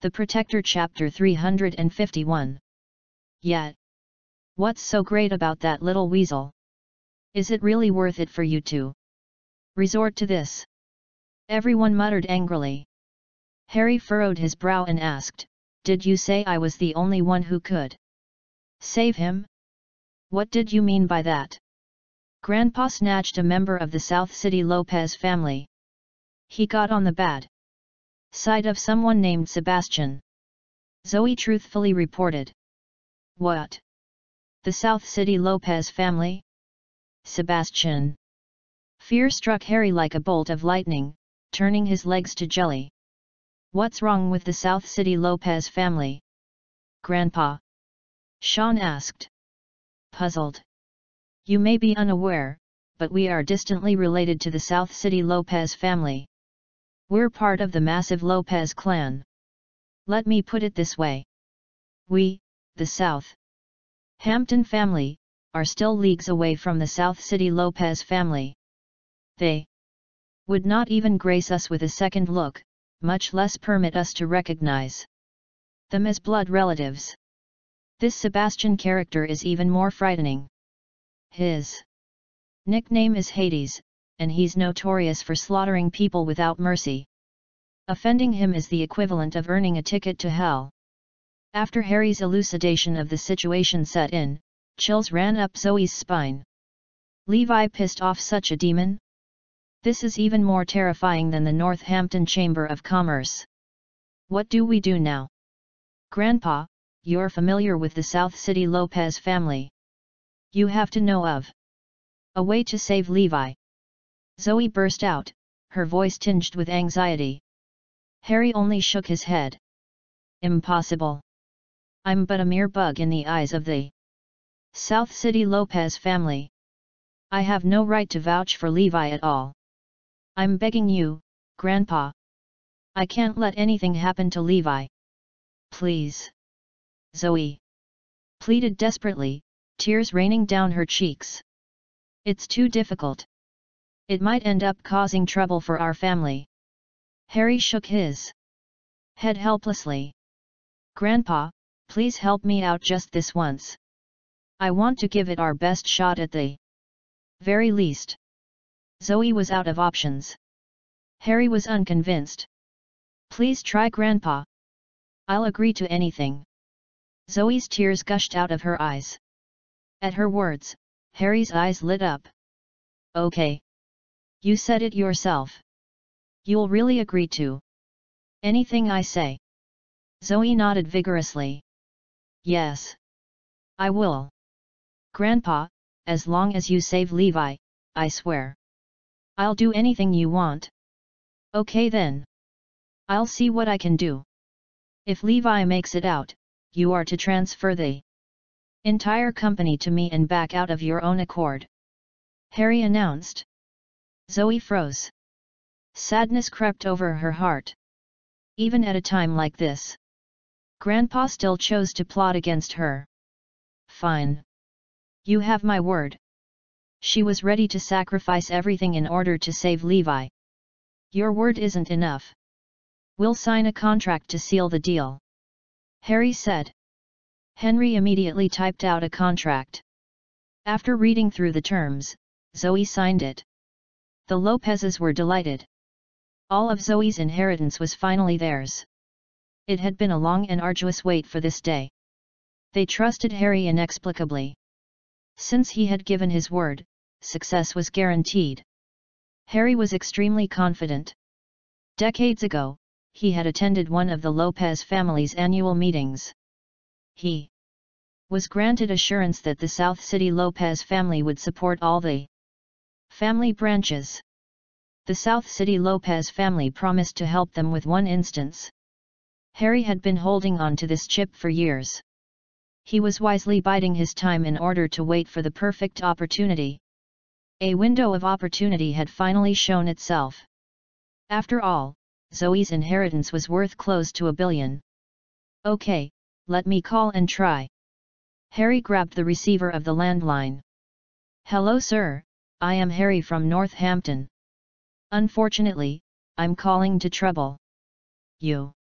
The Protector Chapter 351. Yet. What's so great about that little weasel? Is it really worth it for you to resort to this? Everyone muttered angrily. Harry furrowed his brow and asked, "Did you say I was the only one who could save him? What did you mean by that?" Grandpa snatched a member of the South City Lopez family. He got on the bad side of someone named Sebastian. Zoe truthfully reported. What? The South City Lopez family? Sebastian. Fear struck Harry like a bolt of lightning, turning his legs to jelly. What's wrong with the South City Lopez family? Grandpa? Sean asked. Puzzled. You may be unaware, but we are distantly related to the South City Lopez family. We're part of the massive Lopez clan. Let me put it this way. We, the South Hampton family, are still leagues away from the South City Lopez family. They would not even grace us with a second look, much less permit us to recognize them as blood relatives. This Sebastian character is even more frightening. His nickname is Hades, and he's notorious for slaughtering people without mercy. Offending him is the equivalent of earning a ticket to hell. After Harry's elucidation of the situation set in, chills ran up Zoe's spine. Levi pissed off such a demon? This is even more terrifying than the Northampton Chamber of Commerce. What do we do now? Grandpa, you're familiar with the South City Lopez family. You have to know of a way to save Levi. Zoe burst out, her voice tinged with anxiety. Harry only shook his head. Impossible. I'm but a mere bug in the eyes of the South City Lopez family. I have no right to vouch for Levi at all. I'm begging you, Grandpa. I can't let anything happen to Levi. Please. Zoe pleaded desperately, tears raining down her cheeks. It's too difficult. It might end up causing trouble for our family. Harry shook his head helplessly. Grandpa, please help me out just this once. I want to give it our best shot at the very least. Zoe was out of options. Harry was unconvinced. Please try, Grandpa. I'll agree to anything. Zoe's tears gushed out of her eyes. At her words, Harry's eyes lit up. Okay. You said it yourself. You'll really agree to anything I say? Zoe nodded vigorously. Yes. I will. Grandpa, as long as you save Levi, I swear. I'll do anything you want. Okay then. I'll see what I can do. If Levi makes it out, you are to transfer the entire company to me and back out of your own accord. Harry announced. Zoe froze. Sadness crept over her heart. Even at a time like this, Grandpa still chose to plot against her. Fine. You have my word. She was ready to sacrifice everything in order to save Levi. Your word isn't enough. We'll sign a contract to seal the deal. Harry said. Henry immediately typed out a contract. After reading through the terms, Zoe signed it. The Lopezes were delighted. All of Zoe's inheritance was finally theirs. It had been a long and arduous wait for this day. They trusted Harry inexplicably. Since he had given his word, success was guaranteed. Harry was extremely confident. Decades ago, he had attended one of the Lopez family's annual meetings. He was granted assurance that the South City Lopez family would support all the family branches. The South City Lopez family promised to help them with one instance. Harry had been holding on to this chip for years. He was wisely biding his time in order to wait for the perfect opportunity. A window of opportunity had finally shown itself. After all, Zoe's inheritance was worth close to $1 billion. Okay, let me call and try. Harry grabbed the receiver of the landline. Hello sir, I am Harry from Northampton. Unfortunately, I'm calling to trouble you.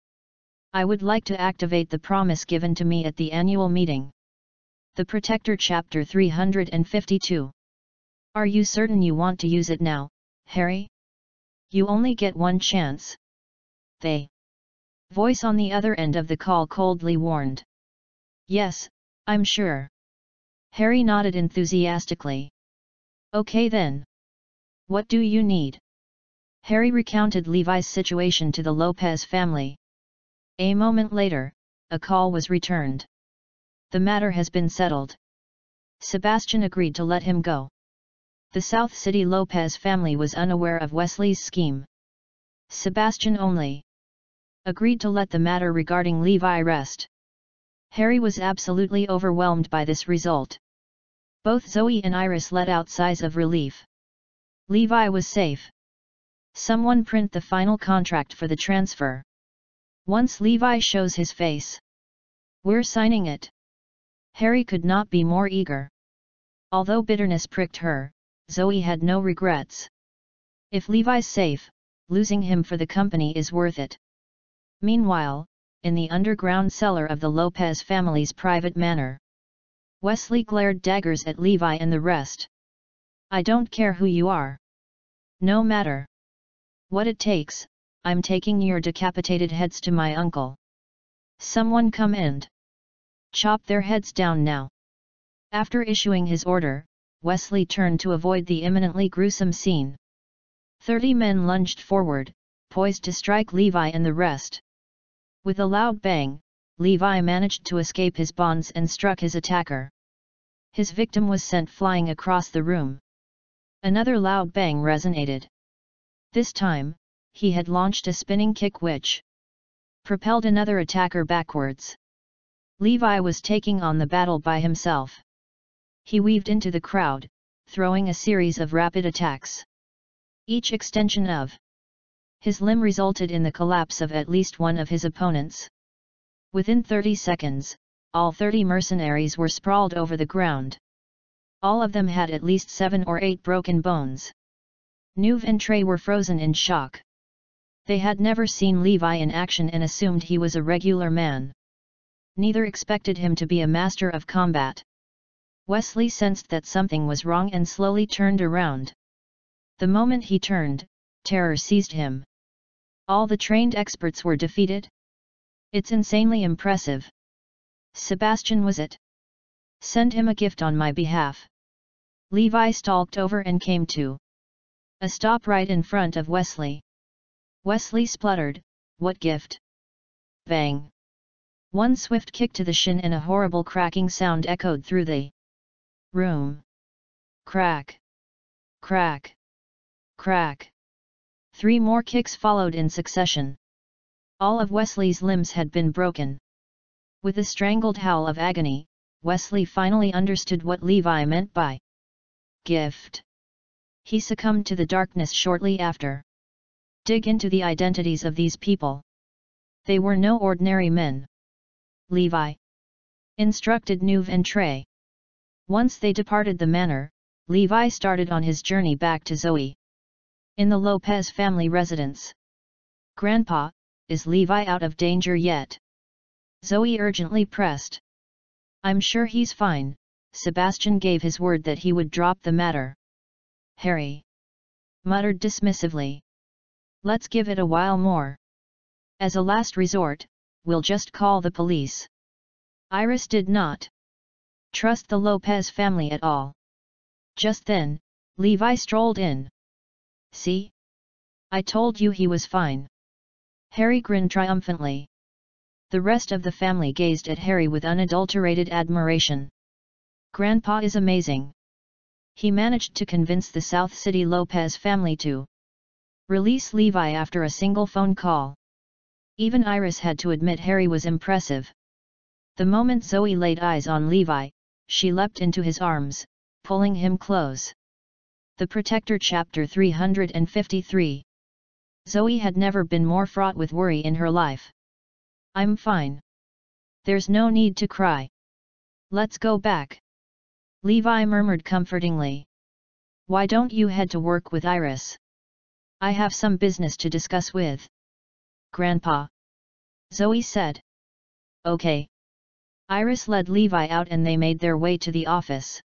I would like to activate the promise given to me at the annual meeting. The Protector Chapter 352. Are you certain you want to use it now, Harry? You only get one chance. The voice on the other end of the call coldly warned. Yes, I'm sure. Harry nodded enthusiastically. Okay then. What do you need? Harry recounted Levi's situation to the Lopez family. A moment later, a call was returned. The matter has been settled. Sebastian agreed to let him go. The South City Lopez family was unaware of Wesley's scheme. Sebastian only agreed to let the matter regarding Levi rest. Harry was absolutely overwhelmed by this result. Both Zoe and Iris let out sighs of relief. Levi was safe. Someone print the final contract for the transfer. Once Levi shows his face, we're signing it. Harry could not be more eager. Although bitterness pricked her, Zoe had no regrets. If Levi's safe, losing him for the company is worth it. Meanwhile, in the underground cellar of the Lopez family's private manor, Wesley glared daggers at Levi and the rest. I don't care who you are. No matter what it takes, I'm taking your decapitated heads to my uncle. Someone come and chop their heads down now. After issuing his order, Wesley turned to avoid the imminently gruesome scene. 30 men lunged forward, poised to strike Levi and the rest. With a loud bang, Levi managed to escape his bonds and struck his attacker. His victim was sent flying across the room. Another loud bang resonated. This time, he had launched a spinning kick which propelled another attacker backwards. Levi was taking on the battle by himself. He weaved into the crowd, throwing a series of rapid attacks. Each extension of his limb resulted in the collapse of at least one of his opponents. Within 30 seconds, all 30 mercenaries were sprawled over the ground. All of them had at least 7 or 8 broken bones. Neuve and Trey were frozen in shock. They had never seen Levi in action and assumed he was a regular man. Neither expected him to be a master of combat. Wesley sensed that something was wrong and slowly turned around. The moment he turned, terror seized him. All the trained experts were defeated? It's insanely impressive. Sebastian was it? Send him a gift on my behalf. Levi stalked over and came to a stop right in front of Wesley. Wesley spluttered, what gift? Bang! One swift kick to the shin and a horrible cracking sound echoed through the room. Crack! Crack! Crack! 3 more kicks followed in succession. All of Wesley's limbs had been broken. With a strangled howl of agony, Wesley finally understood what Levi meant by gift. He succumbed to the darkness shortly after. Dig into the identities of these people. They were no ordinary men. Levi instructed Neuve and Trey. Once they departed the manor, Levi started on his journey back to Zoe. In the Lopez family residence. Grandpa, is Levi out of danger yet? Zoe urgently pressed. I'm sure he's fine. Sebastian gave his word that he would drop the matter. Harry muttered dismissively. Let's give it a while more. As a last resort, we'll just call the police. Iris did not trust the Lopez family at all. Just then, Levi strolled in. See? I told you he was fine. Harry grinned triumphantly. The rest of the family gazed at Harry with unadulterated admiration. Grandpa is amazing. He managed to convince the South City Lopez family to release Levi after a single phone call. Even Iris had to admit Harry was impressive. The moment Zoe laid eyes on Levi, she leapt into his arms, pulling him close. The Protector Chapter 353. Zoe had never been more fraught with worry in her life. I'm fine. There's no need to cry. Let's go back. Levi murmured comfortingly. Why don't you head to work with Iris? I have some business to discuss with Grandpa. Zoe said. Okay. Iris led Levi out and they made their way to the office.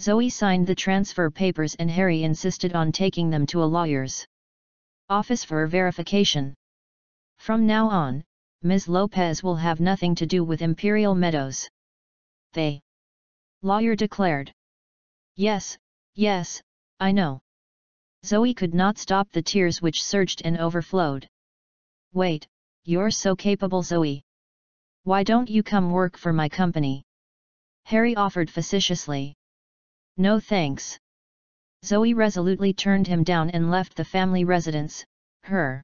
Zoe signed the transfer papers and Harry insisted on taking them to a lawyer's office for verification. From now on, Ms. Lopez will have nothing to do with Imperial Meadows. The lawyer declared. Yes, yes, I know. Zoe could not stop the tears which surged and overflowed. Wait, you're so capable, Zoe. Why don't you come work for my company? Harry offered facetiously. No thanks. Zoe resolutely turned him down and left the family residence, her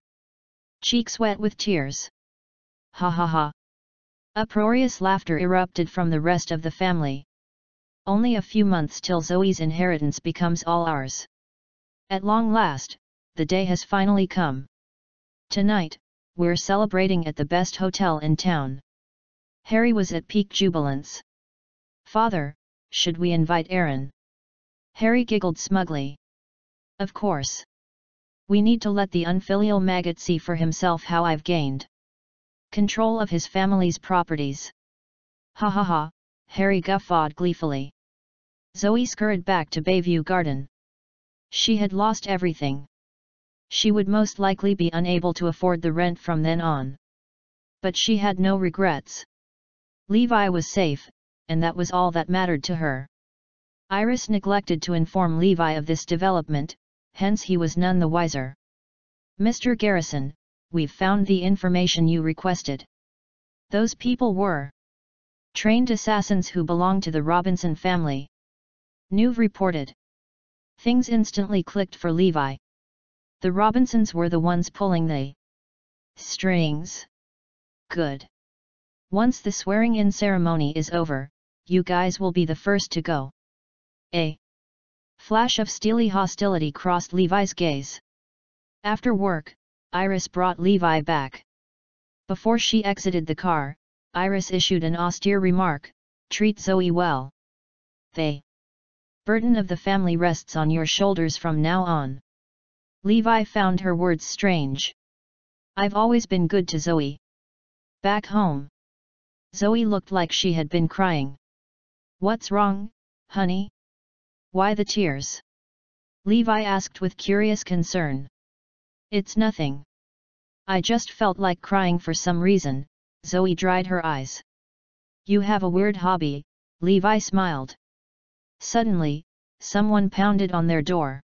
cheeks wet with tears. Ha ha ha. Uproarious laughter erupted from the rest of the family. Only a few months till Zoe's inheritance becomes all ours. At long last, the day has finally come. Tonight, we're celebrating at the best hotel in town. Harry was at peak jubilance. Father, should we invite Aaron? Harry giggled smugly. Of course. We need to let the unfilial maggot see for himself how I've gained control of his family's properties. Ha ha ha, Harry guffawed gleefully. Zoe scurried back to Bayview Garden. She had lost everything. She would most likely be unable to afford the rent from then on. But she had no regrets. Levi was safe, and that was all that mattered to her. Iris neglected to inform Levi of this development, hence he was none the wiser. Mr. Garrison, we've found the information you requested. Those people were trained assassins who belonged to the Robinson family. Neuve reported. Things instantly clicked for Levi. The Robinsons were the ones pulling the strings. Good. Once the swearing-in ceremony is over, you guys will be the first to go. A flash of steely hostility crossed Levi's gaze. After work, Iris brought Levi back. Before she exited the car, Iris issued an austere remark, "Treat Zoe well. The burden of the family rests on your shoulders from now on." Levi found her words strange. "I've always been good to Zoe. Back home." Zoe looked like she had been crying. "What's wrong, honey? Why the tears?" Levi asked with curious concern. "It's nothing. I just felt like crying for some reason." Zoe dried her eyes. "You have a weird hobby," Levi smiled. Suddenly, someone pounded on their door.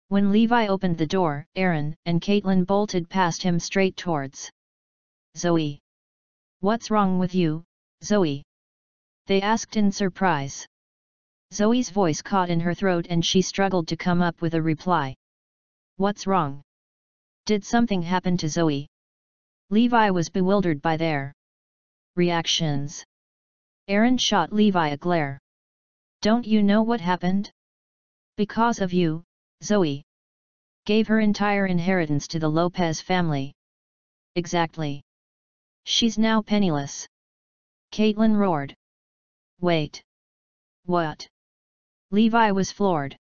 When Levi opened the door, Aaron and Caitlin bolted past him straight towards Zoe. "What's wrong with you, Zoe?" they asked in surprise. Zoe's voice caught in her throat and she struggled to come up with a reply. "What's wrong? Did something happen to Zoe?" Levi was bewildered by their reactions. Aaron shot Levi a glare. "Don't you know what happened? Because of you, Zoe gave her entire inheritance to the Lopez family." "Exactly. She's now penniless." Caitlin roared. "Wait. What?" Levi was floored.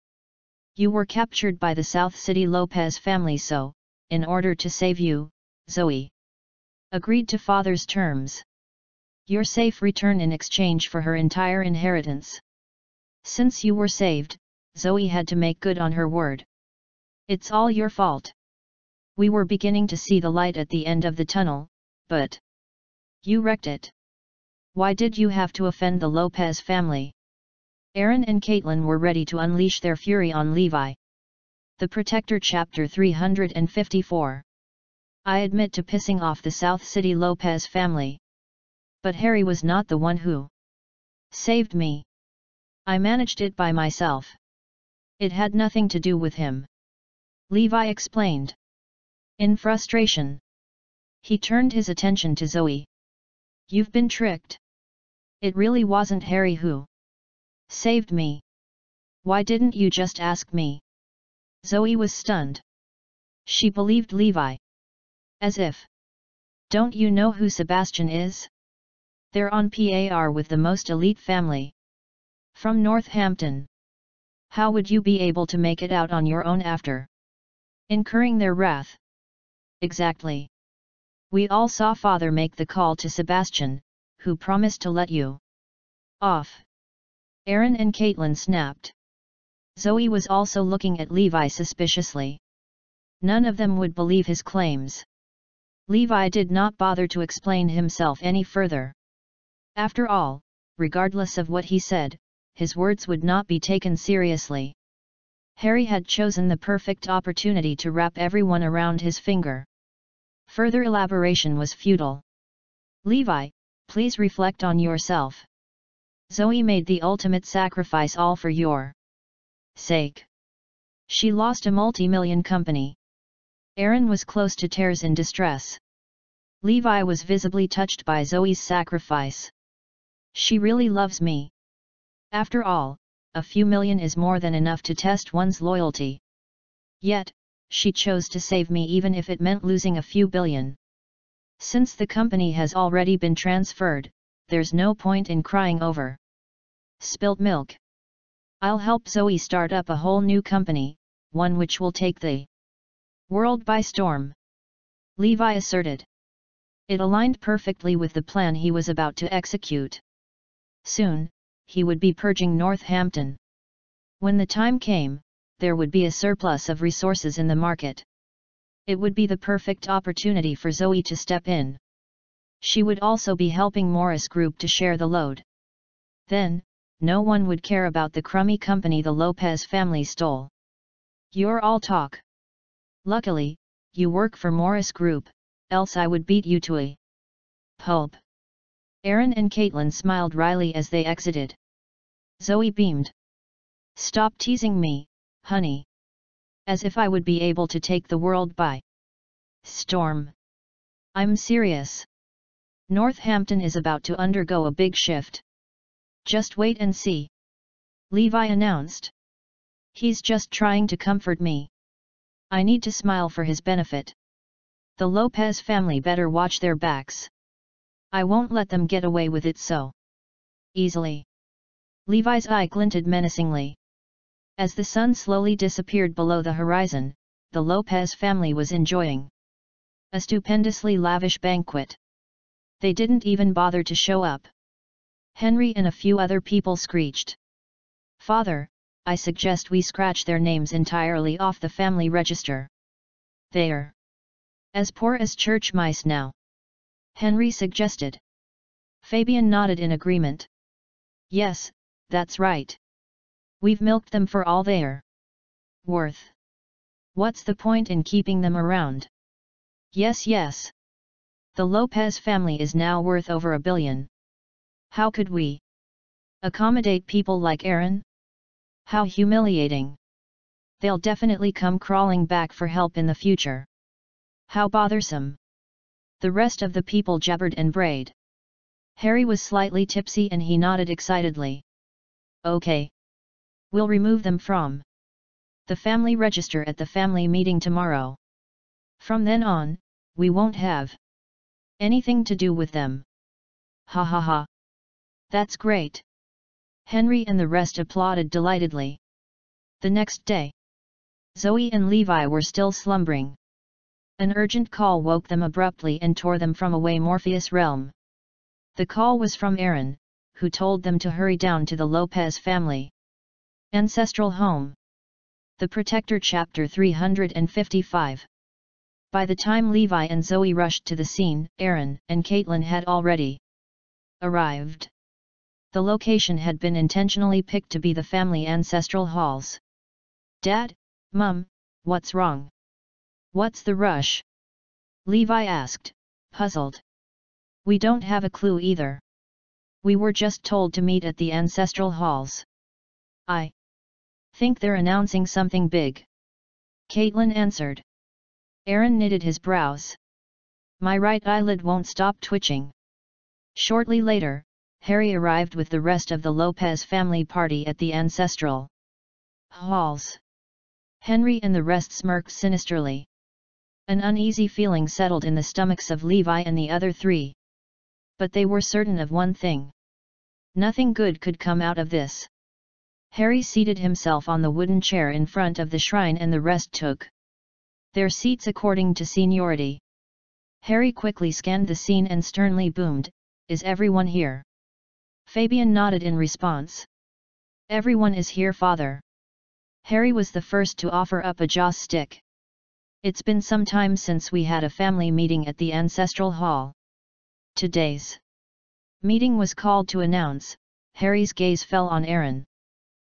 "You were captured by the South City Lopez family, so, in order to save you, Zoe agreed to father's terms. Your safe return in exchange for her entire inheritance. Since you were saved, Zoe had to make good on her word. It's all your fault. We were beginning to see the light at the end of the tunnel, but you wrecked it. Why did you have to offend the Lopez family?" Aaron and Caitlin were ready to unleash their fury on Levi. The Protector Chapter 354. I admit to pissing off the South City Lopez family. But Harry was not the one who saved me. I managed it by myself. It had nothing to do with him. Levi explained. In frustration, he turned his attention to Zoe. "You've been tricked. It really wasn't Harry who saved me. Why didn't you just ask me?" Zoe was stunned. She believed Levi. As if. "Don't you know who Sebastian is? They're on par with the most elite family. From Northampton. How would you be able to make it out on your own after incurring their wrath?" "Exactly. We all saw father make the call to Sebastian, who promised to let you off. Aaron and Caitlin snapped. Zoe was also looking at Levi suspiciously. None of them would believe his claims. Levi did not bother to explain himself any further. After all, regardless of what he said, his words would not be taken seriously. Harry had chosen the perfect opportunity to wrap everyone around his finger. Further elaboration was futile. Levi, please reflect on yourself. Zoe made the ultimate sacrifice all for your sake. She lost a multi-million company. Aaron was close to tears in distress. Levi was visibly touched by Zoe's sacrifice. She really loves me. After all, a few million is more than enough to test one's loyalty. Yet, she chose to save me even if it meant losing a few billion. Since the company has already been transferred, there's no point in crying over spilt milk. I'll help Zoe start up a whole new company, one which will take the world by storm. Levi asserted. It aligned perfectly with the plan he was about to execute. Soon, he would be purging Northampton. When the time came, there would be a surplus of resources in the market. It would be the perfect opportunity for Zoe to step in. She would also be helping Morris Group to share the load. Then, no one would care about the crummy company the Lopez family stole. You're all talk. Luckily, you work for Morris Group, else I would beat you to a pulp. Aaron and Caitlin smiled wryly as they exited. Zoe beamed. Stop teasing me, honey. As if I would be able to take the world by storm. I'm serious. Northampton is about to undergo a big shift. Just wait and see. Levi announced. He's just trying to comfort me. I need to smile for his benefit. The Lopez family better watch their backs. I won't let them get away with it so easily. Levi's eye glinted menacingly. As the sun slowly disappeared below the horizon, the Lopez family was enjoying a stupendously lavish banquet. They didn't even bother to show up. Henry and a few other people screeched. Father, I suggest we scratch their names entirely off the family register. They're as poor as church mice now. Henry suggested. Fabian nodded in agreement. Yes, that's right. We've milked them for all they're worth. What's the point in keeping them around? Yes, yes. The Lopez family is now worth over $1 billion. How could we accommodate people like Aaron? How humiliating. They'll definitely come crawling back for help in the future. How bothersome. The rest of the people jabbered and brayed. Harry was slightly tipsy and he nodded excitedly. Okay. We'll remove them from the family register at the family meeting tomorrow. From then on, we won't have anything to do with them. Ha ha ha. That's great. Henry and the rest applauded delightedly. The next day, Zoe and Levi were still slumbering. An urgent call woke them abruptly and tore them from away Morpheus realm. The call was from Aaron, who told them to hurry down to the Lopez family ancestral home. The Protector Chapter 355. By the time Levi and Zoe rushed to the scene, Aaron and Caitlin had already arrived. The location had been intentionally picked to be the family ancestral halls. Dad, Mum, what's wrong? What's the rush? Levi asked, puzzled. We don't have a clue either. We were just told to meet at the ancestral halls. I think they're announcing something big. Caitlin answered. Aaron knitted his brows. My right eyelid won't stop twitching. Shortly later, Harry arrived with the rest of the Lopez family party at the ancestral halls. Henry and the rest smirked sinisterly. An uneasy feeling settled in the stomachs of Levi and the other three. But they were certain of one thing. Nothing good could come out of this. Harry seated himself on the wooden chair in front of the shrine and the rest took their seats according to seniority. Harry quickly scanned the scene and sternly boomed, "Is everyone here?" Fabian nodded in response. "Everyone is here, father." Harry was the first to offer up a joss stick. "It's been some time since we had a family meeting at the ancestral hall. Today's meeting was called to announce." Harry's gaze fell on Aaron.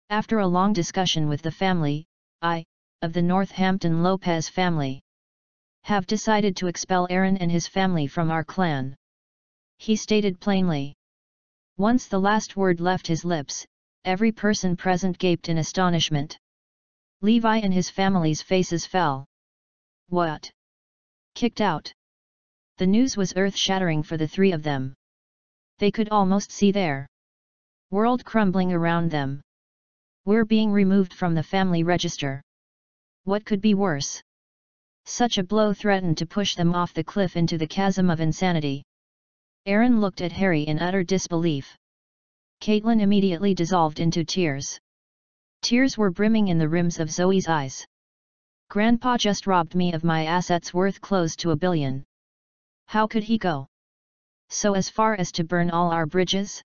"After a long discussion with the family, I, of the Northampton Lopez family, have decided to expel Aaron and his family from our clan," he stated plainly. Once the last word left his lips, every person present gaped in astonishment. Levi and his family's faces fell. "What? Kicked out?" The news was earth-shattering for the three of them. They could almost see their world crumbling around them. "We're being removed from the family register. What could be worse?" Such a blow threatened to push them off the cliff into the chasm of insanity. Aaron looked at Harry in utter disbelief. Caitlin immediately dissolved into tears. Tears were brimming in the rims of Zoe's eyes. "Grandpa just robbed me of my assets worth close to $1 billion. How could he go so as far as to burn all our bridges?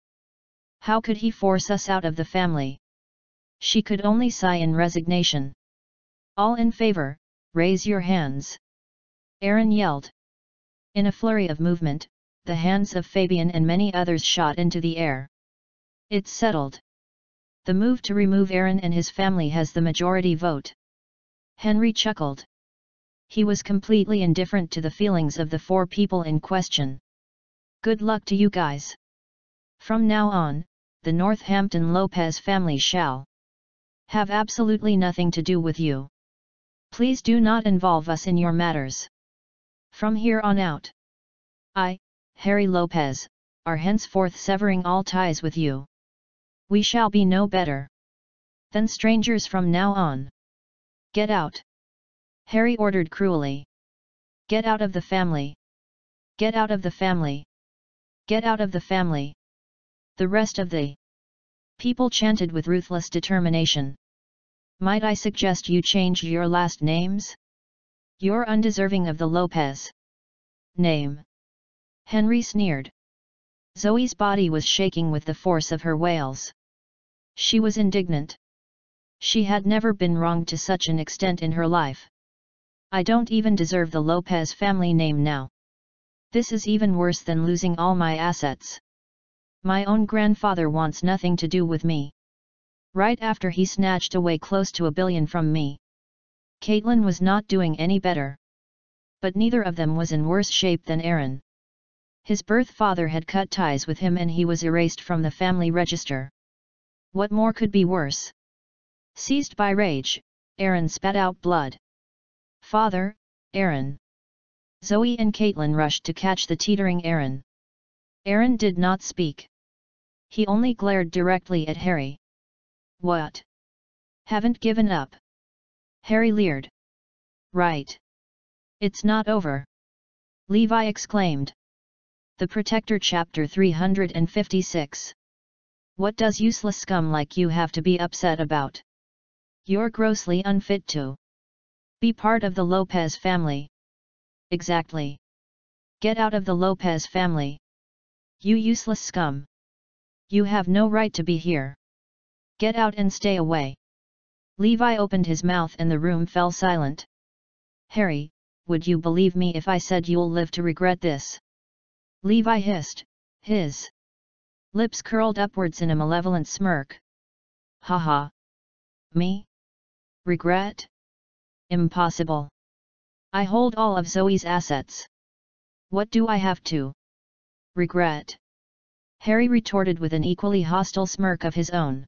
How could he force us out of the family?" She could only sigh in resignation. "All in favor, raise your hands," Aaron yelled. In a flurry of movement, the hands of Fabian and many others shot into the air. "It's settled. The move to remove Aaron and his family has the majority vote." Henry chuckled. He was completely indifferent to the feelings of the four people in question. "Good luck to you guys. From now on, the Northampton Lopez family shall have absolutely nothing to do with you. Please do not involve us in your matters. From here on out, I, Harry Lopez, are henceforth severing all ties with you. We shall be no better than strangers from now on. Get out!" Harry ordered cruelly. "Get out of the family! Get out of the family! Get out of the family!" The rest of the people chanted with ruthless determination. "Might I suggest you change your last names? You're undeserving of the Lopez name." Henry sneered. Zoe's body was shaking with the force of her wails. She was indignant. She had never been wronged to such an extent in her life. "I don't even deserve the Lopez family name now. This is even worse than losing all my assets. My own grandfather wants nothing to do with me. Right after he snatched away close to $1 billion from me." Caitlin was not doing any better. But neither of them was in worse shape than Aaron. His birth father had cut ties with him and he was erased from the family register. What more could be worse? Seized by rage, Aaron spat out blood. "Father, Aaron!" Zoe and Caitlin rushed to catch the teetering Aaron. Aaron did not speak. He only glared directly at Harry. "What? Haven't given up?" Harry leered. "Right. It's not over," Levi exclaimed. The Protector Chapter 356. What does useless scum like you have to be upset about? You're grossly unfit to be part of the Lopez family. Exactly. Get out of the Lopez family. You useless scum. You have no right to be here. Get out and stay away." Levi opened his mouth and the room fell silent. "Harry, would you believe me if I said you'll live to regret this?" Levi hissed, his lips curled upwards in a malevolent smirk. "Ha ha. Me? Regret? Impossible. I hold all of Zoe's assets. What do I have to regret?" Harry retorted with an equally hostile smirk of his own.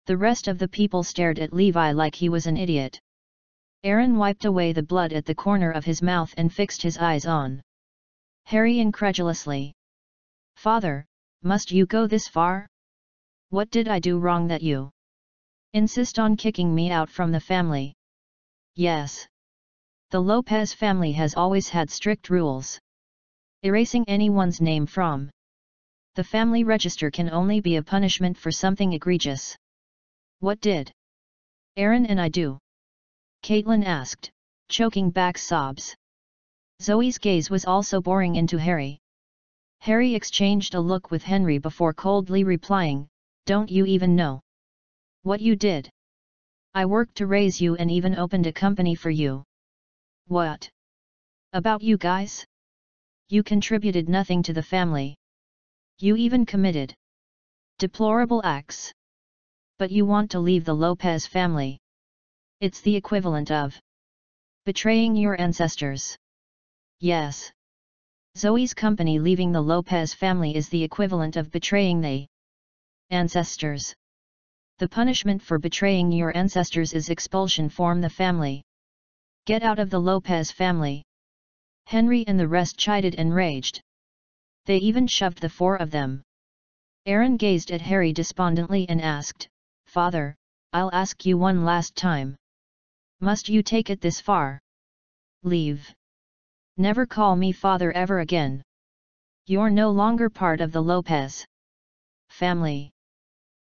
The rest of the people stared at Levi like he was an idiot. Aaron wiped away the blood at the corner of his mouth and fixed his eyes on Harry incredulously. "Father, must you go this far? What did I do wrong that you insist on kicking me out from the family?" "Yes. The Lopez family has always had strict rules. Erasing anyone's name from the family register can only be a punishment for something egregious." "What did Aaron and I do?" Caitlin asked, choking back sobs. Zoe's gaze was also boring into Harry. Harry exchanged a look with Henry before coldly replying, "Don't you even know what you did? I worked to raise you and even opened a company for you. What about you guys? You contributed nothing to the family. You even committed deplorable acts. But you want to leave the Lopez family. It's the equivalent of betraying your ancestors." Yes. Zoe's company leaving the Lopez family is the equivalent of betraying the ancestors. The punishment for betraying your ancestors is expulsion from the family. Get out of the Lopez family. Henry and the rest chided and raged. They even shoved the four of them. Aaron gazed at Harry despondently and asked, "Father, I'll ask you one last time. Must you take it this far? Leave. Never call me father ever again. You're no longer part of the Lopez family."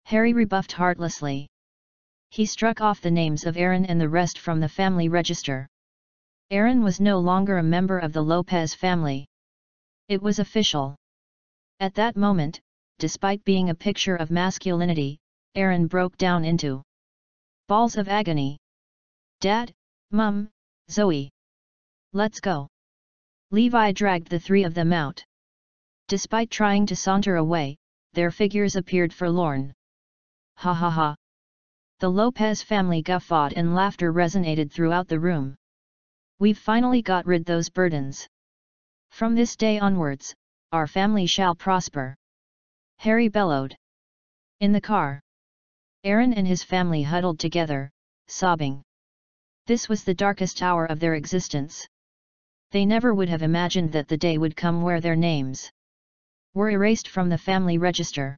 Harry rebuffed heartlessly. He struck off the names of Aaron and the rest from the family register. Aaron was no longer a member of the Lopez family. It was official. At that moment, despite being a picture of masculinity, Aaron broke down into balls of agony. "Dad, Mum, Zoe. Let's go." Levi dragged the three of them out. Despite trying to saunter away, their figures appeared forlorn. Ha ha ha. The Lopez family guffawed and laughter resonated throughout the room. "We've finally got rid those burdens. From this day onwards, our family shall prosper," Harry bellowed. In the car, Aaron and his family huddled together, sobbing. This was the darkest hour of their existence. They never would have imagined that the day would come where their names were erased from the family register.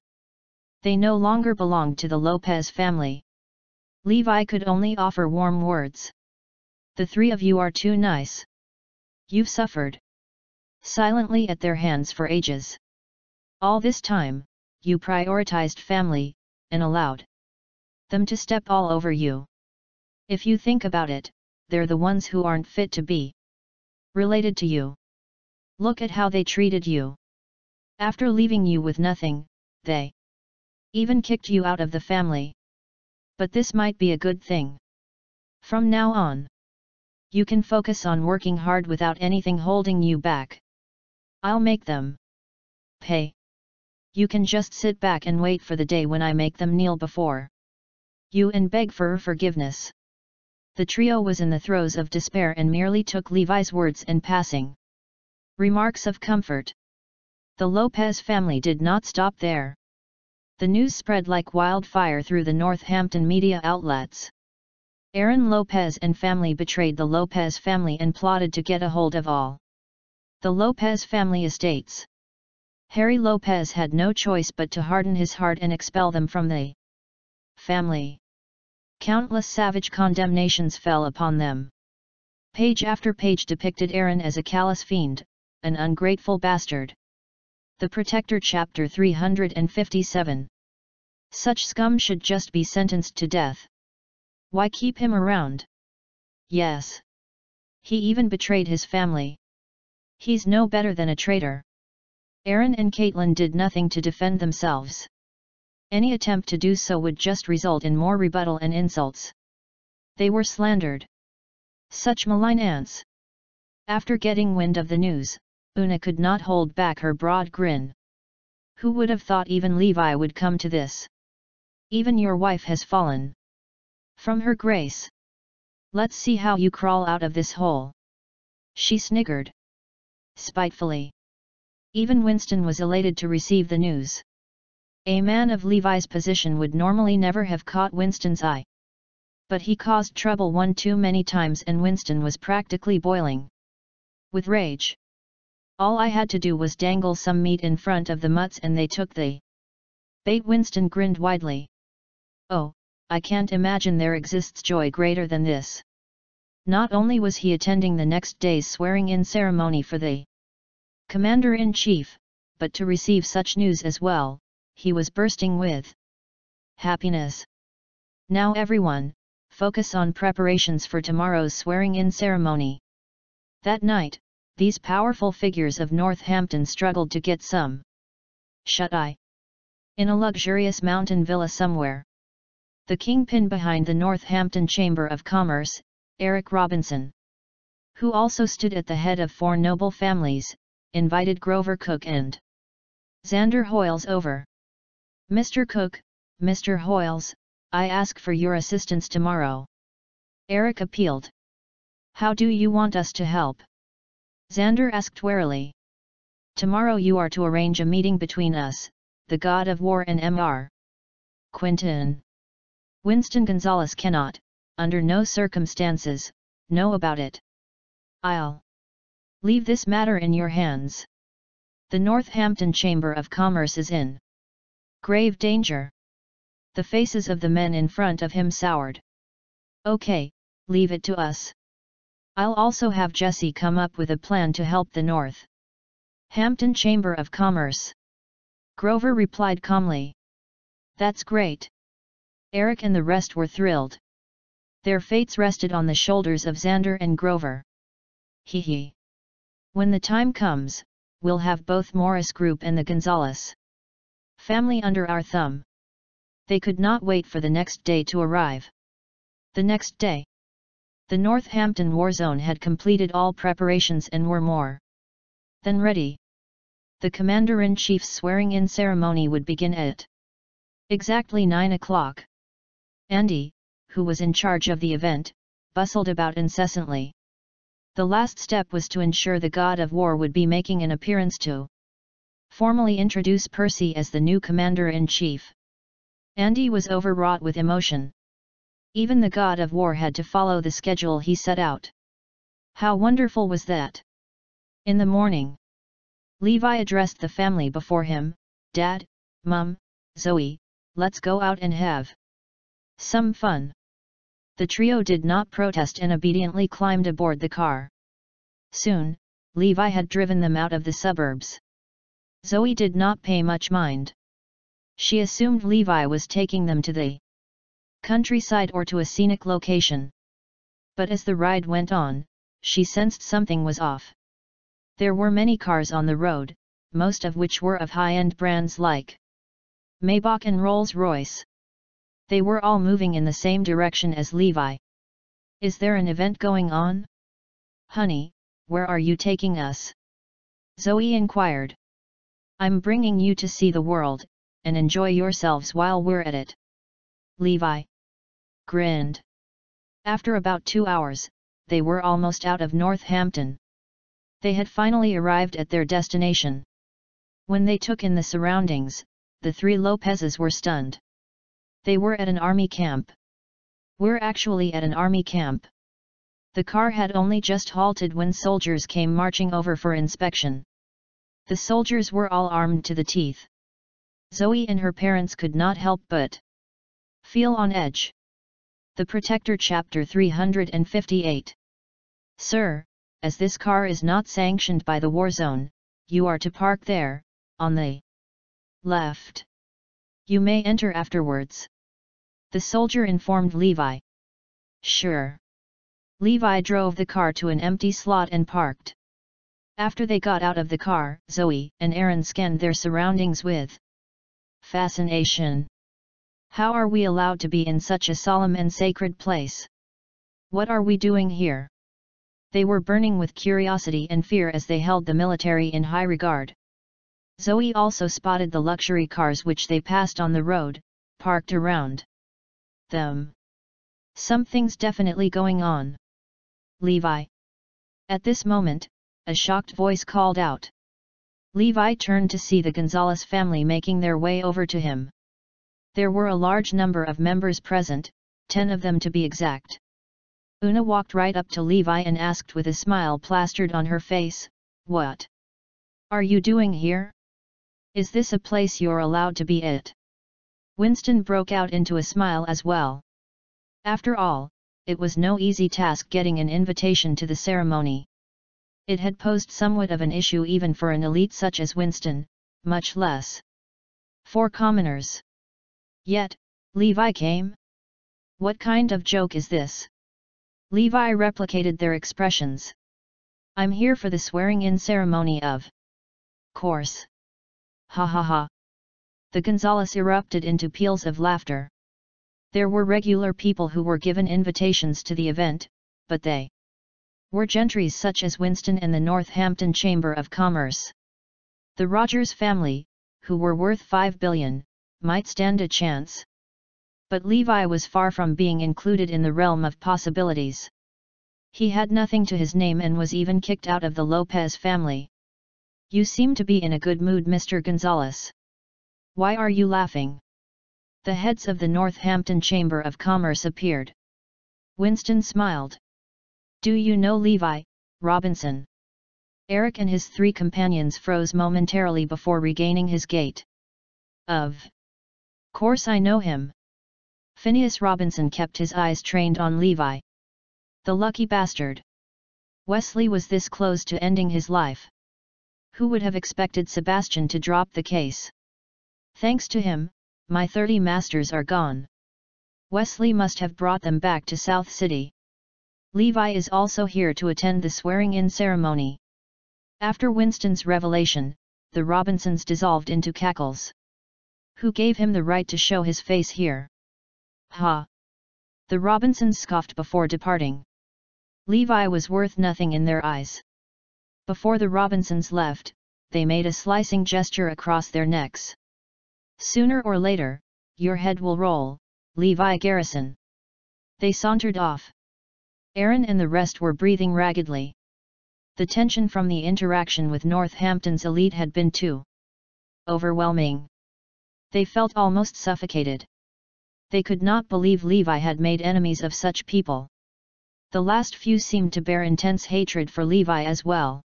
They no longer belonged to the Lopez family. Levi could only offer warm words. "The three of you are too nice. You've suffered silently at their hands for ages. All this time, you prioritized family, and allowed them to step all over you. If you think about it, they're the ones who aren't fit to be related to you. Look at how they treated you. After leaving you with nothing, they even kicked you out of the family. But this might be a good thing. From now on, you can focus on working hard without anything holding you back. I'll make them pay. You can just sit back and wait for the day when I make them kneel before you and beg for forgiveness." The trio was in the throes of despair and merely took Levi's words and passing remarks of comfort. The Lopez family did not stop there. The news spread like wildfire through the Northampton media outlets. Aaron Lopez and family betrayed the Lopez family and plotted to get a hold of all the Lopez family estates. Harry Lopez had no choice but to harden his heart and expel them from the family. Countless savage condemnations fell upon them. Page after page depicted Aaron as a callous fiend, an ungrateful bastard. The Protector Chapter 357. Such scum should just be sentenced to death. Why keep him around? Yes. He even betrayed his family. He's no better than a traitor. Aaron and Caitlin did nothing to defend themselves. Any attempt to do so would just result in more rebuttal and insults. They were slandered. Such malign ants. After getting wind of the news, Una could not hold back her broad grin. Who would have thought even Levi would come to this? Even your wife has fallen from her grace. Let's see how you crawl out of this hole. She sniggered spitefully. Even Winston was elated to receive the news. A man of Levi's position would normally never have caught Winston's eye. But he caused trouble one too many times and Winston was practically boiling with rage. All I had to do was dangle some meat in front of the mutts and they took the bait. Winston grinned widely. Oh, I can't imagine there exists joy greater than this. Not only was he attending the next day's swearing-in ceremony for the Commander-in-Chief, but to receive such news as well, he was bursting with happiness. Now everyone, focus on preparations for tomorrow's swearing-in ceremony. That night, these powerful figures of Northampton struggled to get some shut-eye in a luxurious mountain villa somewhere. The kingpin behind the Northampton Chamber of Commerce, Eric Robinson, who also stood at the head of 4 noble families, invited Grover Cook and Xander Hoyles over. "Mr. Cook, Mr. Hoyles, I ask for your assistance tomorrow," Eric appealed. "How do you want us to help?" Xander asked warily. "Tomorrow you are to arrange a meeting between us, the god of war, and Mr. Quinton. Winston Gonzalez cannot, under no circumstances, know about it. I'll leave this matter in your hands. The Northampton Chamber of Commerce is in grave danger." The faces of the men in front of him soured. "Okay, leave it to us. I'll also have Jesse come up with a plan to help the Northampton Chamber of Commerce," Grover replied calmly. "That's great." Eric and the rest were thrilled. Their fates rested on the shoulders of Xander and Grover. Hee hee. When the time comes, we'll have both Morris Group and the Gonzalez family under our thumb. They could not wait for the next day to arrive. The next day, the Northampton war zone had completed all preparations and were more than ready. The Commander-in-Chief's swearing-in ceremony would begin at exactly 9 o'clock. Andy, who was in charge of the event, bustled about incessantly. The last step was to ensure the god of war would be making an appearance to formally introduce Percy as the new Commander-in-Chief. Andy was overwrought with emotion. Even the god of war had to follow the schedule he set out. How wonderful was that? In the morning, Levi addressed the family before him. "Dad, Mum, Zoe, let's go out and have some fun." The trio did not protest and obediently climbed aboard the car. Soon, Levi had driven them out of the suburbs. Zoe did not pay much mind. She assumed Levi was taking them to the countryside or to a scenic location. But as the ride went on, she sensed something was off. There were many cars on the road, most of which were of high-end brands like Maybach and Rolls-Royce. They were all moving in the same direction as Levi. "Is there an event going on? Honey, where are you taking us?" Zoe inquired. "I'm bringing you to see the world, and enjoy yourselves while we're at it." Levi grinned. After about 2 hours, they were almost out of Northampton. They had finally arrived at their destination. When they took in the surroundings, the 3 Lopezes were stunned. They were at an army camp. "We're actually at an army camp." The car had only just halted when soldiers came marching over for inspection. The soldiers were all armed to the teeth. Zoe and her parents could not help but feel on edge. The Protector, Chapter 358. "Sir, as this car is not sanctioned by the war zone, you are to park there, on the left. You may enter afterwards," the soldier informed Levi. "Sure." Levi drove the car to an empty slot and parked. After they got out of the car, Zoe and Aaron scanned their surroundings with fascination. "How are we allowed to be in such a solemn and sacred place? What are we doing here?" They were burning with curiosity and fear as they held the military in high regard. Zoe also spotted the luxury cars which they passed on the road, parked around them. "Something's definitely going on. Levi." At this moment, a shocked voice called out. Levi turned to see the Gonzalez family making their way over to him. There were a large number of members present, 10 of them to be exact. Una walked right up to Levi and asked with a smile plastered on her face, "What are you doing here? Is this a place you're allowed to be at?" Winston broke out into a smile as well. After all, it was no easy task getting an invitation to the ceremony. It had posed somewhat of an issue even for an elite such as Winston, much less for commoners. Yet, Levi came? What kind of joke is this? Levi replicated their expressions. I'm here for the swearing-in ceremony of course. Ha ha ha. The Gonzales erupted into peals of laughter. There were regular people who were given invitations to the event, but they were gentries such as Winston and the Northampton Chamber of Commerce. The Rogers family, who were worth $5 billion, might stand a chance. But Levi was far from being included in the realm of possibilities. He had nothing to his name and was even kicked out of the Lopez family. You seem to be in a good mood, Mr. Gonzales. Why are you laughing? The heads of the Northampton Chamber of Commerce appeared. Winston smiled. Do you know Levi, Robinson? Eric and his three companions froze momentarily before regaining his gait. Of course I know him. Phineas Robinson kept his eyes trained on Levi. The lucky bastard. Wesley was this close to ending his life. Who would have expected Sebastian to drop the case? Thanks to him, my 30 masters are gone. Wesley must have brought them back to South City. Levi is also here to attend the swearing-in ceremony. After Winston's revelation, the Robinsons dissolved into cackles. Who gave him the right to show his face here? Ha! The Robinsons scoffed before departing. Levi was worth nothing in their eyes. Before the Robinsons left, they made a slicing gesture across their necks. Sooner or later, your head will roll, Levi Garrison. They sauntered off. Aaron and the rest were breathing raggedly. The tension from the interaction with Northampton's elite had been too overwhelming. They felt almost suffocated. They could not believe Levi had made enemies of such people. The last few seemed to bear intense hatred for Levi as well.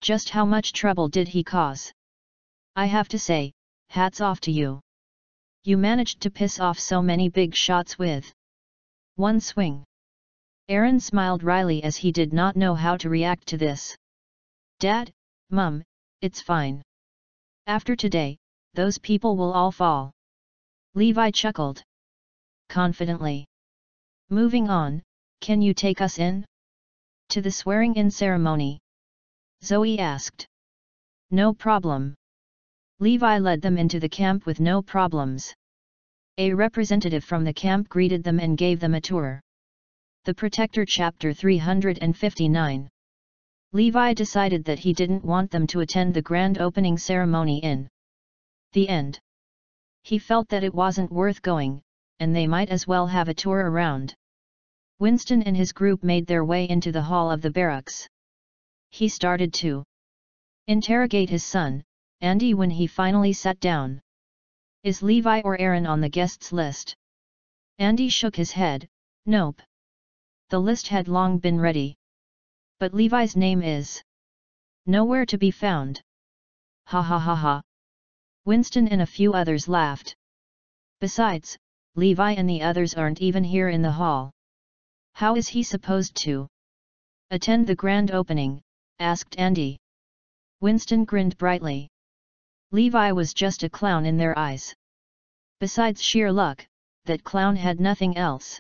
Just how much trouble did he cause? I have to say, hats off to you. You managed to piss off so many big shots with one swing. Aaron smiled wryly as he did not know how to react to this. Dad, Mum, it's fine. After today, those people will all fall. Levi chuckled confidently. Moving on, can you take us in? To the swearing-in ceremony? Zoe asked. No problem. Levi led them into the camp with no problems. A representative from the camp greeted them and gave them a tour. The Protector Chapter 359. Levi decided that he didn't want them to attend the grand opening ceremony in the end. He felt that it wasn't worth going, and they might as well have a tour around. Winston and his group made their way into the hall of the barracks. He started to interrogate his son, Andy, when he finally sat down. Is Levi or Aaron on the guests list? Andy shook his head, nope. The list had long been ready. But Levi's name is nowhere to be found. Ha ha ha ha. Winston and a few others laughed. Besides, Levi and the others aren't even here in the hall. How is he supposed to attend the grand opening? Asked Andy. Winston grinned brightly. Levi was just a clown in their eyes. Besides sheer luck, that clown had nothing else.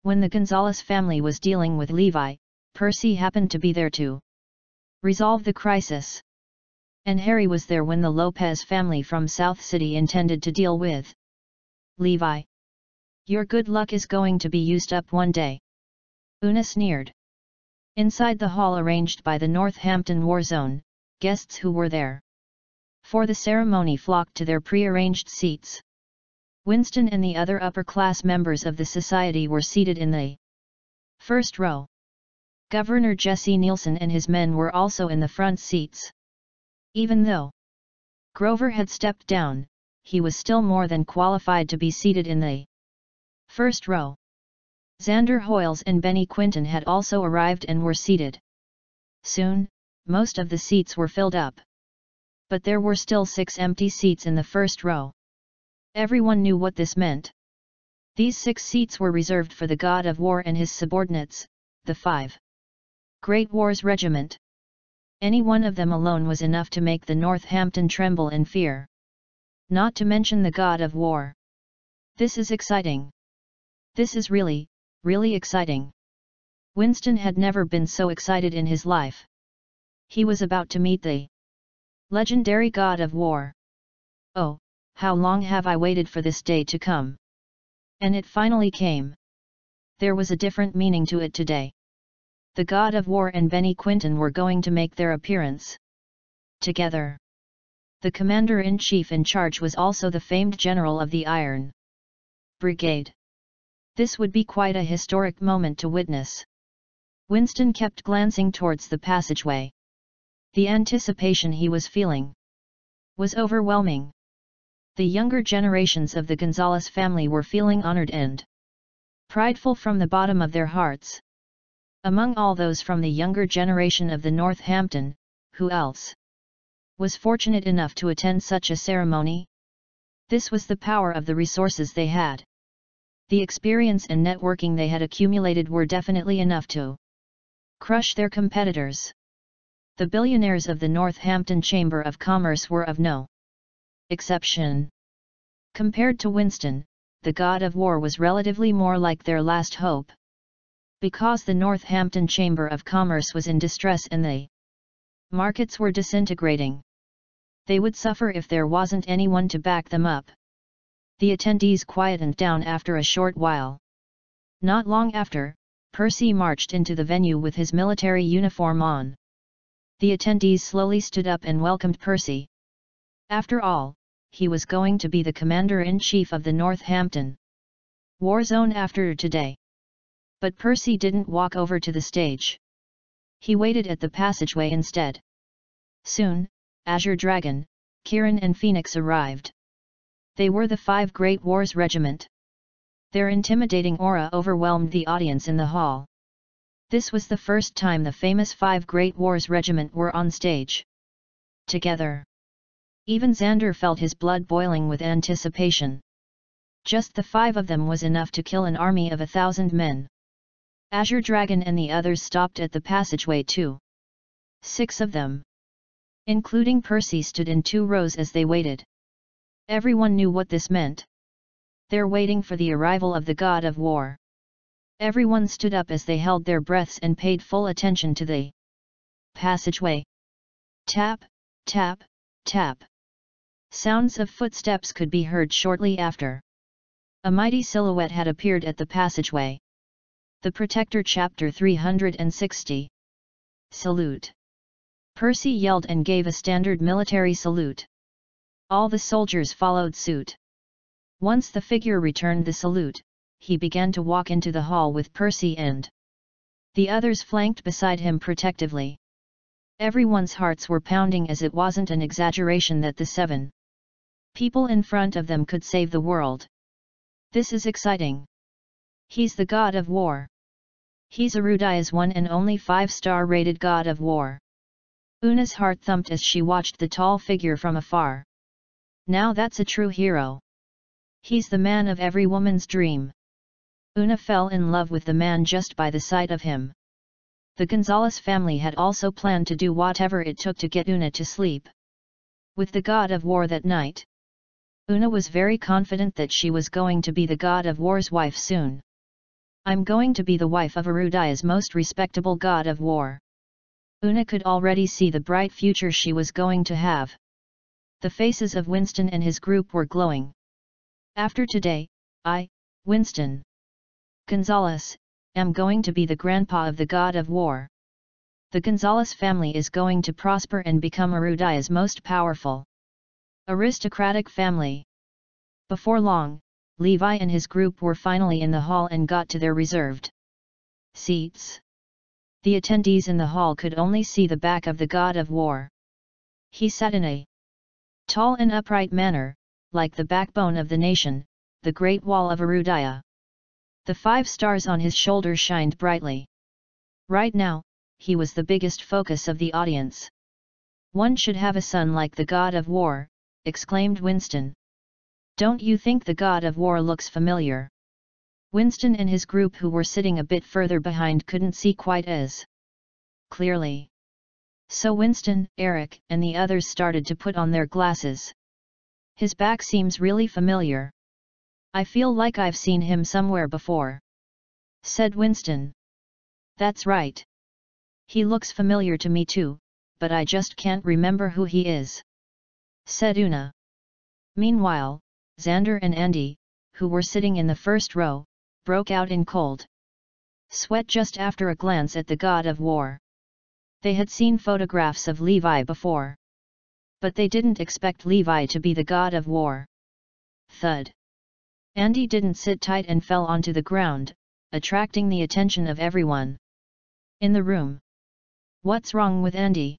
When the Gonzales family was dealing with Levi, Percy happened to be there to resolve the crisis. And Harry was there when the Lopez family from South City intended to deal with Levi. Your good luck is going to be used up one day. Una sneered. Inside the hall arranged by the Northampton War Zone, guests who were there for the ceremony flocked to their pre-arranged seats. Winston and the other upper-class members of the society were seated in the first row. Governor Jesse Nielsen and his men were also in the front seats. Even though Grover had stepped down, he was still more than qualified to be seated in the first row. Xander Hoyles and Benny Quinton had also arrived and were seated. Soon, most of the seats were filled up. But there were still 6 empty seats in the first row. Everyone knew what this meant. These 6 seats were reserved for the God of War and his subordinates, the 5 Great Wars Regiment. Any one of them alone was enough to make the Northampton tremble in fear. Not to mention the God of War. This is exciting. This is really, really exciting. Winston had never been so excited in his life. He was about to meet the legendary god of war. Oh, how long have I waited for this day to come? And it finally came. There was a different meaning to it today. The god of war and Benny Quinton were going to make their appearance together. The commander-in-chief in charge was also the famed general of the Iron Brigade. This would be quite a historic moment to witness. Winston kept glancing towards the passageway. The anticipation he was feeling was overwhelming. The younger generations of the Gonzalez family were feeling honored and prideful from the bottom of their hearts. Among all those from the younger generation of the Northampton, who else was fortunate enough to attend such a ceremony? This was the power of the resources they had. The experience and networking they had accumulated were definitely enough to crush their competitors. The billionaires of the Northampton Chamber of Commerce were of no exception. Compared to Winston, the god of war was relatively more like their last hope. Because the Northampton Chamber of Commerce was in distress and the markets were disintegrating, they would suffer if there wasn't anyone to back them up. The attendees quietened down after a short while. Not long after, Percy marched into the venue with his military uniform on. The attendees slowly stood up and welcomed Percy. After all, he was going to be the commander-in-chief of the Northampton war zone after today. But Percy didn't walk over to the stage. He waited at the passageway instead. Soon, Azure Dragon, Kieran and Phoenix arrived. They were the 5 Great Wars Regiment. Their intimidating aura overwhelmed the audience in the hall. This was the first time the famous 5 Great Wars Regiment were on stage together. Even Xander felt his blood boiling with anticipation. Just the 5 of them was enough to kill an army of 1,000 men. Azure Dragon and the others stopped at the passageway too. 6 of them, including Percy, stood in 2 rows as they waited. Everyone knew what this meant. They're waiting for the arrival of the god of war. Everyone stood up as they held their breaths and paid full attention to the passageway. Tap, tap, tap. Sounds of footsteps could be heard shortly after. A mighty silhouette had appeared at the passageway. The Protector, Chapter 360. Salute. Percy yelled and gave a standard military salute. All the soldiers followed suit. Once the figure returned the salute, he began to walk into the hall with Percy and the others flanked beside him protectively. Everyone's hearts were pounding, as it wasn't an exaggeration that the 7 people in front of them could save the world. This is exciting. He's the god of war. He's Arudia's one and only 5-star rated god of war. Una's heart thumped as she watched the tall figure from afar. Now that's a true hero. He's the man of every woman's dream. Una fell in love with the man just by the sight of him. The Gonzalez family had also planned to do whatever it took to get Una to sleep with the god of war that night. Una was very confident that she was going to be the god of war's wife soon. I'm going to be the wife of Arudia's most respectable god of war. Una could already see the bright future she was going to have. The faces of Winston and his group were glowing. After today, I, Winston Gonzalez, am going to be the grandpa of the god of war. The Gonzalez family is going to prosper and become Arudia's most powerful aristocratic family. Before long, Levi and his group were finally in the hall and got to their reserved seats. The attendees in the hall could only see the back of the god of war. He sat in a tall and upright manner, like the backbone of the nation, the Great Wall of Arudia. The 5 stars on his shoulder shined brightly. Right now, he was the biggest focus of the audience. One should have a son like the god of war, exclaimed Winston. Don't you think the god of war looks familiar? Winston and his group, who were sitting a bit further behind, couldn't see quite as clearly. So Winston, Eric, and the others started to put on their glasses. His back seems really familiar. I feel like I've seen him somewhere before, said Winston. That's right. He looks familiar to me too, but I just can't remember who he is," said Una. Meanwhile, Xander and Andy, who were sitting in the first row, broke out in cold sweat just after a glance at the god of war. They had seen photographs of Levi before, but they didn't expect Levi to be the god of war. Thud. Andy didn't sit tight and fell onto the ground, attracting the attention of everyone in the room. "What's wrong with Andy?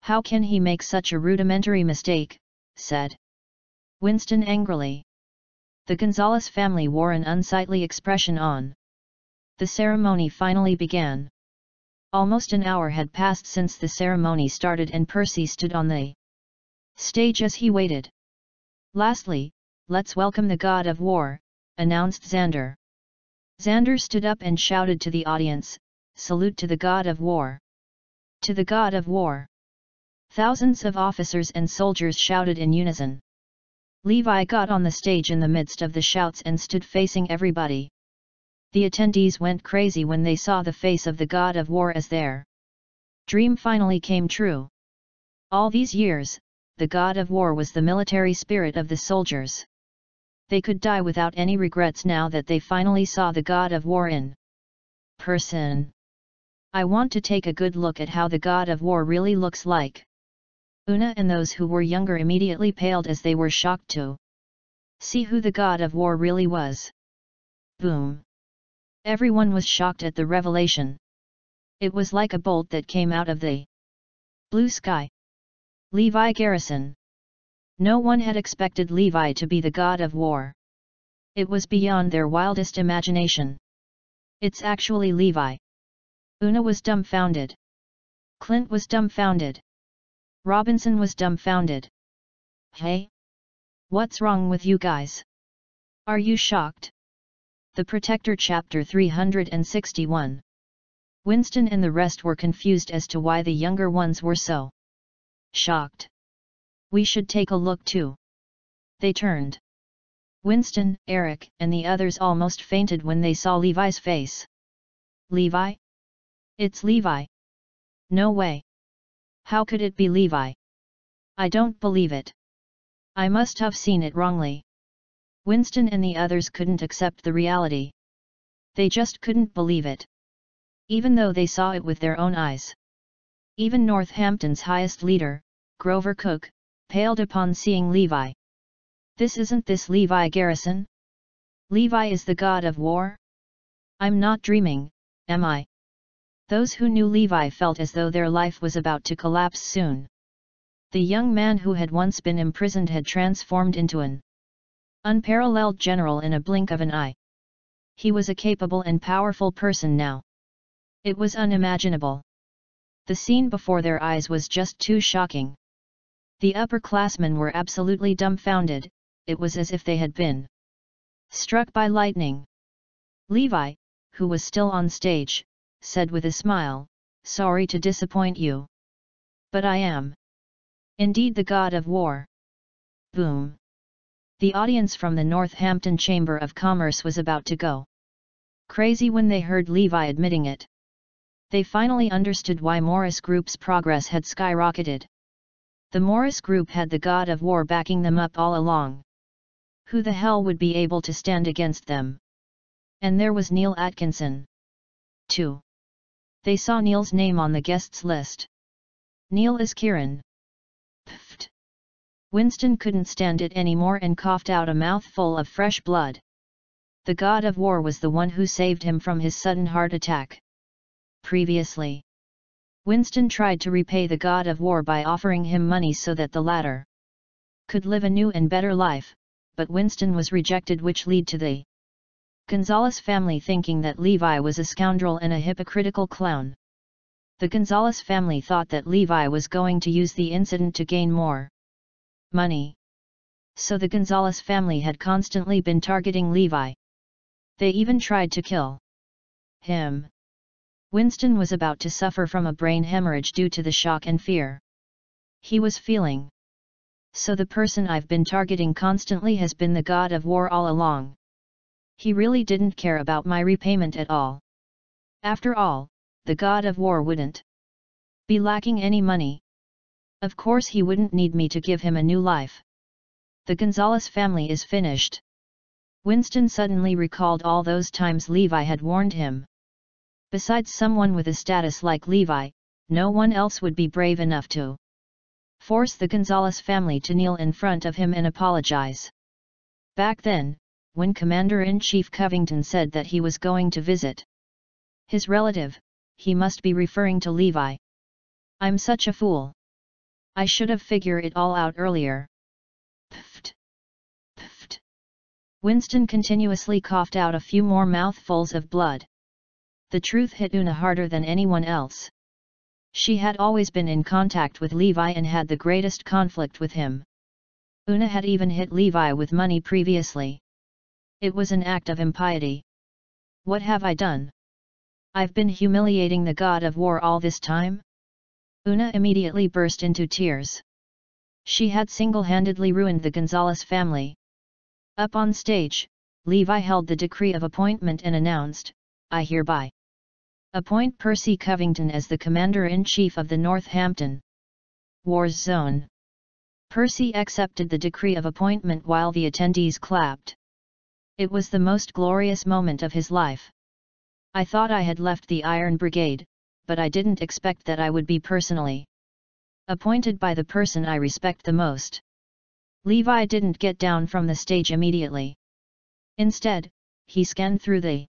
How can he make such a rudimentary mistake?" said Winston angrily. The Gonzalez family wore an unsightly expression on. The ceremony finally began. Almost an hour had passed since the ceremony started and Percy stood on the stage as he waited. "Lastly, let's welcome the god of war," announced Xander. Xander stood up and shouted to the audience, "Salute to the god of war! To the god of war!" Thousands of officers and soldiers shouted in unison. Levi got on the stage in the midst of the shouts and stood facing everybody. The attendees went crazy when they saw the face of the god of war as their dream finally came true. All these years, the god of war was the military spirit of the soldiers. They could die without any regrets now that they finally saw the god of war in person. "I want to take a good look at how the god of war really looks like." Una and those who were younger immediately paled as they were shocked to see who the god of war really was. Boom! Everyone was shocked at the revelation. It was like a bolt that came out of the blue sky. Levi Garrison. No one had expected Levi to be the god of war. It was beyond their wildest imagination. "It's actually Levi." Una was dumbfounded. Clint was dumbfounded. Robinson was dumbfounded. "Hey? What's wrong with you guys? Are you shocked?" The Protector Chapter 361. Winston and the rest were confused as to why the younger ones were so shocked. "We should take a look too." They turned. Winston, Eric, and the others almost fainted when they saw Levi's face. "Levi? It's Levi! No way! How could it be Levi? I don't believe it. I must have seen it wrongly." Winston and the others couldn't accept the reality. They just couldn't believe it. Even though they saw it with their own eyes. Even Northampton's highest leader, Grover Cook, paled upon seeing Levi. Isn't this Levi Garrison? Levi is the god of war? I'm not dreaming, am I?" Those who knew Levi felt as though their life was about to collapse soon. The young man who had once been imprisoned had transformed into an unparalleled general in a blink of an eye. He was a capable and powerful person now. It was unimaginable. The scene before their eyes was just too shocking. The upperclassmen were absolutely dumbfounded. It was as if they had been struck by lightning. Levi, who was still on stage, said with a smile, "Sorry to disappoint you. But I am indeed the god of war." Boom! The audience from the Northampton Chamber of Commerce was about to go crazy when they heard Levi admitting it. They finally understood why Morris Group's progress had skyrocketed. The Morris Group had the god of war backing them up all along. Who the hell would be able to stand against them? And there was Neil Atkinson, too. They saw Neil's name on the guests list. "Neil is Kieran." Pfft! Winston couldn't stand it anymore and coughed out a mouthful of fresh blood. The god of war was the one who saved him from his sudden heart attack. Previously, Winston tried to repay the god of war by offering him money so that the latter could live a new and better life, but Winston was rejected, which led to the Gonzalez family thinking that Levi was a scoundrel and a hypocritical clown. The Gonzalez family thought that Levi was going to use the incident to gain more money. So the Gonzalez family had constantly been targeting Levi. They even tried to kill him. Winston was about to suffer from a brain hemorrhage due to the shock and fear he was feeling. "So the person I've been targeting constantly has been the god of war all along. He really didn't care about my repayment at all. After all, the god of war wouldn't be lacking any money. Of course he wouldn't need me to give him a new life. The Gonzalez family is finished. Winston suddenly recalled all those times Levi had warned him. Besides someone with a status like Levi, no one else would be brave enough to force the Gonzalez family to kneel in front of him and apologize. Back then, when Commander-in-Chief Covington said that he was going to visit his relative, he must be referring to Levi. I'm such a fool. I should have figured it all out earlier. Pfft. Pfft. Winston continuously coughed out a few more mouthfuls of blood. The truth hit Una harder than anyone else. She had always been in contact with Levi and had the greatest conflict with him. Una had even hit Levi with money previously. It was an act of impiety. What have I done? I've been humiliating the god of war all this time? Una immediately burst into tears. She had single-handedly ruined the Gonzalez family. Up on stage, Levi held the decree of appointment and announced, I hereby appoint Percy Covington as the Commander-in-Chief of the Northampton War Zone. Percy accepted the decree of appointment while the attendees clapped. It was the most glorious moment of his life. I thought I had left the Iron Brigade, but I didn't expect that I would be personally appointed by the person I respect the most. Levi didn't get down from the stage immediately. Instead, he scanned through the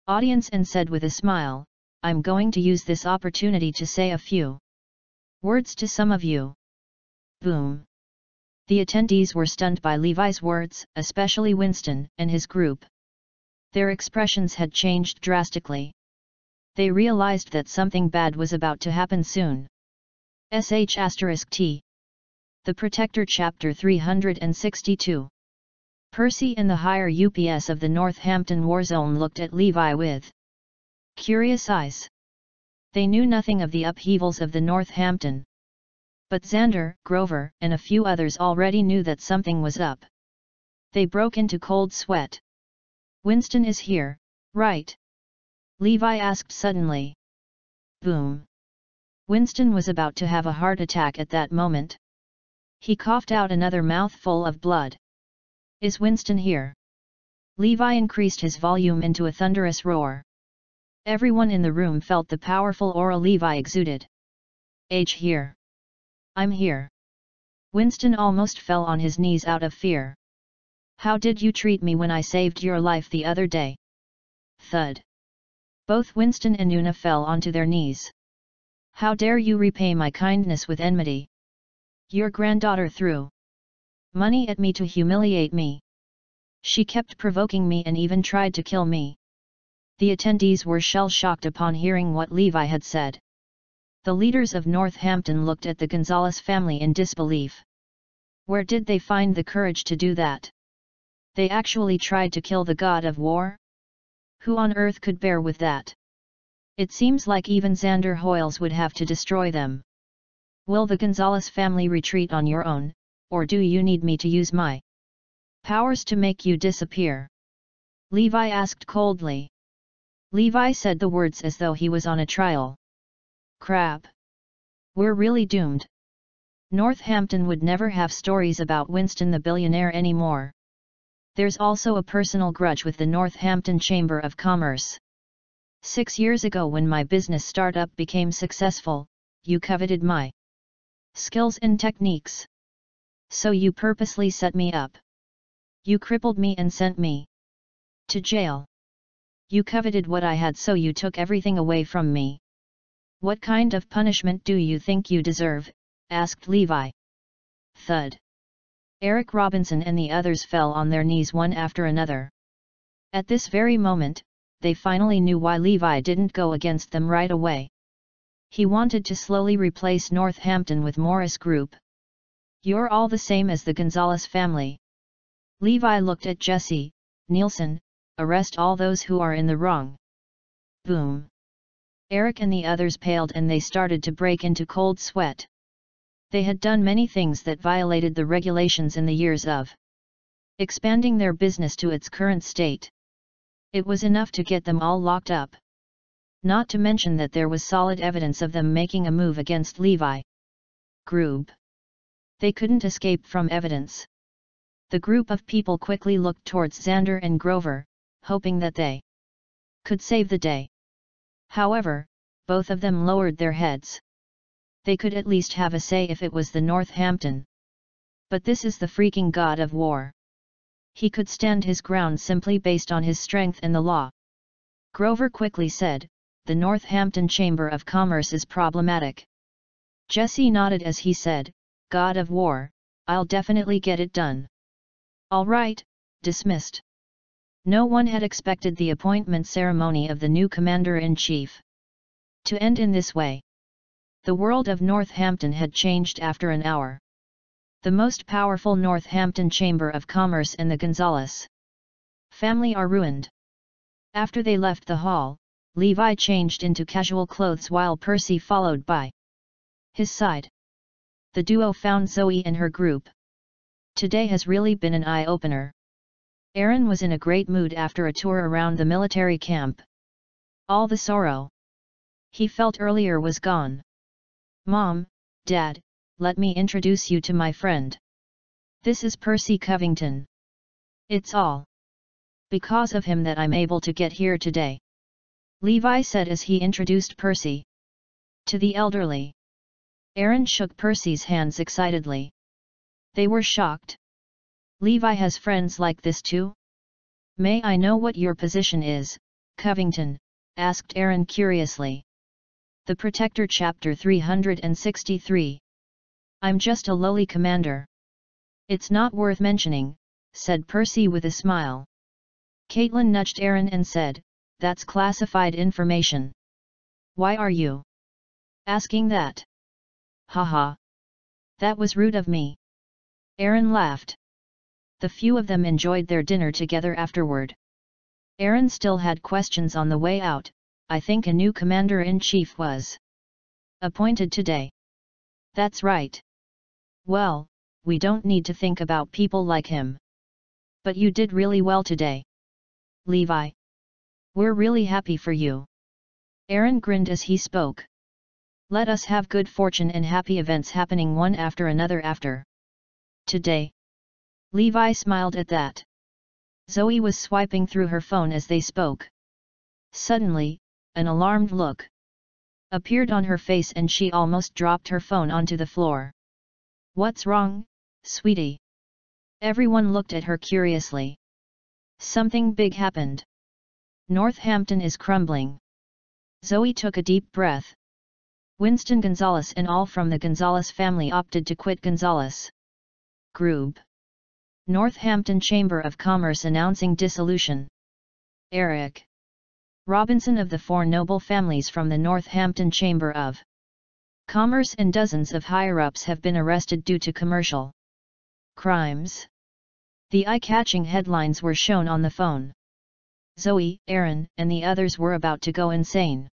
audience and said with a smile, I'm going to use this opportunity to say a few words to some of you. Boom. The attendees were stunned by Levi's words, especially Winston and his group. Their expressions had changed drastically. They realized that something bad was about to happen soon. *T. The Protector Chapter 362. Percy and the higher UPS of the Northampton War Zone looked at Levi with curious eyes. They knew nothing of the upheavals of the Northampton. But Xander, Grover, and a few others already knew that something was up. They broke into cold sweat. Winston is here, right? Levi asked suddenly. Boom. Winston was about to have a heart attack at that moment. He coughed out another mouthful of blood. Is Winston here? Levi increased his volume into a thunderous roar. Everyone in the room felt the powerful aura Levi exuded. H here. I'm here. Winston almost fell on his knees out of fear. How did you treat me when I saved your life the other day? Thud. Both Winston and Una fell onto their knees. How dare you repay my kindness with enmity? Your granddaughter threw money at me to humiliate me. She kept provoking me and even tried to kill me. The attendees were shell-shocked upon hearing what Levi had said. The leaders of Northampton looked at the Gonzalez family in disbelief. Where did they find the courage to do that? They actually tried to kill the god of war? Who on earth could bear with that? It seems like even Xander Hoyles would have to destroy them. Will the Gonzalez family retreat on your own, or do you need me to use my powers to make you disappear? Levi asked coldly. Levi said the words as though he was on a trial. Crap. We're really doomed. Northampton would never have stories about Winston the billionaire anymore. There's also a personal grudge with the Northampton Chamber of Commerce. 6 years ago when my business startup became successful, you coveted my skills and techniques. So you purposely set me up. You crippled me and sent me to jail. You coveted what I had, so you took everything away from me. What kind of punishment do you think you deserve? Asked Levi. Thud. Eric Robinson and the others fell on their knees one after another. At this very moment, they finally knew why Levi didn't go against them right away. He wanted to slowly replace Northampton with Morris Group. You're all the same as the Gonzalez family. Levi looked at Jesse. Nielsen, arrest all those who are in the wrong. Boom. Eric and the others paled and they started to break into cold sweat. They had done many things that violated the regulations in the years of expanding their business to its current state. It was enough to get them all locked up. not to mention that there was solid evidence of them making a move against Levi. Group. They couldn't escape from evidence. The group of people quickly looked towards Xander and Grover, hoping that they could save the day. However, both of them lowered their heads. They could at least have a say if it was the Northampton. But this is the freaking god of war. He could stand his ground simply based on his strength and the law. Grover quickly said, "The Northampton Chamber of Commerce is problematic." Jesse nodded as he said, "God of war, I'll definitely get it done." "All right," dismissed. No one had expected the appointment ceremony of the new commander-in-chief to end in this way. The world of Northampton had changed after an hour. The most powerful Northampton Chamber of Commerce and the Gonzales family are ruined. After they left the hall, Levi changed into casual clothes while Percy followed by his side. The duo found Zoe and her group. Today has really been an eye-opener. Aaron was in a great mood after a tour around the military camp. All the sorrow he felt earlier was gone. "Mom, Dad, let me introduce you to my friend. This is Percy Covington. It's all because of him that I'm able to get here today," Levi said as he introduced Percy to the elderly. Aaron shook Percy's hands excitedly. They were shocked. "Levi has friends like this too?" "May I know what your position is, Covington?" asked Aaron curiously. The Protector Chapter 363. "I'm just a lowly commander." "It's not worth mentioning," said Percy with a smile. Caitlin nudged Aaron and said, "That's classified information." "Why are you asking that?" "Haha. That was rude of me." Aaron laughed. The few of them enjoyed their dinner together afterward. Aaron still had questions on the way out. "I think a new commander-in-chief was appointed today." "That's right. Well, we don't need to think about people like him. But you did really well today, Levi. We're really happy for you." Aaron grinned as he spoke. "Let us have good fortune and happy events happening one after another after today." Levi smiled at that. Zoe was swiping through her phone as they spoke. Suddenly, an alarmed look appeared on her face and she almost dropped her phone onto the floor. "What's wrong, sweetie?" Everyone looked at her curiously. "Something big happened. Northampton is crumbling." Zoe took a deep breath. Winston Gonzales and all from the Gonzales family opted to quit Gonzales Group. Northampton Chamber of Commerce announcing dissolution. Eric Robinson of the four noble families from the Northampton Chamber of Commerce and dozens of higher-ups have been arrested due to commercial crimes. The eye-catching headlines were shown on the phone. Zoe, Aaron, and the others were about to go insane.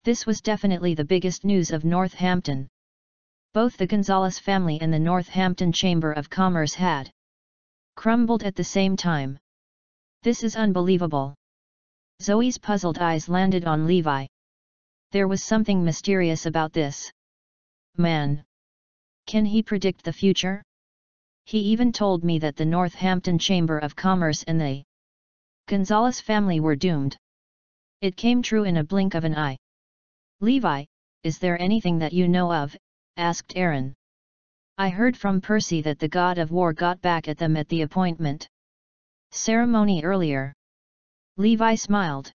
This was definitely the biggest news of Northampton. Both the Gonzales family and the Northampton Chamber of Commerce had crumbled at the same time. "This is unbelievable." Zoe's puzzled eyes landed on Levi. There was something mysterious about this man. Can he predict the future? He even told me that the Northampton Chamber of Commerce and the Gonzales family were doomed. It came true in a blink of an eye. "Levi, is there anything that you know of?" asked Aaron. "I heard from Percy that the god of war got back at them at the appointment ceremony earlier." Levi smiled.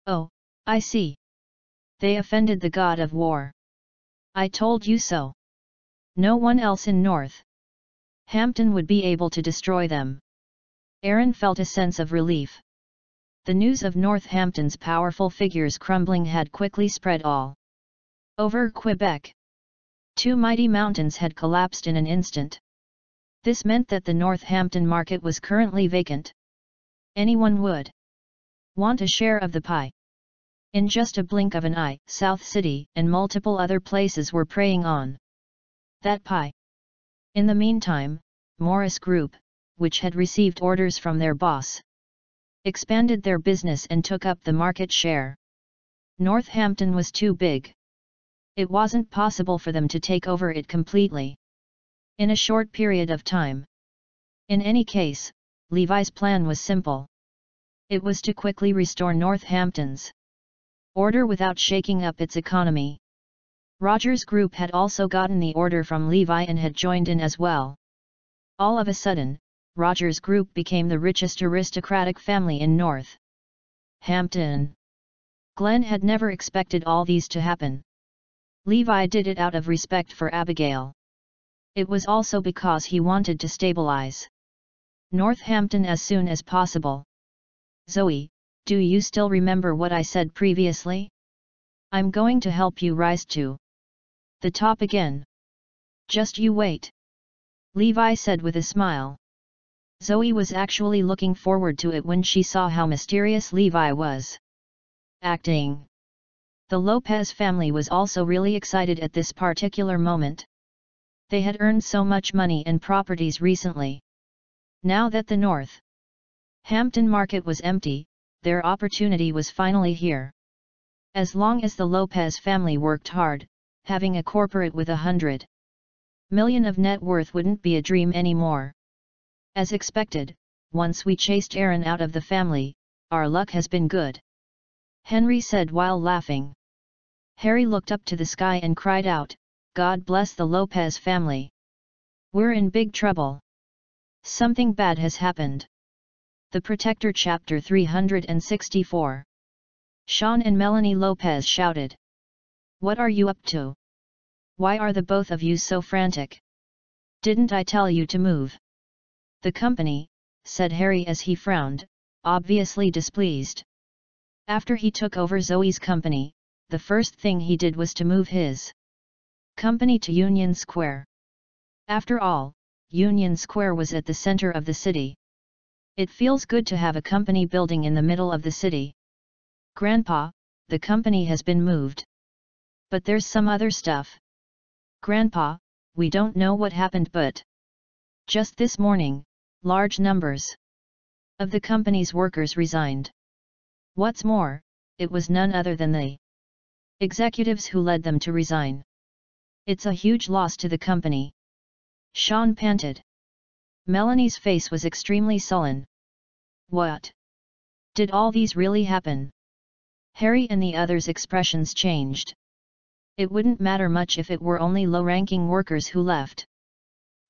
"Oh, I see. They offended the god of war. I told you so. No one else in Northampton would be able to destroy them." Aaron felt a sense of relief. The news of Northampton's powerful figures crumbling had quickly spread all over Quebec. Two mighty mountains had collapsed in an instant. This meant that the Northampton market was currently vacant. Anyone would want a share of the pie. In just a blink of an eye, South City and multiple other places were preying on that pie. In the meantime, Morris Group, which had received orders from their boss, expanded their business and took up the market share. Northampton was too big. It wasn't possible for them to take over it completely in a short period of time. In any case, Levi's plan was simple. It was to quickly restore Northampton's order without shaking up its economy. Rogers Group had also gotten the order from Levi and had joined in as well. All of a sudden, Rogers Group became the richest aristocratic family in Northampton. Glenn had never expected all these to happen. Levi did it out of respect for Abigail. It was also because he wanted to stabilize Northampton as soon as possible. Zoe, do you still remember what I said previously? I'm going to help you rise to the top again. Just you wait. Levi said with a smile. Zoe was actually looking forward to it when she saw how mysterious Levi was acting. The Lopez family was also really excited at this particular moment. They had earned so much money and properties recently. Now that the Northampton market was empty, their opportunity was finally here. As long as the Lopez family worked hard, having a corporate with $100 million of net worth wouldn't be a dream anymore. As expected, once we chased Aaron out of the family, our luck has been good, Henry said while laughing. Harry looked up to the sky and cried out, God bless the Lopez family. We're in big trouble. Something bad has happened. The Protector Chapter 364. Sean and Melanie Lopez shouted. What are you up to? Why are the both of you so frantic? Didn't I tell you to move? The company, said Harry as he frowned, obviously displeased. After he took over Zoe's company, the first thing he did was to move his company to Union Square. After all, Union Square was at the center of the city. It feels good to have a company building in the middle of the city. Grandpa, the company has been moved. But there's some other stuff. Grandpa, we don't know what happened, but just this morning, large numbers of the company's workers resigned. What's more, it was none other than the executives who led them to resign. It's a huge loss to the company. Sean panted. Melanie's face was extremely sullen. What? Did all these really happen? Harry and the others' expressions changed. It wouldn't matter much if it were only low-ranking workers who left.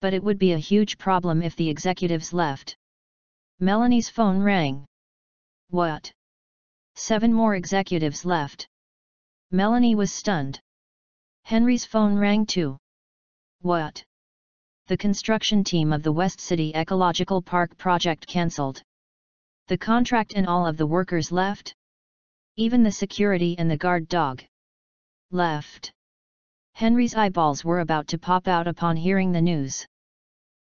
But it would be a huge problem if the executives left. Melanie's phone rang. What? 7 more executives left. Melanie was stunned. Henry's phone rang too. What? The construction team of the West City Ecological Park project cancelled. The contract and all of the workers left? Even the security and the guard dog left. Henry's eyeballs were about to pop out upon hearing the news.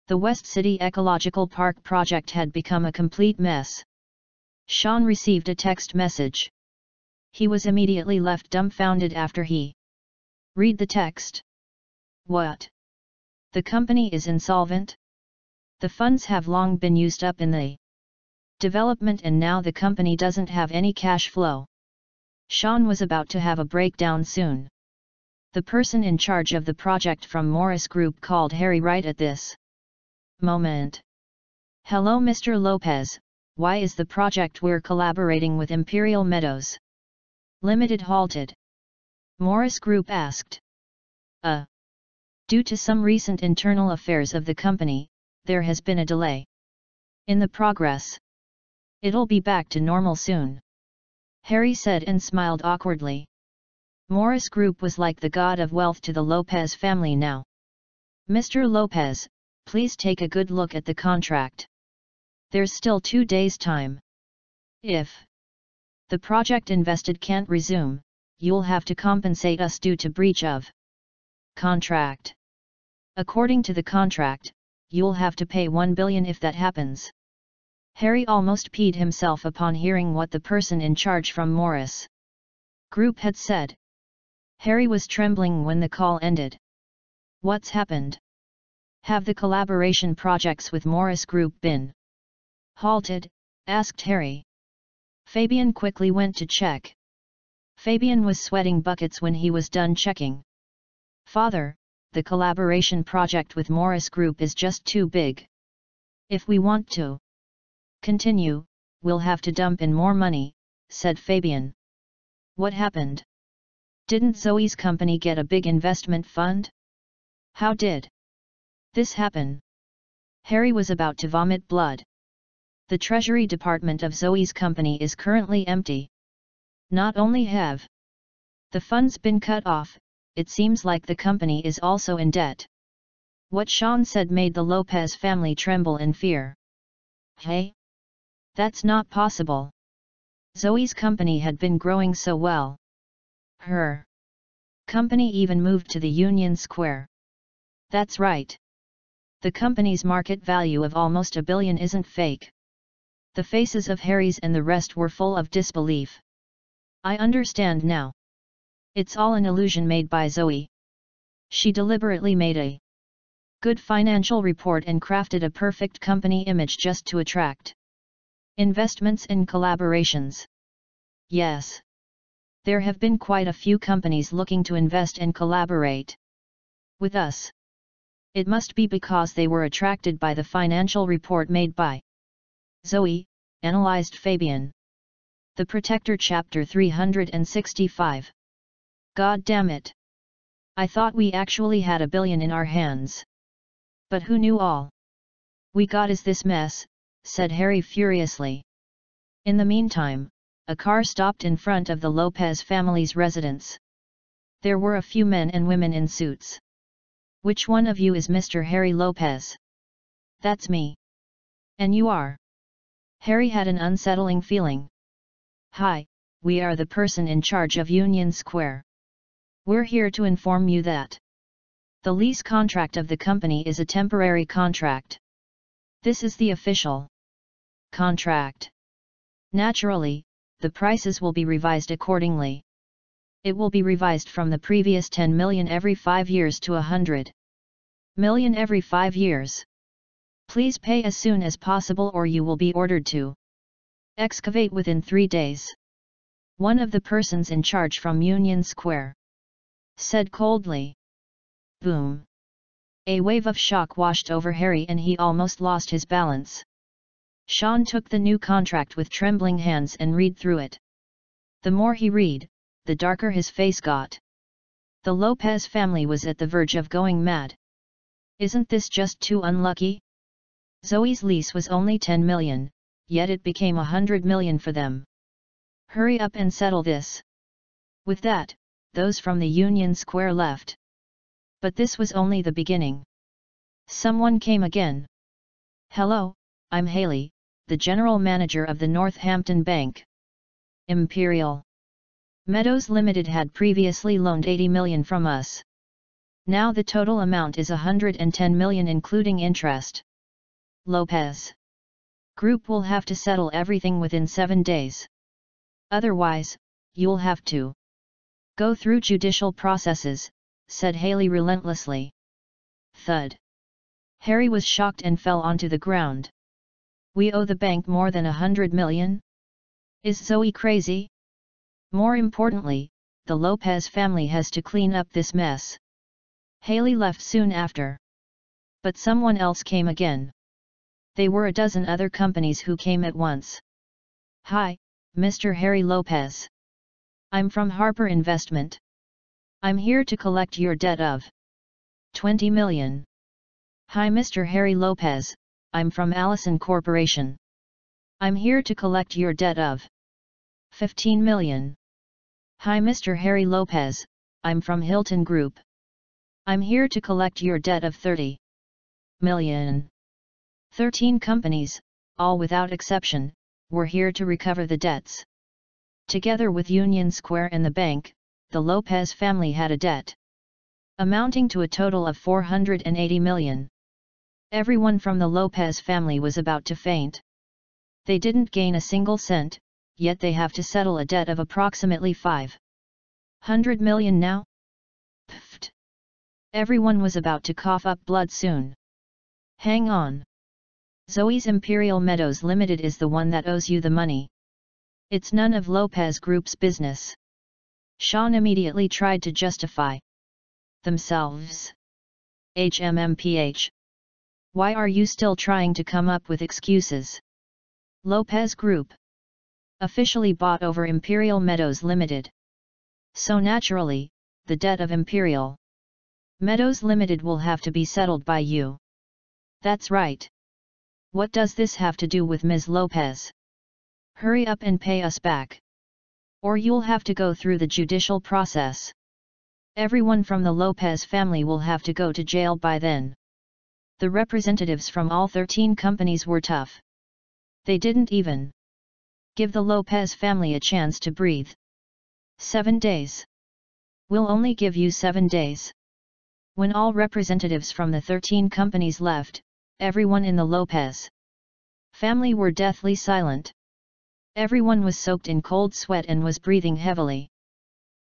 The West City Ecological Park project had become a complete mess. Sean received a text message. He was immediately left dumbfounded after he read the text. What? The company is insolvent? The funds have long been used up in the development and now the company doesn't have any cash flow. Sean was about to have a breakdown soon. The person in charge of the project from Morris Group called Harry right at this moment. Hello Mr. Lopez, why is the project we're collaborating with Imperial Meadows Limited halted? Morris Group asked. Due to some recent internal affairs of the company, there has been a delay in the progress. It'll be back to normal soon, Harry said and smiled awkwardly. Morris Group was like the god of wealth to the Lopez family now. Mr. Lopez, please take a good look at the contract. There's still 2 days' time. If the project invested can't resume, you'll have to compensate us due to breach of contract. According to the contract, you'll have to pay $1 billion if that happens. Harry almost peed himself upon hearing what the person in charge from Morris Group had said. Harry was trembling when the call ended. What's happened? Have the collaboration projects with Morris Group been halted? Asked Harry. Fabian quickly went to check. Fabian was sweating buckets when he was done checking. Father, the collaboration project with Morris Group is just too big. If we want to continue, we'll have to dump in more money, said Fabian. What happened? Didn't Zoe's company get a big investment fund? How did this happen? Harry was about to vomit blood. The Treasury Department of Zoe's company is currently empty. Not only have the funds been cut off, it seems like the company is also in debt. What Sean said made the Lopez family tremble in fear. Hey? That's not possible. Zoe's company had been growing so well. Her company even moved to the Union Square. That's right. The company's market value of almost $1 billion isn't fake. The faces of Harry's and the rest were full of disbelief. I understand now. It's all an illusion made by Zoe. She deliberately made a good financial report and crafted a perfect company image just to attract investments and collaborations. Yes. There have been quite a few companies looking to invest and collaborate with us. It must be because they were attracted by the financial report made by Zoe, analyzed Fabian. The Protector Chapter 365. God damn it. I thought we actually had $1 billion in our hands. But who knew all we got is this mess, said Harry furiously. In the meantime, a car stopped in front of the Lopez family's residence. There were a few men and women in suits. Which one of you is Mr. Harry Lopez? That's me. And you are? Harry had an unsettling feeling. Hi, we are the person in charge of Union Square. We're here to inform you that the lease contract of the company is a temporary contract. This is the official contract. Naturally, the prices will be revised accordingly. It will be revised from the previous 10 million every 5 years to 100 million every 5 years. Please pay as soon as possible or you will be ordered to excavate within 3 days. One of the persons in charge from Union Square said coldly. Boom. A wave of shock washed over Harry and he almost lost his balance. Sean took the new contract with trembling hands and read through it. The more he read, the darker his face got. The Lopez family was at the verge of going mad. Isn't this just too unlucky? Zoe's lease was only 10 million, yet it became 100 million for them. Hurry up and settle this. With that, those from the Union Square left. But this was only the beginning. Someone came again. Hello, I'm Haley, the general manager of the Northampton Bank. Imperial Meadows Limited had previously loaned 80 million from us. Now the total amount is 110 million including interest. Lopez Group will have to settle everything within 7 days. Otherwise, you'll have to go through judicial processes, said Haley relentlessly. Thud. Harry was shocked and fell onto the ground. We owe the bank more than 100 million? Is Zoe crazy? More importantly, the Lopez family has to clean up this mess. Haley left soon after. But someone else came again. They were a dozen other companies who came at once. Hi, Mr. Harry Lopez. I'm from Harper Investment. I'm here to collect your debt of 20 million. Hi Mr. Harry Lopez, I'm from Allison Corporation. I'm here to collect your debt of 15 million. Hi Mr. Harry Lopez, I'm from Hilton Group. I'm here to collect your debt of 30 million. 13 companies, all without exception, were here to recover the debts. Together with Union Square and the bank, the Lopez family had a debt amounting to a total of 480 million. Everyone from the Lopez family was about to faint. They didn't gain a single cent, yet they have to settle a debt of approximately 500 million now? Pfft. Everyone was about to cough up blood soon. Hang on. Zoe's Imperial Meadows Limited is the one that owes you the money. It's none of Lopez Group's business. Sean immediately tried to justify themselves. HMMPH. Why are you still trying to come up with excuses? Lopez Group officially bought over Imperial Meadows Limited. So naturally, the debt of Imperial Meadows Limited will have to be settled by you. That's right. What does this have to do with Ms. Lopez? Hurry up and pay us back. Or you'll have to go through the judicial process. Everyone from the Lopez family will have to go to jail by then. The representatives from all 13 companies were tough. They didn't even give the Lopez family a chance to breathe. 7 days. We'll only give you 7 days. When all representatives from the 13 companies left, everyone in the Lopez family were deathly silent. Everyone was soaked in cold sweat and was breathing heavily.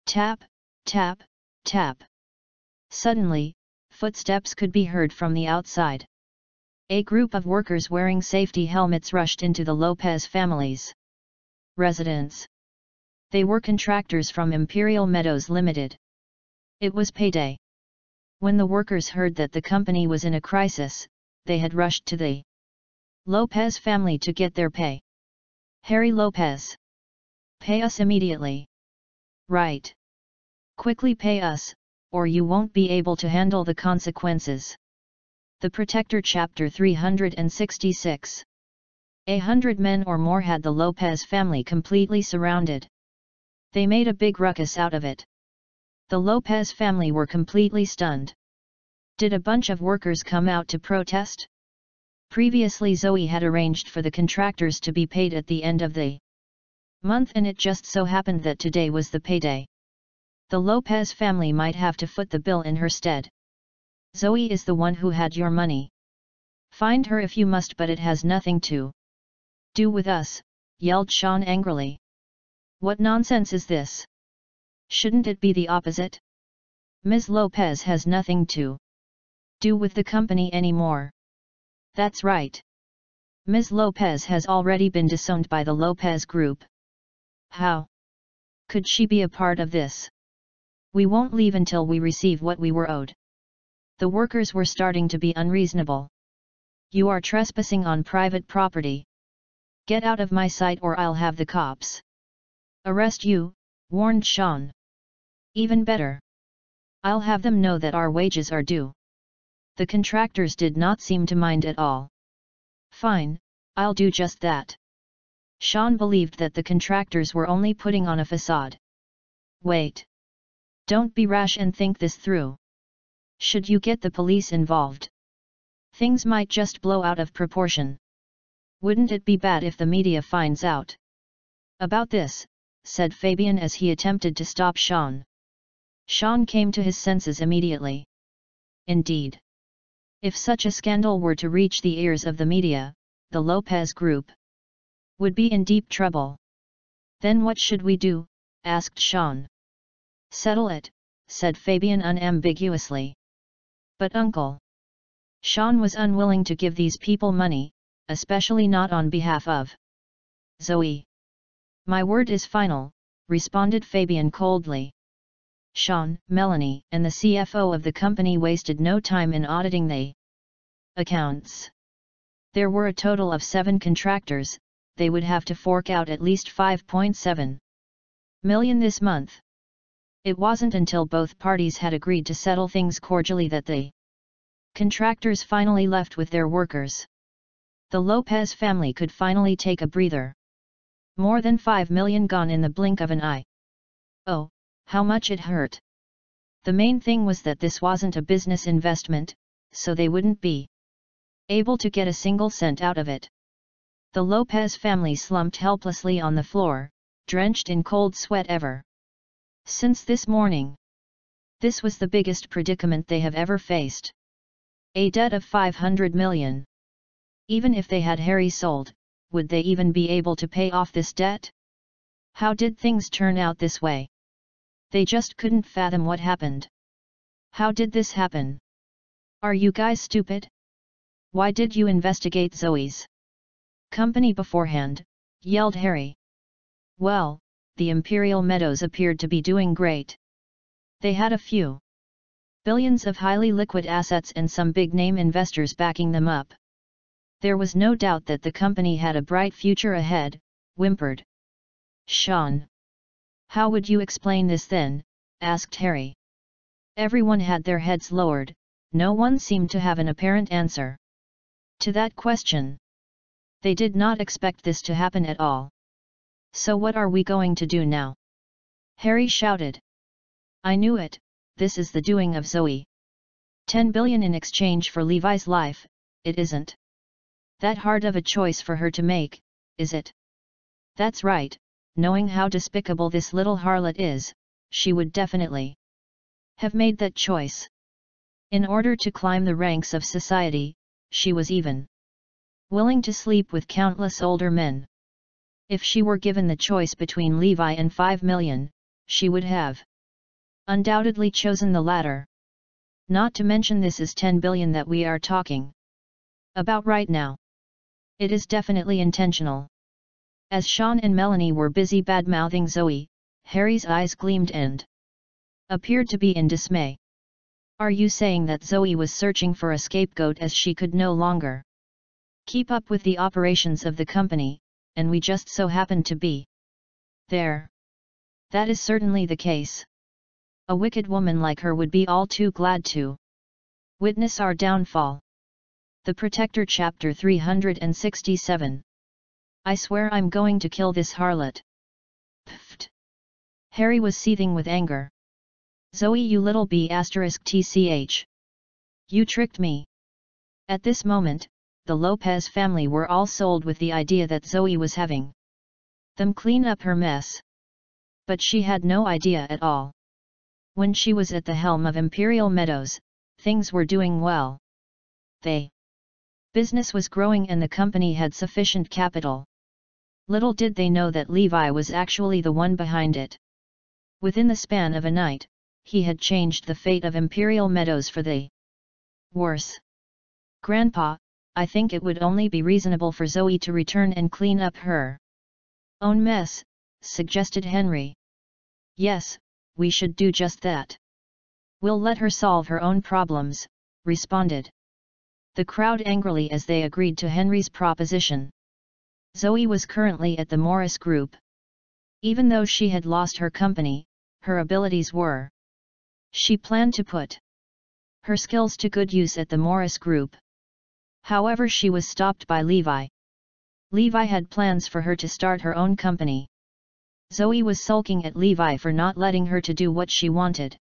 Tap, tap, tap. Suddenly, footsteps could be heard from the outside. A group of workers wearing safety helmets rushed into the Lopez family's residence. They were contractors from Imperial Meadows Limited. It was payday. When the workers heard that the company was in a crisis, they had rushed to the Lopez family to get their pay. Harry Lopez. Pay us immediately. Right. Quickly pay us, or you won't be able to handle the consequences. The Protector Chapter 366. 100 men or more had the Lopez family completely surrounded. They made a big ruckus out of it. The Lopez family were completely stunned. Did a bunch of workers come out to protest? Previously Zoe had arranged for the contractors to be paid at the end of the month, and it just so happened that today was the payday. The Lopez family might have to foot the bill in her stead. Zoe is the one who had your money. Find her if you must, but it has nothing to do with us, yelled Sean angrily. What nonsense is this? Shouldn't it be the opposite? Ms. Lopez has nothing to do with the company anymore. That's right. Ms. Lopez has already been disowned by the Lopez Group. How could she be a part of this? We won't leave until we receive what we were owed. The workers were starting to be unreasonable. You are trespassing on private property. Get out of my sight or I'll have the cops arrest you, warned Sean. Even better. I'll have them know that our wages are due. The contractors did not seem to mind at all. Fine, I'll do just that. Sean believed that the contractors were only putting on a facade. Wait. Don't be rash and think this through. Should you get the police involved, things might just blow out of proportion. Wouldn't it be bad if the media finds out about this? Said Fabian as he attempted to stop Sean. Sean came to his senses immediately. Indeed. If such a scandal were to reach the ears of the media, the Lopez Group would be in deep trouble. Then what should we do? Asked Sean. Settle it, said Fabian unambiguously. But uncle. Sean was unwilling to give these people money, especially not on behalf of Zoe. My word is final, responded Fabian coldly. Sean, Melanie, and the CFO of the company wasted no time in auditing the accounts. There were a total of 7 contractors. They would have to fork out at least 5.7 million this month. It wasn't until both parties had agreed to settle things cordially that the contractors finally left with their workers. The Lopez family could finally take a breather. More than 5 million gone in the blink of an eye. Oh, how much it hurt. The main thing was that this wasn't a business investment, so they wouldn't be able to get a single cent out of it. The Lopez family slumped helplessly on the floor, drenched in cold sweat ever since this morning. This was the biggest predicament they have ever faced. A debt of 500 million. Even if they had Harry sold, would they even be able to pay off this debt? How did things turn out this way? They just couldn't fathom what happened. How did this happen? Are you guys stupid? Why did you investigate Zoe's company beforehand? Yelled Harry. Well, the Imperial Meadows appeared to be doing great. They had a few billions of highly liquid assets and some big-name investors backing them up. There was no doubt that the company had a bright future ahead, whimpered Sean. How would you explain this then? Asked Harry. Everyone had their heads lowered, no one seemed to have an apparent answer to that question. They did not expect this to happen at all. So what are we going to do now? Harry shouted. I knew it, this is the doing of Zoe. 10 billion in exchange for Levi's life, it isn't that hard of a choice for her to make, is it? That's right, knowing how despicable this little harlot is, she would definitely have made that choice. In order to climb the ranks of society, she was even willing to sleep with countless older men. If she were given the choice between Levi and 5 million, she would have undoubtedly chosen the latter. Not to mention this is 10 billion that we are talking about right now. It is definitely intentional. As Sean and Melanie were busy bad-mouthing Zoe, Harry's eyes gleamed and appeared to be in dismay. Are you saying that Zoe was searching for a scapegoat as she could no longer keep up with the operations of the company, and we just so happened to be there? That is certainly the case. A wicked woman like her would be all too glad to witness our downfall. The Protector Chapter 367. I swear I'm going to kill this harlot. Pfft. Harry was seething with anger. Zoe, you little b*tch. You tricked me. At this moment, the Lopez family were all sold with the idea that Zoe was having them clean up her mess. But she had no idea at all. When she was at the helm of Imperial Meadows, things were doing well. Business was growing and the company had sufficient capital. Little did they know that Levi was actually the one behind it. Within the span of a night, he had changed the fate of Imperial Meadows for the worse. Grandpa, I think it would only be reasonable for Zoe to return and clean up her own mess, suggested Henry. Yes, we should do just that. We'll let her solve her own problems, responded the crowd angrily as they agreed to Henry's proposition. Zoe was currently at the Morris Group. Even though she had lost her company, her abilities were. She planned to put her skills to good use at the Morris Group. However, she was stopped by Levi. Levi had plans for her to start her own company. Zoe was sulking at Levi for not letting her to do what she wanted.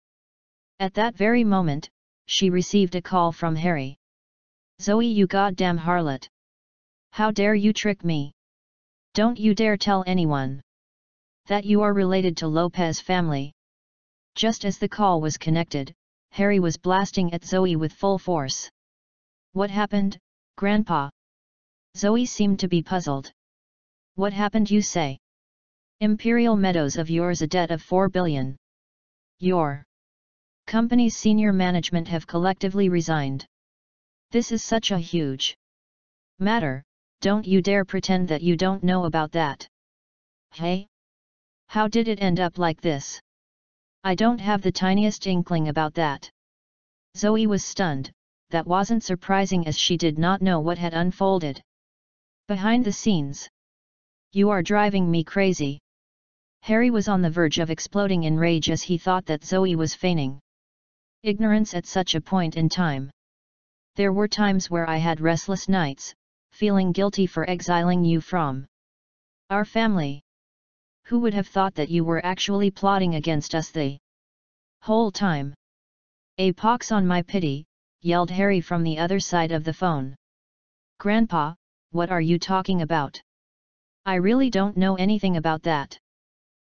At that very moment, she received a call from Harry. Zoe, you goddamn harlot. How dare you trick me? Don't you dare tell anyone that you are related to Lopez family. Just as the call was connected, Harry was blasting at Zoe with full force. What happened, Grandpa? Zoe seemed to be puzzled. What happened, you say? Imperial Meadows of yours a debt of 4 billion. Your company's senior management have collectively resigned. This is such a huge matter, don't you dare pretend that you don't know about that. Hey? How did it end up like this? I don't have the tiniest inkling about that. Zoe was stunned, that wasn't surprising as she did not know what had unfolded behind the scenes. You are driving me crazy. Harry was on the verge of exploding in rage as he thought that Zoe was feigning ignorance at such a point in time. There were times where I had restless nights, feeling guilty for exiling you from our family. Who would have thought that you were actually plotting against us the whole time? A pox on my pity, yelled Harry from the other side of the phone. Grandpa, what are you talking about? I really don't know anything about that.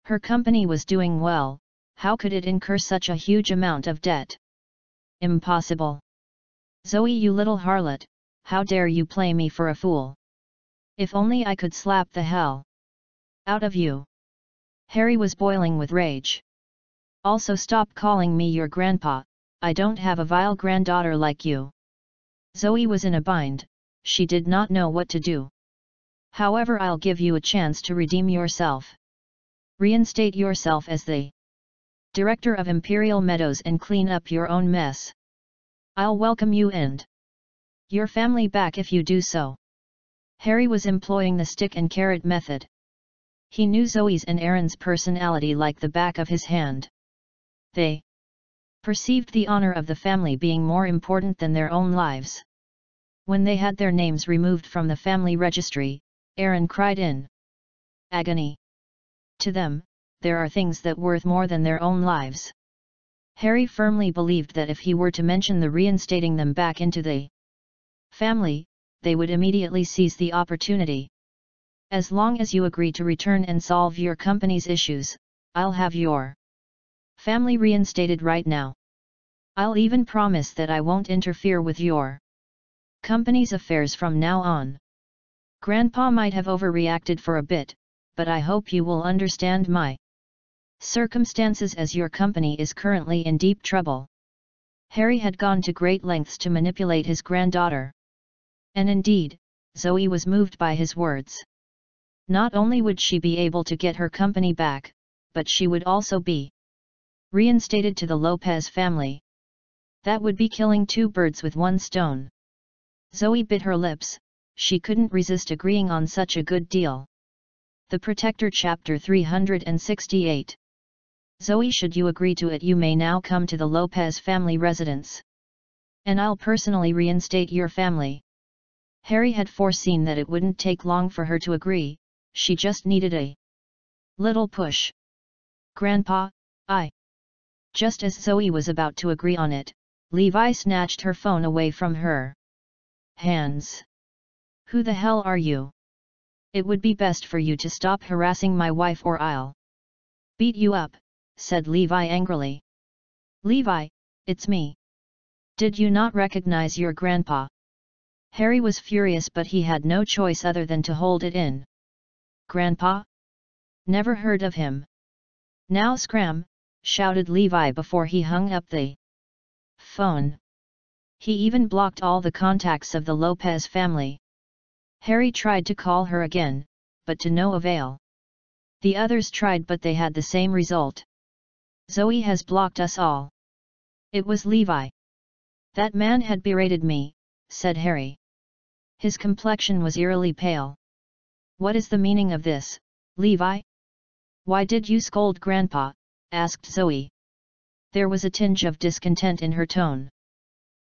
Her company was doing well, how could it incur such a huge amount of debt? Impossible. Zoe, you little harlot, how dare you play me for a fool? If only I could slap the hell out of you. Harry was boiling with rage. Also, stop calling me your grandpa, I don't have a vile granddaughter like you. Zoe was in a bind, she did not know what to do. However, I'll give you a chance to redeem yourself. Reinstate yourself as the director of Imperial Meadows and clean up your own mess. I'll welcome you and your family back if you do so. Harry was employing the stick and carrot method. He knew Zoe's and Aaron's personality like the back of his hand. They perceived the honor of the family being more important than their own lives. When they had their names removed from the family registry, Aaron cried in agony. To them, there are things that worth more than their own lives. Harry firmly believed that if he were to mention the reinstating them back into the family, they would immediately seize the opportunity. As long as you agree to return and solve your company's issues, I'll have your family reinstated right now. I'll even promise that I won't interfere with your company's affairs from now on. Grandpa might have overreacted for a bit, but I hope you will understand my circumstances as your company is currently in deep trouble. Harry had gone to great lengths to manipulate his granddaughter. And indeed, Zoe was moved by his words. Not only would she be able to get her company back, but she would also be reinstated to the Lopez family. That would be killing two birds with one stone. Zoe bit her lips, she couldn't resist agreeing on such a good deal. The Protector Chapter 368. Zoe, should you agree to it, you may now come to the Lopez family residence. And I'll personally reinstate your family. Harry had foreseen that it wouldn't take long for her to agree, she just needed a little push. Grandpa, I. Just as Zoe was about to agree on it, Levi snatched her phone away from her hands. Who the hell are you? It would be best for you to stop harassing my wife or I'll beat you up, said Levi angrily. Levi, it's me. Did you not recognize your grandpa? Harry was furious, but he had no choice other than to hold it in. Grandpa? Never heard of him. Now scram, shouted Levi before he hung up the phone. He even blocked all the contacts of the Lopez family. Harry tried to call her again, but to no avail. The others tried, but they had the same result. Zoe has blocked us all. It was Levi. That man had berated me, said Harry. His complexion was eerily pale. What is the meaning of this, Levi? Why did you scold Grandpa? Asked Zoe. There was a tinge of discontent in her tone.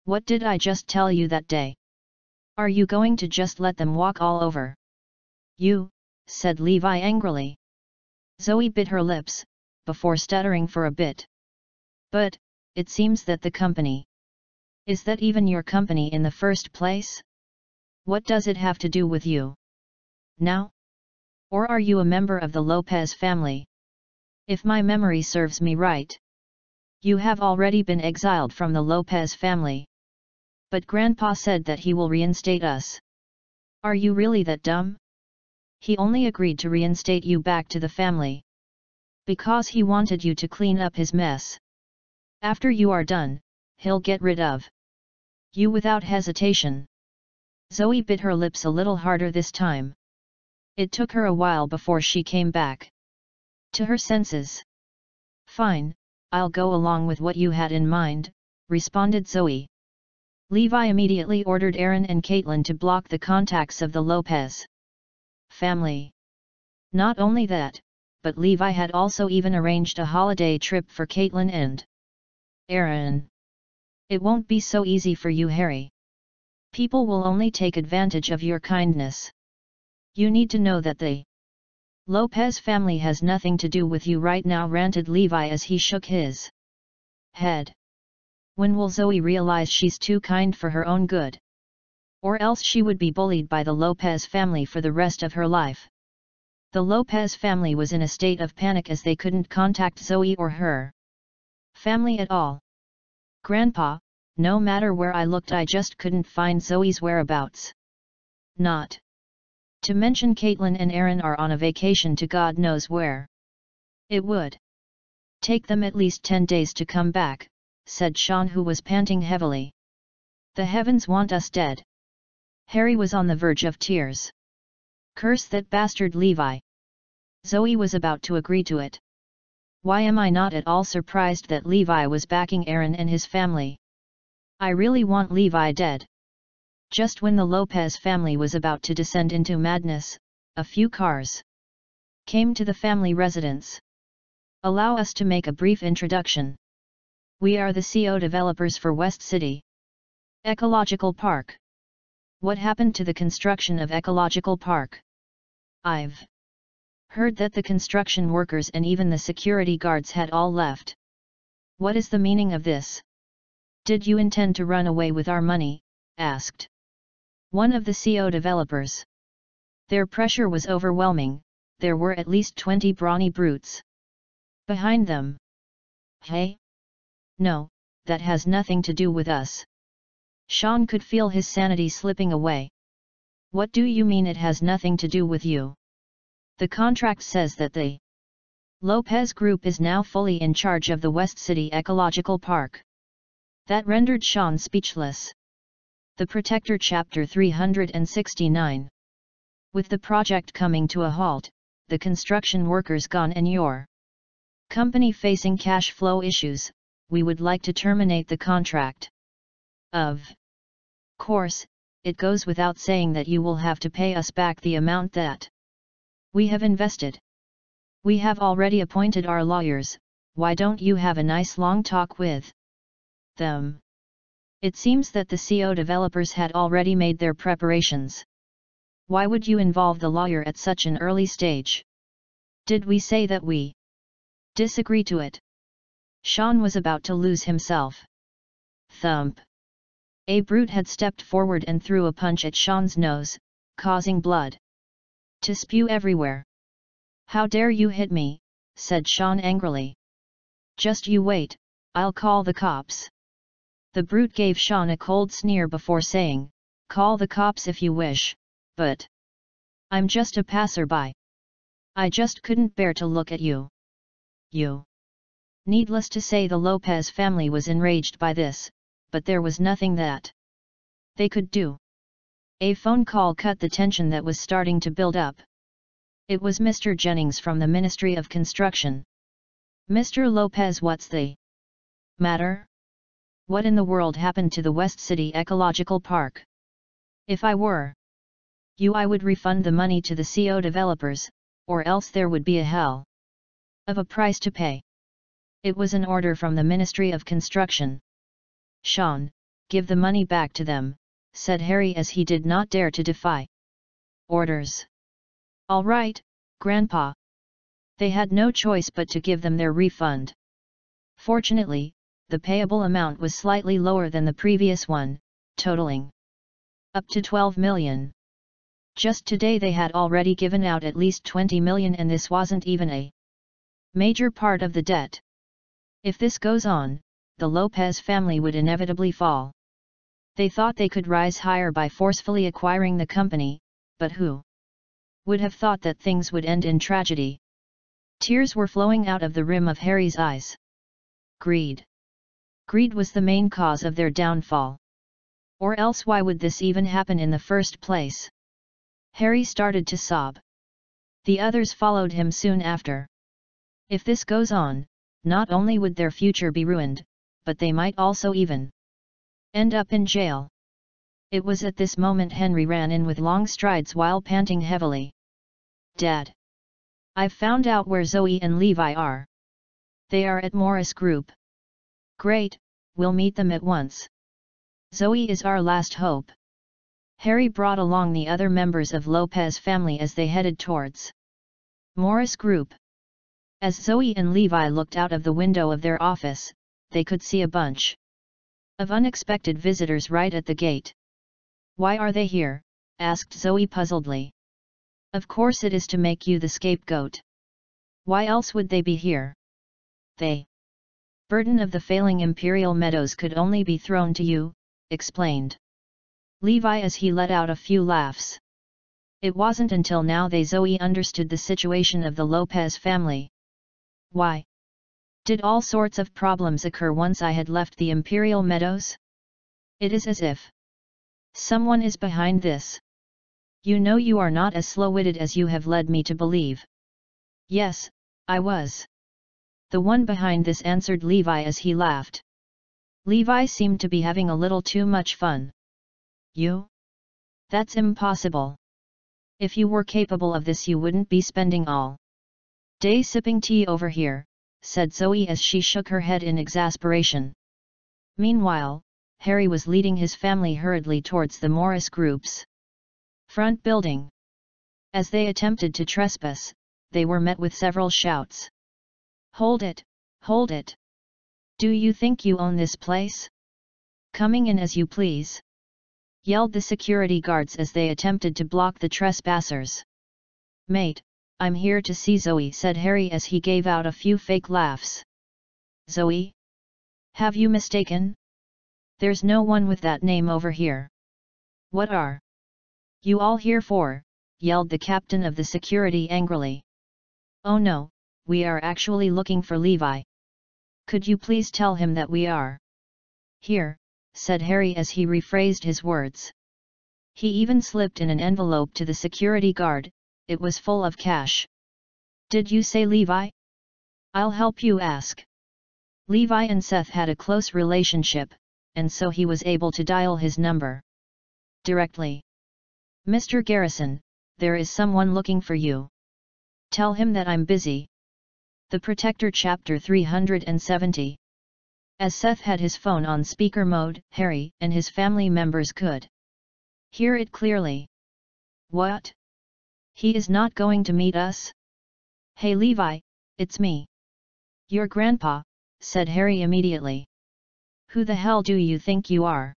What did I just tell you that day? Are you going to just let them walk all over you? Said Levi angrily. Zoe bit her lips, before stuttering for a bit. But, it seems that the company. Is that even your company in the first place? What does it have to do with you? Now? Or are you a member of the Lopez family? If my memory serves me right, you have already been exiled from the Lopez family. But Grandpa said that he will reinstate us. Are you really that dumb? He only agreed to reinstate you back to the family because he wanted you to clean up his mess. After you are done, he'll get rid of you without hesitation. Zoe bit her lips a little harder this time. It took her a while before she came back to her senses. Fine, I'll go along with what you had in mind, responded Zoe. Levi immediately ordered Aaron and Caitlin to block the contacts of the Lopez family. Not only that, but Levi had also even arranged a holiday trip for Caitlin and Aaron. It won't be so easy for you, Harry. People will only take advantage of your kindness. You need to know that the Lopez family has nothing to do with you right now, ranted Levi as he shook his head. When will Zoe realize she's too kind for her own good? Or else she would be bullied by the Lopez family for the rest of her life. The Lopez family was in a state of panic as they couldn't contact Zoe or her family at all. Grandpa, no matter where I looked, I just couldn't find Zoe's whereabouts. Not to mention Caitlin and Aaron are on a vacation to God knows where. It would take them at least 10 days to come back, said Sean, who was panting heavily. The heavens want us dead. Harry was on the verge of tears. Curse that bastard Levi. Zoe was about to agree to it. Why am I not at all surprised that Levi was backing Aaron and his family? I really want Levi dead. Just when the Lopez family was about to descend into madness, a few cars came to the family residence. Allow us to make a brief introduction. We are the CO developers for West City Ecological Park. What happened to the construction of Ecological Park? I've heard that the construction workers and even the security guards had all left. What is the meaning of this? Did you intend to run away with our money? Asked one of the CO developers. Their pressure was overwhelming, there were at least 20 brawny brutes behind them. Hey? No, that has nothing to do with us. Sean could feel his sanity slipping away. What do you mean it has nothing to do with you? The contract says that the Lopez Group is now fully in charge of the West City Ecological Park. That rendered Sean speechless. The Protector Chapter 369. With the project coming to a halt, the construction workers gone and your company facing cash flow issues, we would like to terminate the contract. Of course, it goes without saying that you will have to pay us back the amount that we have invested. We have already appointed our lawyers, why don't you have a nice long talk with them? It seems that the CO developers had already made their preparations. Why would you involve the lawyer at such an early stage? Did we say that we disagree to it? Sean was about to lose himself. Thump. A brute had stepped forward and threw a punch at Sean's nose, causing blood to spew everywhere. How dare you hit me, said Sean angrily. Just you wait, I'll call the cops. The brute gave Sean a cold sneer before saying, call the cops if you wish, but I'm just a passerby. I just couldn't bear to look at you. You. Needless to say, the Lopez family was enraged by this, but there was nothing that they could do. A phone call cut the tension that was starting to build up. It was Mr. Jennings from the Ministry of Construction. Mr. Lopez, what's the matter? What in the world happened to the West City Ecological Park? If I were you, I would refund the money to the CO developers, or else there would be a hell of a price to pay. It was an order from the Ministry of Construction. Sean, give the money back to them, said Harry as he did not dare to defy orders. All right, Grandpa. They had no choice but to give them their refund. Fortunately, the payable amount was slightly lower than the previous one, totaling up to 12 million. Just today they had already given out at least 20 million, and this wasn't even a major part of the debt. If this goes on, the Lopez family would inevitably fall. They thought they could rise higher by forcefully acquiring the company, but who would have thought that things would end in tragedy? Tears were flowing out of the rim of Harry's eyes. Greed. Greed was the main cause of their downfall. Or else why would this even happen in the first place? Harry started to sob. The others followed him soon after. If this goes on, not only would their future be ruined, but they might also even end up in jail. It was at this moment Henry ran in with long strides while panting heavily. Dad! I've found out where Zoe and Levi are. They are at Morris Group. Great, we'll meet them at once. Zoe is our last hope. Harry brought along the other members of Lopez family as they headed towards Morris Group. As Zoe and Levi looked out of the window of their office, they could see a bunch of unexpected visitors right at the gate. Why are they here? Asked Zoe puzzledly. Of course it is to make you the scapegoat. Why else would they be here? The burden of the failing Imperial Meadows could only be thrown to you, explained Levi as he let out a few laughs. It wasn't until now Zoe understood the situation of the Lopez family. Why did all sorts of problems occur once I had left the Imperial Meadows? It is as if someone is behind this. You know you are not as slow-witted as you have led me to believe. Yes, I was. The one behind this, answered Levi as he laughed. Levi seemed to be having a little too much fun. You? That's impossible. If you were capable of this, you wouldn't be spending all day sipping tea over here, said Zoe as she shook her head in exasperation. Meanwhile, Harry was leading his family hurriedly towards the Morris Group's front building. As they attempted to trespass, they were met with several shouts. Hold it! Hold it! Do you think you own this place? Coming in as you please! Yelled the security guards as they attempted to block the trespassers. Mate, I'm here to see Zoe, said Harry as he gave out a few fake laughs. Zoe? Have you mistaken? There's no one with that name over here. What are you all here for? Yelled the captain of the security angrily. Oh no, we are actually looking for Levi. Could you please tell him that we are here, said Harry as he rephrased his words. He even slipped in an envelope to the security guard. It was full of cash. Did you say Levi? I'll help you ask. Levi and Seth had a close relationship, and so he was able to dial his number directly. Mr. Garrison, there is someone looking for you. Tell him that I'm busy. The Protector, Chapter 370. As Seth had his phone on speaker mode, Harry and his family members could hear it clearly. What? He is not going to meet us? Hey Levi, it's me. Your grandpa, said Harry immediately. Who the hell do you think you are?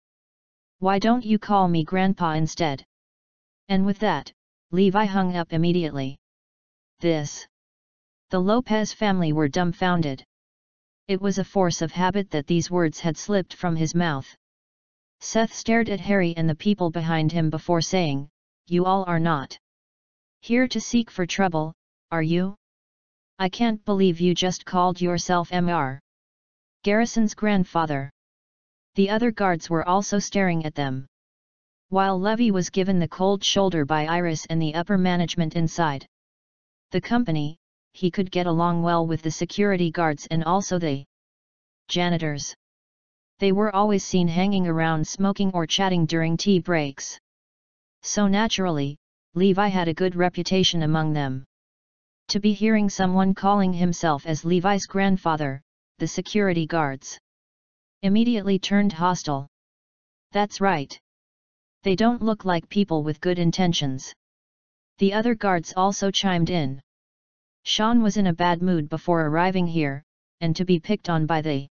Why don't you call me grandpa instead? And with that, Levi hung up immediately. The Lopez family were dumbfounded. It was a force of habit that these words had slipped from his mouth. Seth stared at Harry and the people behind him before saying, You all are not here to seek for trouble, are you? I can't believe you just called yourself Mr. Garrison's grandfather. The other guards were also staring at them. While Levi was given the cold shoulder by Iris and the upper management inside the company, he could get along well with the security guards and also the janitors. They were always seen hanging around smoking or chatting during tea breaks. So naturally, Levi had a good reputation among them. To be hearing someone calling himself as Levi's grandfather, the security guards immediately turned hostile. That's right. They don't look like people with good intentions. The other guards also chimed in. Sean was in a bad mood before arriving here, and to be picked on by the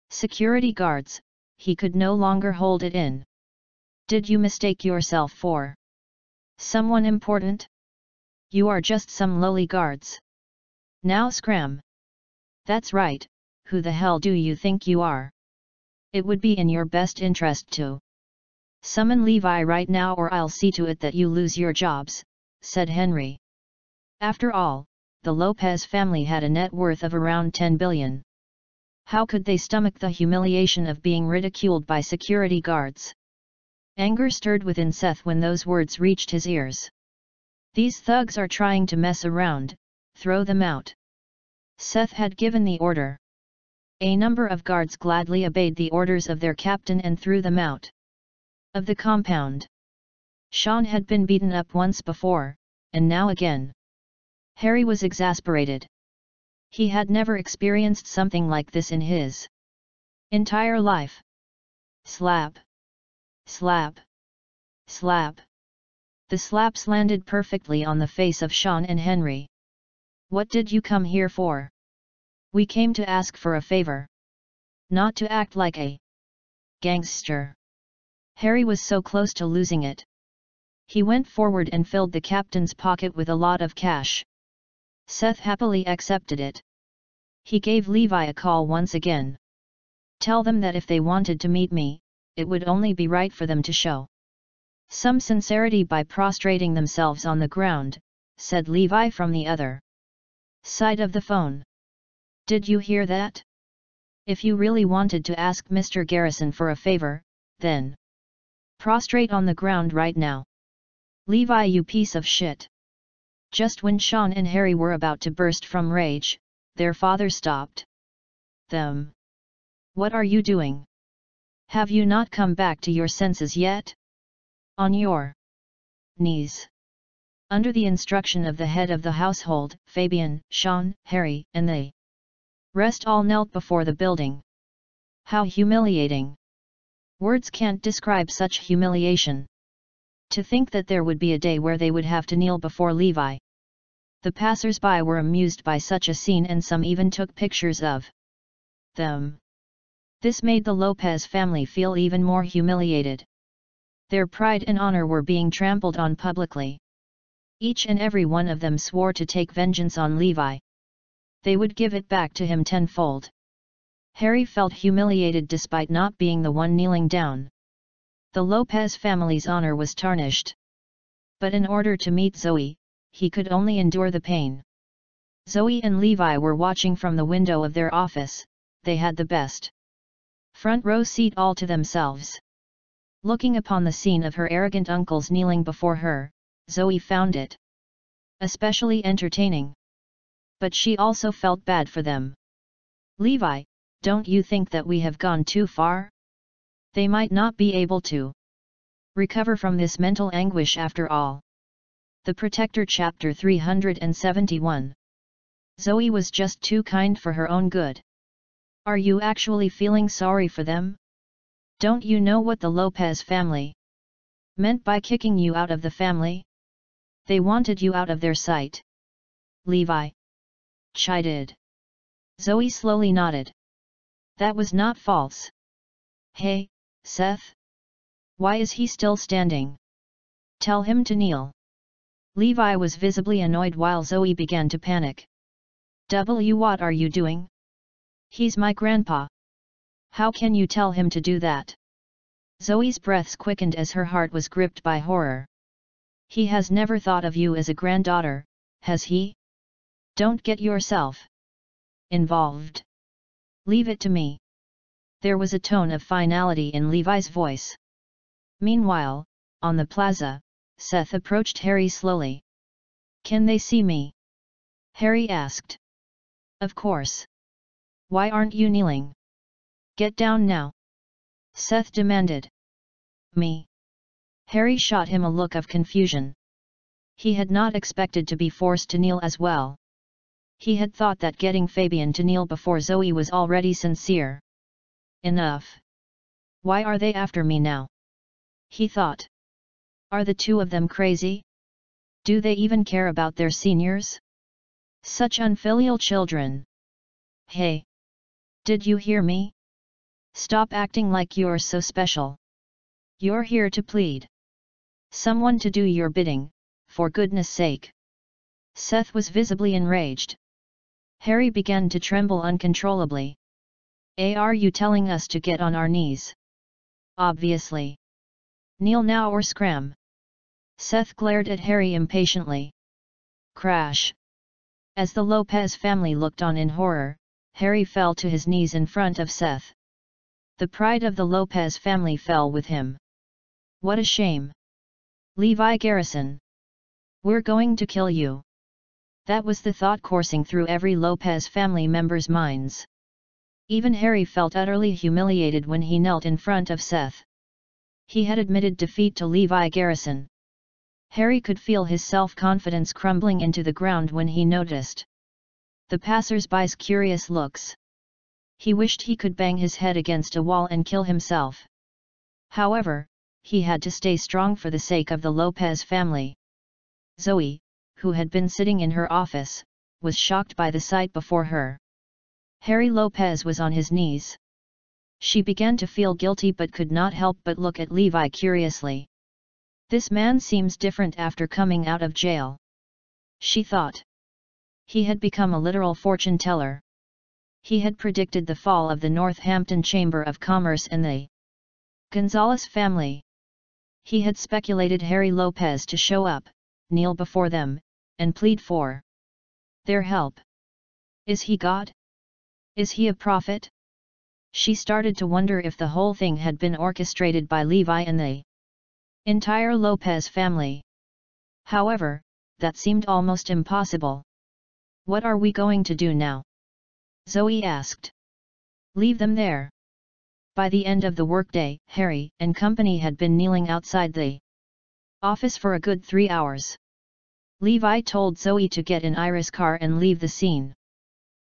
security guards, he could no longer hold it in. Did you mistake yourself for someone important? You are just some lowly guards. Now scram. That's right, who the hell do you think you are? It would be in your best interest to summon Levi right now or I'll see to it that you lose your jobs, said Henry. After all, the Lopez family had a net worth of around 10 billion. How could they stomach the humiliation of being ridiculed by security guards? Anger stirred within Seth when those words reached his ears. These thugs are trying to mess around, throw them out. Seth had given the order. A number of guards gladly obeyed the orders of their captain and threw them out of the compound. Sean had been beaten up once before, and now again. Harry was exasperated. He had never experienced something like this in his entire life. Slap! Slap! Slap! The slaps landed perfectly on the face of Sean and Henry. What did you come here for? We came to ask for a favor. Not to act like a gangster. Harry was so close to losing it. He went forward and filled the captain's pocket with a lot of cash. Seth happily accepted it. He gave Levi a call once again. Tell them that if they wanted to meet me, it would only be right for them to show some sincerity by prostrating themselves on the ground, said Levi from the other side of the phone. Did you hear that? If you really wanted to ask Mr. Garrison for a favor, then prostrate on the ground right now. Levi, you piece of shit. Just when Sean and Harry were about to burst from rage, their father stopped them. "What are you doing? Have you not come back to your senses yet? On your knees." Under the instruction of the head of the household, Fabian, Sean, Harry, and the rest all knelt before the building. How humiliating! Words can't describe such humiliation. To think that there would be a day where they would have to kneel before Levi. The passers-by were amused by such a scene, and some even took pictures of them. This made the Lopez family feel even more humiliated. Their pride and honor were being trampled on publicly. Each and every one of them swore to take vengeance on Levi. They would give it back to him tenfold. Harry felt humiliated despite not being the one kneeling down. The Lopez family's honor was tarnished. But in order to meet Zoe, he could only endure the pain. Zoe and Levi were watching from the window of their office. They had the best front row seat all to themselves. Looking upon the scene of her arrogant uncles kneeling before her, Zoe found it especially entertaining. But she also felt bad for them. "Levi, don't you think that we have gone too far? They might not be able to recover from this mental anguish after all." The Protector, Chapter 371. Zoe was just too kind for her own good. "Are you actually feeling sorry for them? Don't you know what the Lopez family meant by kicking you out of the family? They wanted you out of their sight." Levi chided. Zoe slowly nodded. "That was not false. Hey, Seth? Why is he still standing? Tell him to kneel." Levi was visibly annoyed while Zoe began to panic. What are you doing? He's my grandpa. How can you tell him to do that?" Zoe's breaths quickened as her heart was gripped by horror. "He has never thought of you as a granddaughter, has he? Don't get yourself involved. Leave it to me." There was a tone of finality in Levi's voice. Meanwhile, on the plaza, Seth approached Harry slowly. "Can they see me?" Harry asked. "Of course. Why aren't you kneeling? Get down now," Seth demanded. "Me?" Harry shot him a look of confusion. He had not expected to be forced to kneel as well. He had thought that getting Fabian to kneel before Zoe was already sincere. Enough. Why are they after me now? He thought. Are the two of them crazy? Do they even care about their seniors? Such unfilial children. Hey! Did you hear me? Stop acting like you're so special. You're here to plead. Someone to do your bidding, for goodness sake. Seth was visibly enraged. Harry began to tremble uncontrollably. Are you telling us to get on our knees? Obviously. Kneel now or scram. Seth glared at Harry impatiently. Crash. As the Lopez family looked on in horror, Harry fell to his knees in front of Seth. The pride of the Lopez family fell with him. What a shame. Levi Garrison. We're going to kill you. That was the thought coursing through every Lopez family member's minds. Even Harry felt utterly humiliated when he knelt in front of Seth. He had admitted defeat to Levi Garrison. Harry could feel his self-confidence crumbling into the ground when he noticed the passers-by's curious looks. He wished he could bang his head against a wall and kill himself. However, he had to stay strong for the sake of the Lopez family. Zoe, who had been sitting in her office, was shocked by the sight before her. Harry Lopez was on his knees. She began to feel guilty but could not help but look at Levi curiously. This man seems different after coming out of jail. She thought. He had become a literal fortune teller. He had predicted the fall of the Northampton Chamber of Commerce and the Gonzalez family. He had speculated Harry Lopez to show up, kneel before them, and plead for their help. Is he God? Is he a prophet? She started to wonder if the whole thing had been orchestrated by Levi and the entire Lopez family. However, that seemed almost impossible. "What are we going to do now?" Zoe asked. "Leave them there." By the end of the workday, Harry and company had been kneeling outside the office for a good 3 hours. Levi told Zoe to get in Iris' car and leave the scene.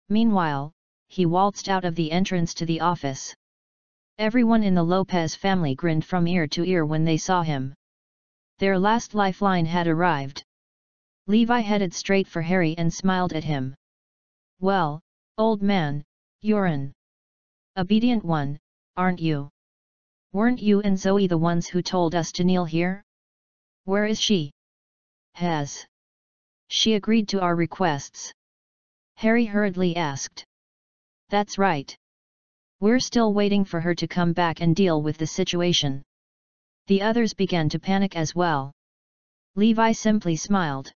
Meanwhile, he waltzed out of the entrance to the office. Everyone in the Lopez family grinned from ear to ear when they saw him. Their last lifeline had arrived. Levi headed straight for Harry and smiled at him. "Well, old man, you're an obedient one, aren't you? Weren't you and Zoe the ones who told us to kneel here? Where is she? Has she agreed to our requests?" Harry hurriedly asked. "That's right. We're still waiting for her to come back and deal with the situation." The others began to panic as well. Levi simply smiled.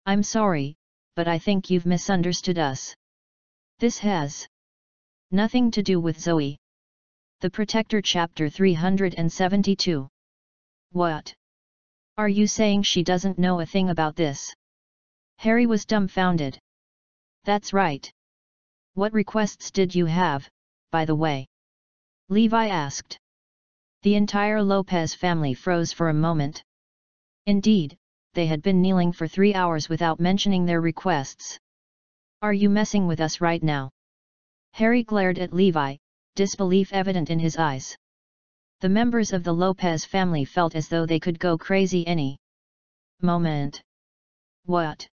"I'm sorry, but I think you've misunderstood us. This has nothing to do with Zoe." The Protector Chapter 372. "What? Are you saying she doesn't know a thing about this?" Harry was dumbfounded. "That's right. What requests did you have, by the way?" Levi asked. The entire Lopez family froze for a moment. Indeed, they had been kneeling for 3 hours without mentioning their requests. "Are you messing with us right now?" Harry glared at Levi, disbelief evident in his eyes. The members of the Lopez family felt as though they could go crazy any moment. "What?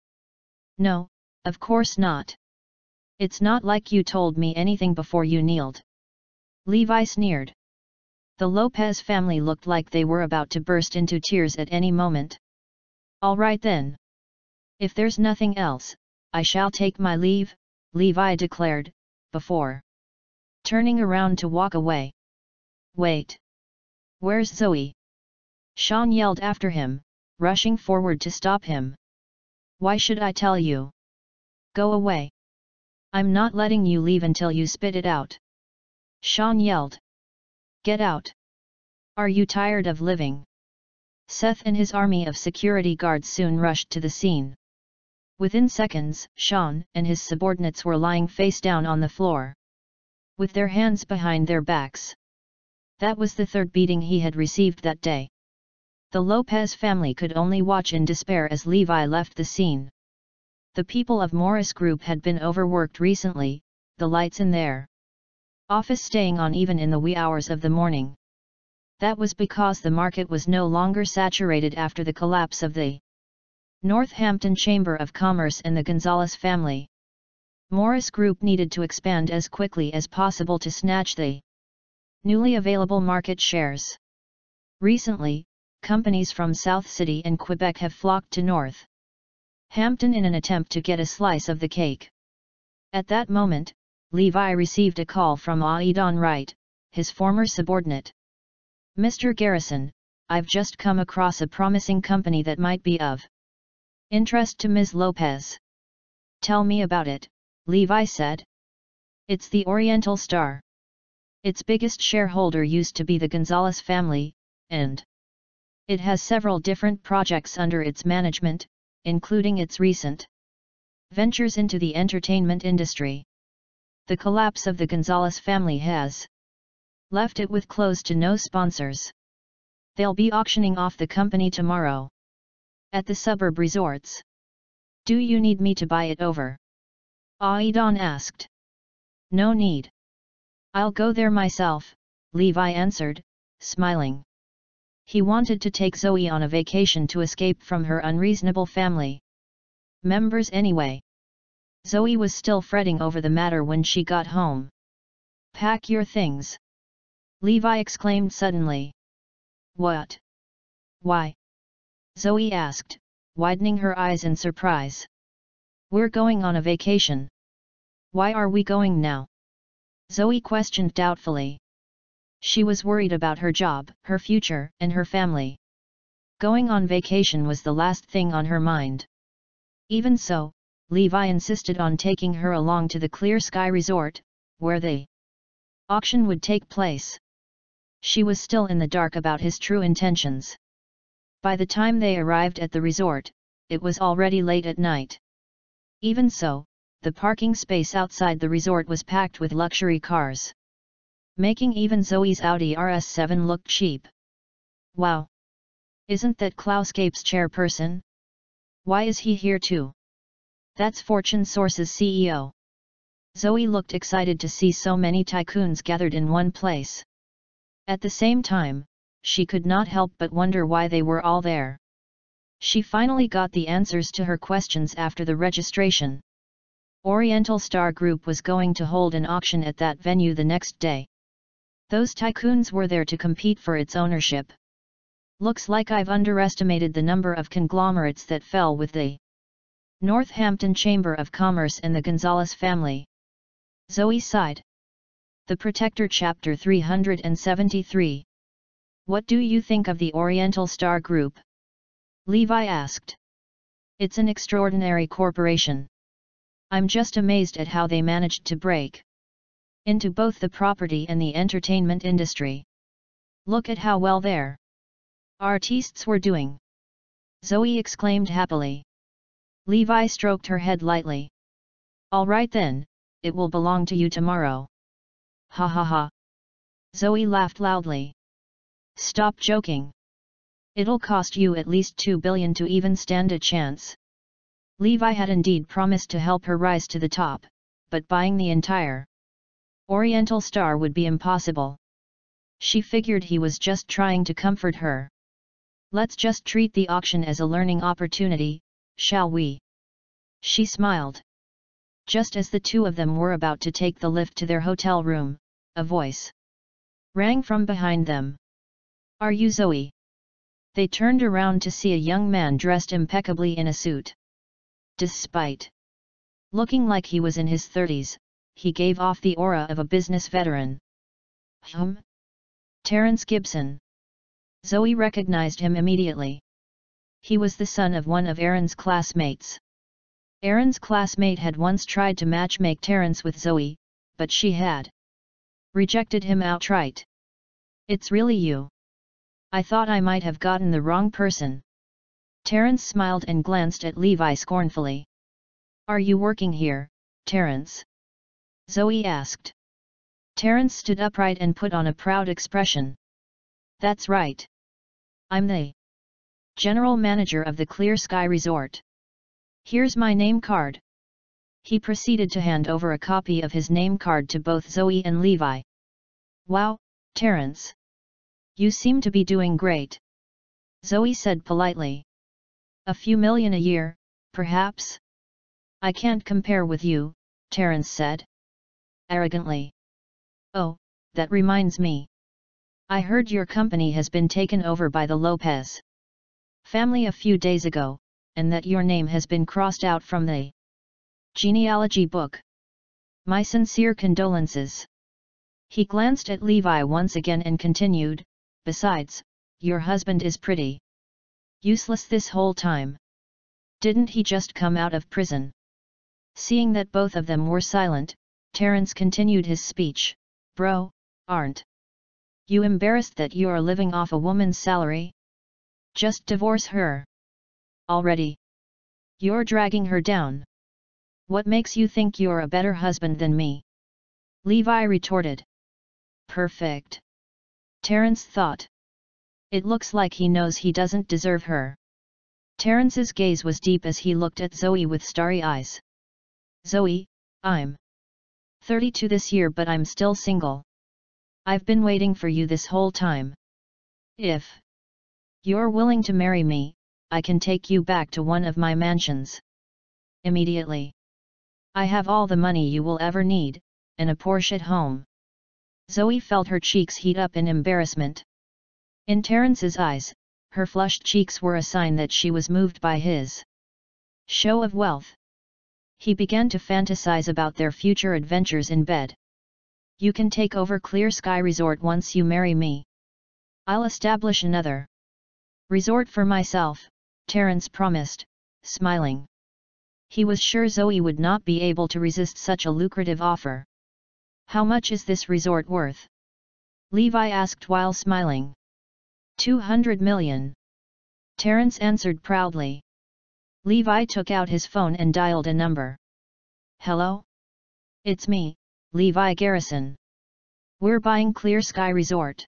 No, of course not. It's not like you told me anything before you kneeled." Levi sneered. The Lopez family looked like they were about to burst into tears at any moment. "All right then. If there's nothing else, I shall take my leave," Levi declared, before turning around to walk away. "Wait! Where's Zoe?" Sean yelled after him, rushing forward to stop him. "Why should I tell you? Go away! I'm not letting you leave until you spit it out!" Sean yelled. "Get out! Are you tired of living?" Seth and his army of security guards soon rushed to the scene. Within seconds, Sean and his subordinates were lying face down on the floor, with their hands behind their backs. That was the third beating he had received that day. The Lopez family could only watch in despair as Levi left the scene. The people of Morris Group had been overworked recently, the lights in their office staying on even in the wee hours of the morning. That was because the market was no longer saturated after the collapse of the Northampton Chamber of Commerce and the Gonzalez family. Morris Group needed to expand as quickly as possible to snatch the newly available market shares. Recently, companies from South City and Quebec have flocked to Northampton in an attempt to get a slice of the cake. At that moment, Levi received a call from Aidan Wright, his former subordinate. "Mr. Garrison, I've just come across a promising company that might be of interest to Ms. Lopez." "Tell me about it," Levi said. "It's the Oriental Star. Its biggest shareholder used to be the Gonzalez family, and it has several different projects under its management, including its recent ventures into the entertainment industry. The collapse of the Gonzalez family has left it with close to no sponsors. They'll be auctioning off the company tomorrow at the suburb resorts. Do you need me to buy it over?" Aidan asked. "No need. I'll go there myself," Levi answered, smiling. He wanted to take Zoe on a vacation to escape from her unreasonable family members anyway. Zoe was still fretting over the matter when she got home. "Pack your things!" Levi exclaimed suddenly. "What? Why?" Zoe asked, widening her eyes in surprise. "We're going on a vacation." "Why are we going now?" Zoe questioned doubtfully. She was worried about her job, her future, and her family. Going on vacation was the last thing on her mind. Even so, Levi insisted on taking her along to the Clear Sky Resort, where the auction would take place. She was still in the dark about his true intentions. By the time they arrived at the resort, it was already late at night. Even so, the parking space outside the resort was packed with luxury cars, making even Zoe's Audi RS7 look cheap. Wow! Isn't that Klauscape's chairperson? Why is he here too? That's Fortune Source's CEO. Zoe looked excited to see so many tycoons gathered in one place. At the same time, she could not help but wonder why they were all there. She finally got the answers to her questions after the registration. Oriental Star Group was going to hold an auction at that venue the next day. Those tycoons were there to compete for its ownership. Looks like I've underestimated the number of conglomerates that fell with the Northampton Chamber of Commerce and the Gonzalez family. Zoe sighed. The Protector Chapter 373. What do you think of the Oriental Star Group? Levi asked. It's an extraordinary corporation. I'm just amazed at how they managed to break into both the property and the entertainment industry. Look at how well their artists were doing. Zoe exclaimed happily. Levi stroked her head lightly. All right then, it will belong to you tomorrow. Ha ha ha. Zoe laughed loudly. Stop joking. It'll cost you at least 2 billion to even stand a chance. Levi had indeed promised to help her rise to the top, but buying the entire Oriental Star would be impossible. She figured he was just trying to comfort her. Let's just treat the auction as a learning opportunity, shall we? She smiled. Just as the two of them were about to take the lift to their hotel room, a voice rang from behind them. Are you Zoe? They turned around to see a young man dressed impeccably in a suit. Despite looking like he was in his 30s, he gave off the aura of a business veteran. Terence Gibson. Zoe recognized him immediately. He was the son of one of Aaron's classmates. Aaron's classmate had once tried to matchmake Terence with Zoe, but she had rejected him outright. It's really you. I thought I might have gotten the wrong person. Terence smiled and glanced at Levi scornfully. Are you working here, Terence? Zoe asked. Terence stood upright and put on a proud expression. That's right. I'm the general manager of the Clear Sky Resort. Here's my name card. He proceeded to hand over a copy of his name card to both Zoe and Levi. Wow, Terence. You seem to be doing great. Zoe said politely. A few million a year, perhaps? I can't compare with you, Terence said arrogantly. Oh, that reminds me. I heard your company has been taken over by the Lopez family a few days ago, and that your name has been crossed out from the genealogy book. My sincere condolences. He glanced at Levi once again and continued, besides, your husband is pretty useless this whole time. Didn't he just come out of prison? Seeing that both of them were silent, Terence continued his speech. Bro, aren't you embarrassed that you are living off a woman's salary? Just divorce her already. You're dragging her down. What makes you think you're a better husband than me? Levi retorted. Perfect. Terence thought. It looks like he knows he doesn't deserve her. Terence's gaze was deep as he looked at Zoe with starry eyes. Zoe, I'm 32 this year, but I'm still single. I've been waiting for you this whole time. If you're willing to marry me, I can take you back to one of my mansions. Immediately. I have all the money you will ever need, and a Porsche at home. Zoe felt her cheeks heat up in embarrassment. In Terence's eyes, her flushed cheeks were a sign that she was moved by his show of wealth. He began to fantasize about their future adventures in bed. You can take over Clear Sky Resort once you marry me. I'll establish another resort for myself, Terence promised, smiling. He was sure Zoe would not be able to resist such a lucrative offer. How much is this resort worth? Levi asked while smiling. 200 million. Terence answered proudly. Levi took out his phone and dialed a number. Hello? It's me, Levi Garrison. We're buying Clear Sky Resort.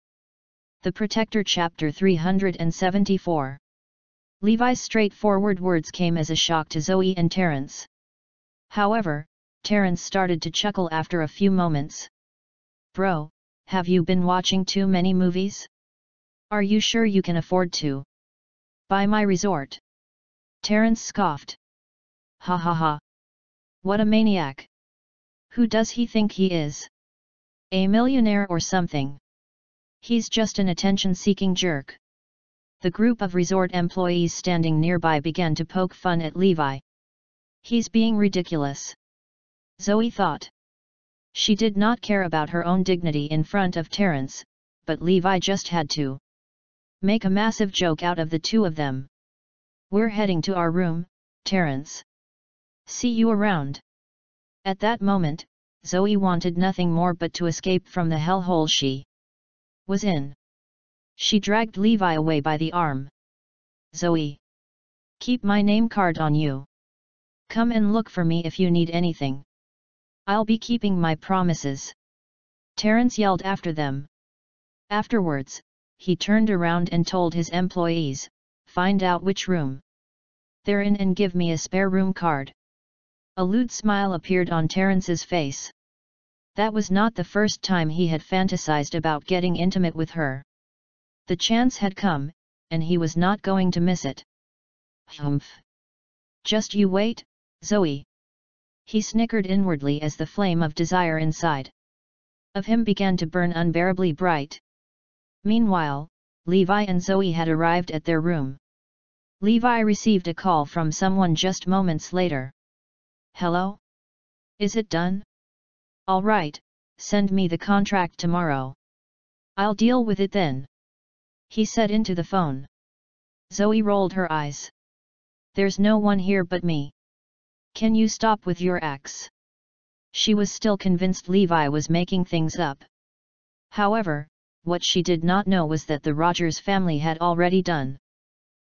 The Protector Chapter 374. Levi's straightforward words came as a shock to Zoe and Terence. However, Terence started to chuckle after a few moments. Bro, have you been watching too many movies? Are you sure you can afford to buy my resort? Terence scoffed. Ha ha ha. What a maniac. Who does he think he is? A millionaire or something? He's just an attention-seeking jerk. The group of resort employees standing nearby began to poke fun at Levi. He's being ridiculous, Zoe thought. She did not care about her own dignity in front of Terence, but Levi just had to make a massive joke out of the two of them. We're heading to our room, Terence. See you around. At that moment, Zoe wanted nothing more but to escape from the hellhole she was in. She dragged Levi away by the arm. Zoe. Keep my name card on you. Come and look for me if you need anything. I'll be keeping my promises. Terence yelled after them. Afterwards, he turned around and told his employees, find out which room they're in and give me a spare room card. A lewd smile appeared on Terence's face. That was not the first time he had fantasized about getting intimate with her. The chance had come, and he was not going to miss it. Humph. Just you wait, Zoe. He snickered inwardly as the flame of desire inside of him began to burn unbearably bright. Meanwhile, Levi and Zoe had arrived at their room. Levi received a call from someone just moments later. Hello? Is it done? All right, send me the contract tomorrow. I'll deal with it then. He said into the phone. Zoe rolled her eyes. There's no one here but me. Can you stop with your acts? She was still convinced Levi was making things up. However, what she did not know was that the Rogers family had already done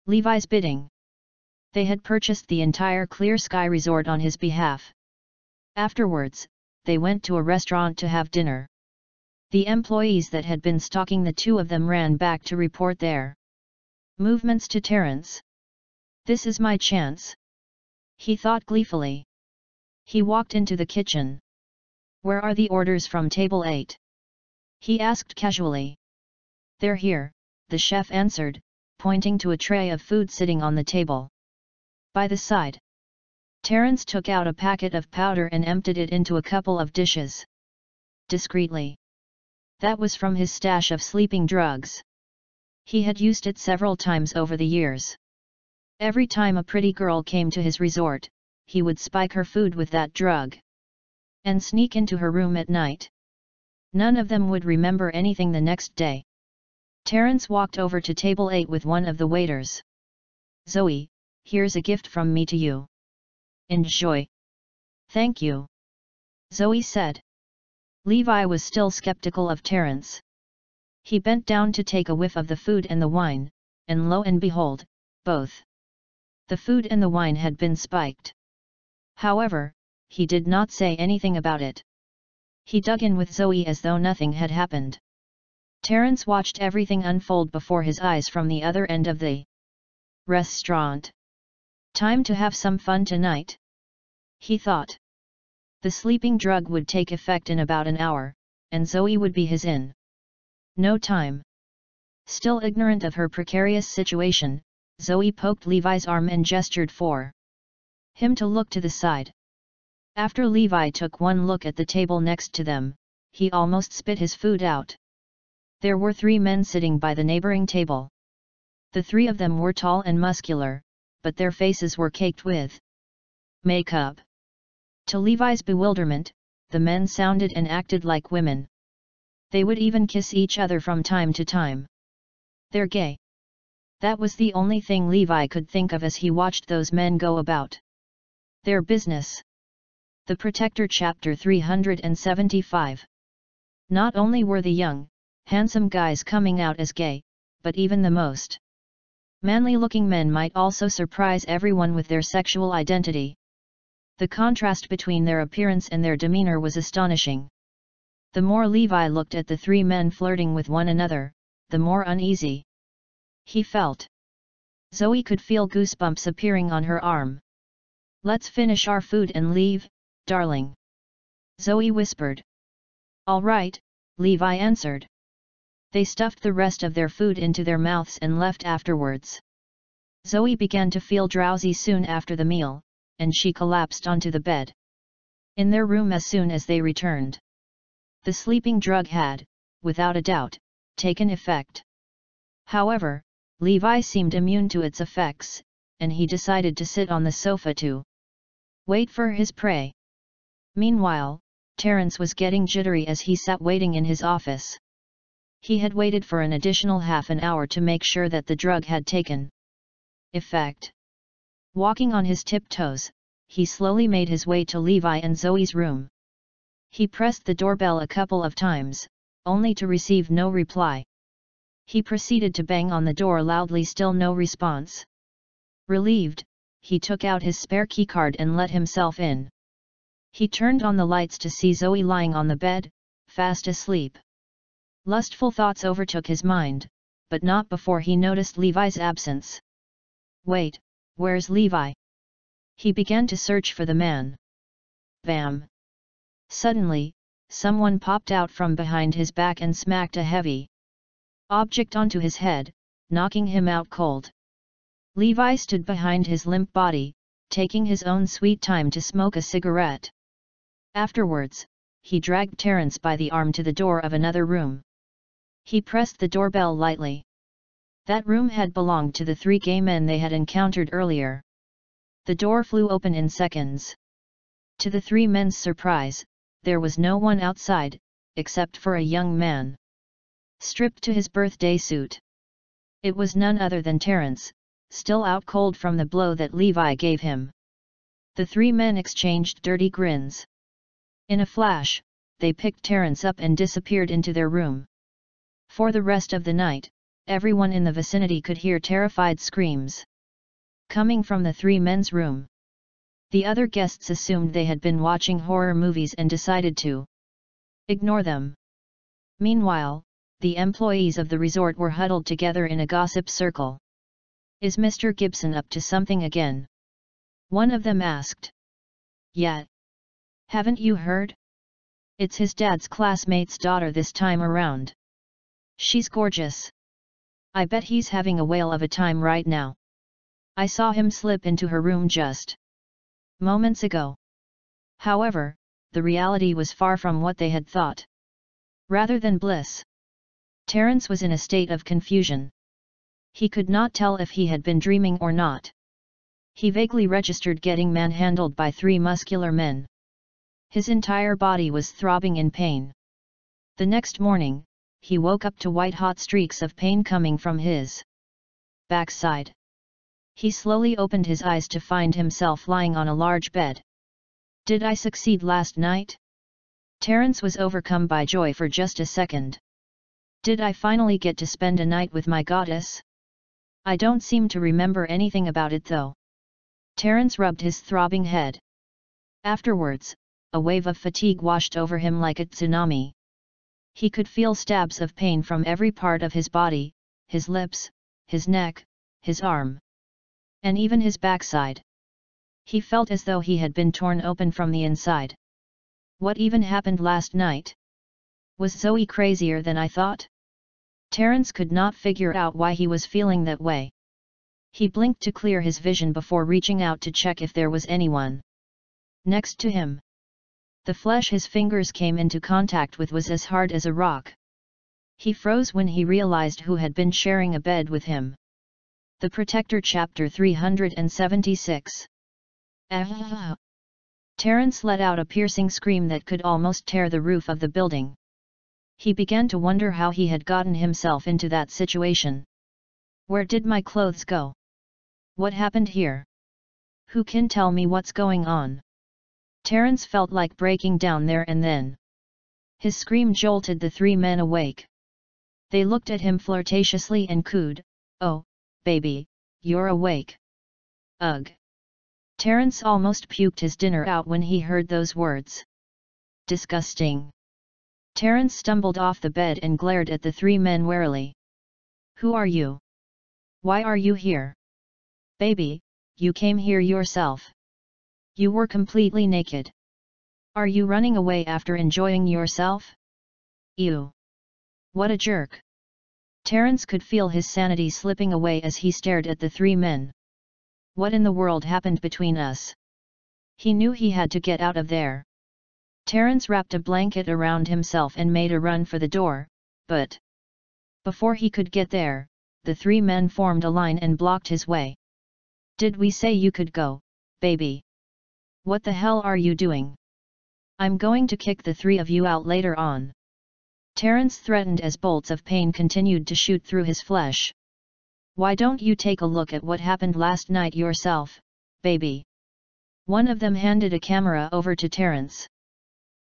Levi's bidding. They had purchased the entire Clear Sky Resort on his behalf. Afterwards, they went to a restaurant to have dinner. The employees that had been stalking the two of them ran back to report their movements to Terence. This is my chance, he thought gleefully. He walked into the kitchen. Where are the orders from table 8? He asked casually. They're here, the chef answered, pointing to a tray of food sitting on the table. By the side. Terence took out a packet of powder and emptied it into a couple of dishes. Discreetly. That was from his stash of sleeping drugs. He had used it several times over the years. Every time a pretty girl came to his resort, he would spike her food with that drug and sneak into her room at night. None of them would remember anything the next day. Terence walked over to table 8 with one of the waiters. Zoe, here's a gift from me to you. Enjoy. Thank you. Zoe said. Levi was still skeptical of Terence. He bent down to take a whiff of the food and the wine, and lo and behold, both the food and the wine had been spiked. However, he did not say anything about it. He dug in with Zoe as though nothing had happened. Terence watched everything unfold before his eyes from the other end of the restaurant. Time to have some fun tonight, he thought. The sleeping drug would take effect in about an hour, and Zoe would be his in no time. Still ignorant of her precarious situation, Zoe poked Levi's arm and gestured for him to look to the side. After Levi took one look at the table next to them, he almost spit his food out. There were 3 men sitting by the neighboring table. The 3 of them were tall and muscular, but their faces were caked with makeup. To Levi's bewilderment, the men sounded and acted like women. They would even kiss each other from time to time. They're gay. That was the only thing Levi could think of as he watched those men go about their business. The Protector Chapter 375. Not only were the young, handsome guys coming out as gay, but even the most Manly-looking men might also surprise everyone with their sexual identity. The contrast between their appearance and their demeanor was astonishing. The more Levi looked at the three men flirting with one another, the more uneasy he felt. Zoe could feel goosebumps appearing on her arm. "Let's finish our food and leave, darling," Zoe whispered. "All right," Levi answered. They stuffed the rest of their food into their mouths and left afterwards. Zoe began to feel drowsy soon after the meal, and she collapsed onto the bed in their room as soon as they returned. The sleeping drug had, without a doubt, taken effect. However, Levi seemed immune to its effects, and he decided to sit on the sofa to wait for his prey. Meanwhile, Terence was getting jittery as he sat waiting in his office. He had waited for an additional half an hour to make sure that the drug had taken effect. Walking on his tiptoes, he slowly made his way to Levi and Zoe's room. He pressed the doorbell a couple of times, only to receive no reply. He proceeded to bang on the door loudly, still no response. Relieved, he took out his spare keycard and let himself in. He turned on the lights to see Zoe lying on the bed, fast asleep. Lustful thoughts overtook his mind, but not before he noticed Levi's absence. "Wait, where's Levi?" He began to search for the man. Bam! Suddenly, someone popped out from behind his back and smacked a heavy object onto his head, knocking him out cold. Levi stood behind his limp body, taking his own sweet time to smoke a cigarette. Afterwards, he dragged Terence by the arm to the door of another room. He pressed the doorbell lightly. That room had belonged to the three gay men they had encountered earlier. The door flew open in seconds. To the three men's surprise, there was no one outside, except for a young man, stripped to his birthday suit. It was none other than Terence, still out cold from the blow that Levi gave him. The three men exchanged dirty grins. In a flash, they picked Terence up and disappeared into their room. For the rest of the night, everyone in the vicinity could hear terrified screams coming from the three men's room. The other guests assumed they had been watching horror movies and decided to ignore them. Meanwhile, the employees of the resort were huddled together in a gossip circle. "Is Mr. Gibson up to something again?" one of them asked. "Yet. Haven't you heard? It's his dad's classmate's daughter this time around. She's gorgeous. I bet he's having a whale of a time right now. I saw him slip into her room just moments ago." However, the reality was far from what they had thought. Rather than bliss, Terence was in a state of confusion. He could not tell if he had been dreaming or not. He vaguely registered getting manhandled by three muscular men. His entire body was throbbing in pain. The next morning, he woke up to white-hot streaks of pain coming from his backside. He slowly opened his eyes to find himself lying on a large bed. "Did I succeed last night?" Terence was overcome by joy for just a second. "Did I finally get to spend a night with my goddess? I don't seem to remember anything about it though." Terence rubbed his throbbing head. Afterwards, a wave of fatigue washed over him like a tsunami. He could feel stabs of pain from every part of his body, his lips, his neck, his arm, and even his backside. He felt as though he had been torn open from the inside. What even happened last night? Was Zoe crazier than I thought? Terence could not figure out why he was feeling that way. He blinked to clear his vision before reaching out to check if there was anyone next to him. The flesh his fingers came into contact with was as hard as a rock. He froze when he realized who had been sharing a bed with him. The Protector, Chapter 376. Ah! Terence let out a piercing scream that could almost tear the roof of the building. He began to wonder how he had gotten himself into that situation. "Where did my clothes go? What happened here? Who can tell me what's going on?" Terence felt like breaking down there and then. His scream jolted the three men awake. They looked at him flirtatiously and cooed, "Oh, baby, you're awake. Ugh. Terence almost puked his dinner out when he heard those words. Disgusting. Terence stumbled off the bed and glared at the three men warily. Who are you? Why are you here? Baby, you came here yourself. You were completely naked. Are you running away after enjoying yourself? Ew. What a jerk. Terence could feel his sanity slipping away as he stared at the three men. What in the world happened between us? He knew he had to get out of there. Terence wrapped a blanket around himself and made a run for the door, but before he could get there, the three men formed a line and blocked his way. Did we say you could go, baby? What the hell are you doing? I'm going to kick the three of you out later on. Terence threatened as bolts of pain continued to shoot through his flesh. Why don't you take a look at what happened last night yourself, baby? One of them handed a camera over to Terence.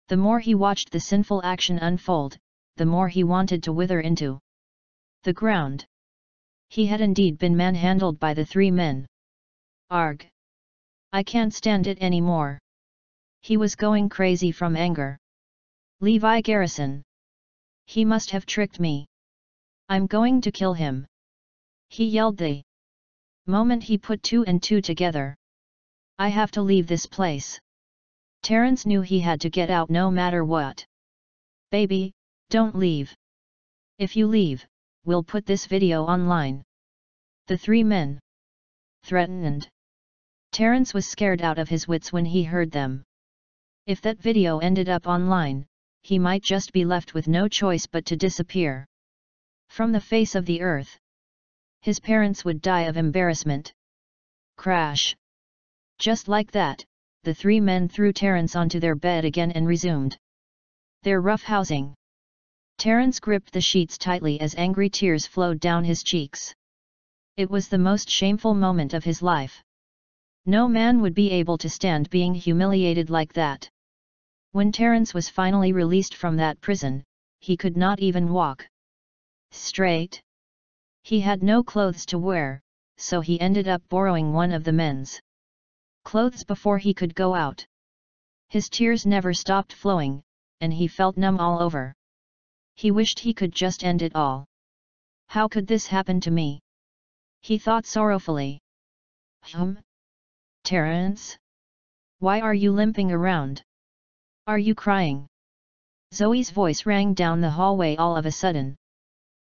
The more he watched the sinful action unfold, the more he wanted to wither into the ground. He had indeed been manhandled by the three men. Arg! I can't stand it anymore. He was going crazy from anger. Levi Garrison. He must have tricked me. I'm going to kill him. He yelled the moment he put two and two together. I have to leave this place. Terence knew he had to get out no matter what. Baby, don't leave. If you leave, we'll put this video online. The three men threatened. Terence was scared out of his wits when he heard them. If that video ended up online, he might just be left with no choice but to disappear from the face of the earth. His parents would die of embarrassment. Crash! Just like that, the three men threw Terence onto their bed again and resumed their roughhousing. Terence gripped the sheets tightly as angry tears flowed down his cheeks. It was the most shameful moment of his life. No man would be able to stand being humiliated like that. When Terence was finally released from that prison, he could not even walk straight. He had no clothes to wear, so he ended up borrowing one of the men's clothes before he could go out. His tears never stopped flowing, and he felt numb all over. He wished he could just end it all. How could this happen to me? He thought sorrowfully. Terence? Why are you limping around? Are you crying? Zoe's voice rang down the hallway all of a sudden.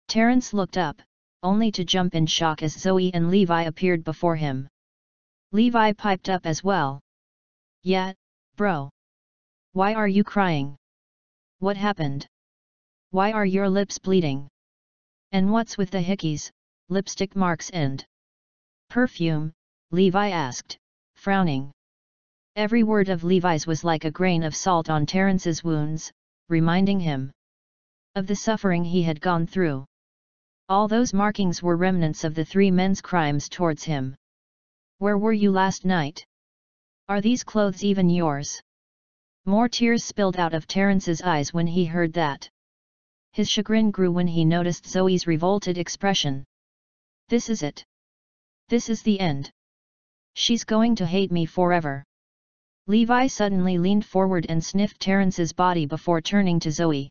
Terence looked up, only to jump in shock as Zoe and Levi appeared before him. Levi piped up as well. Yeah, bro. Why are you crying? What happened? Why are your lips bleeding? And what's with the hickeys, lipstick marks and perfume? Levi asked, frowning. Every word of Levi's was like a grain of salt on Terence's wounds, reminding him of the suffering he had gone through. All those markings were remnants of the three men's crimes towards him. Where were you last night? Are these clothes even yours? More tears spilled out of Terence's eyes when he heard that. His chagrin grew when he noticed Zoe's revolted expression. This is it. This is the end. She's going to hate me forever. Levi suddenly leaned forward and sniffed Terence's body before turning to Zoe,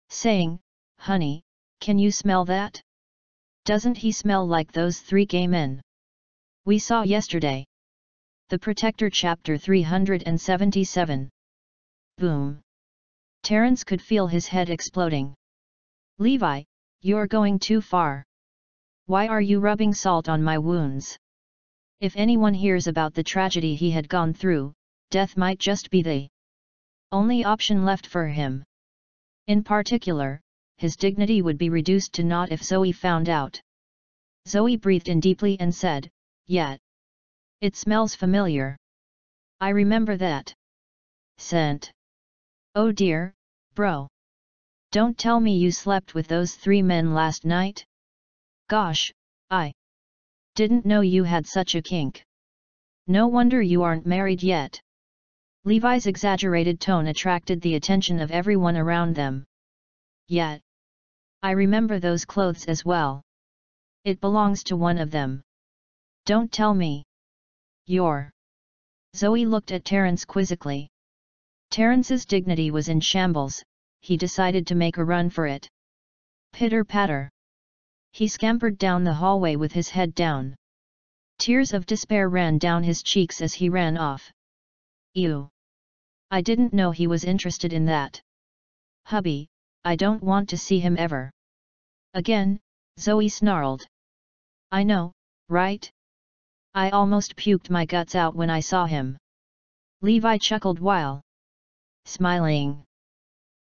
saying, Honey, can you smell that? Doesn't he smell like those three gay men we saw yesterday? The Protector Chapter 377. Boom. Terence could feel his head exploding. Levi, you're going too far. Why are you rubbing salt on my wounds? If anyone hears about the tragedy he had gone through, death might just be the only option left for him. In particular, his dignity would be reduced to naught if Zoe found out. Zoe breathed in deeply and said, Yeah. It smells familiar. I remember that scent. Oh dear, bro. Don't tell me you slept with those three men last night? Gosh, I didn't know you had such a kink. No wonder you aren't married yet. Levi's exaggerated tone attracted the attention of everyone around them. Yet, I remember those clothes as well. It belongs to one of them. Don't tell me. You're... Zoe looked at Terence quizzically. Terence's dignity was in shambles. He decided to make a run for it. Pitter-patter. He scampered down the hallway with his head down. Tears of despair ran down his cheeks as he ran off. Ew. I didn't know he was interested in that. Hubby, I don't want to see him ever. Again, Zoe snarled. I know, right? I almost puked my guts out when I saw him. Levi chuckled while smiling.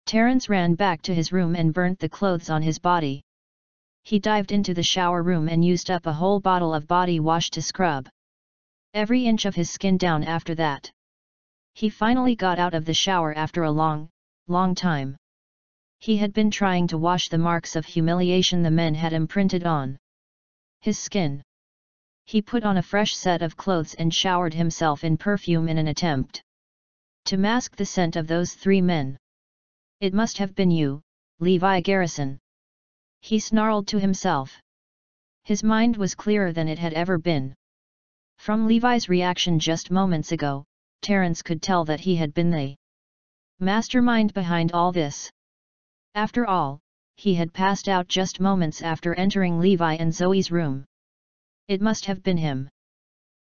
Terence ran back to his room and burnt the clothes on his body. He dived into the shower room and used up a whole bottle of body wash to scrub every inch of his skin down after that. He finally got out of the shower after a long time. He had been trying to wash the marks of humiliation the men had imprinted on his skin. He put on a fresh set of clothes and showered himself in perfume in an attempt to mask the scent of those three men. It must have been you, Levi Garrison. He snarled to himself. His mind was clearer than it had ever been. From Levi's reaction just moments ago, Terence could tell that he had been the mastermind behind all this. After all, he had passed out just moments after entering Levi and Zoe's room. It must have been him.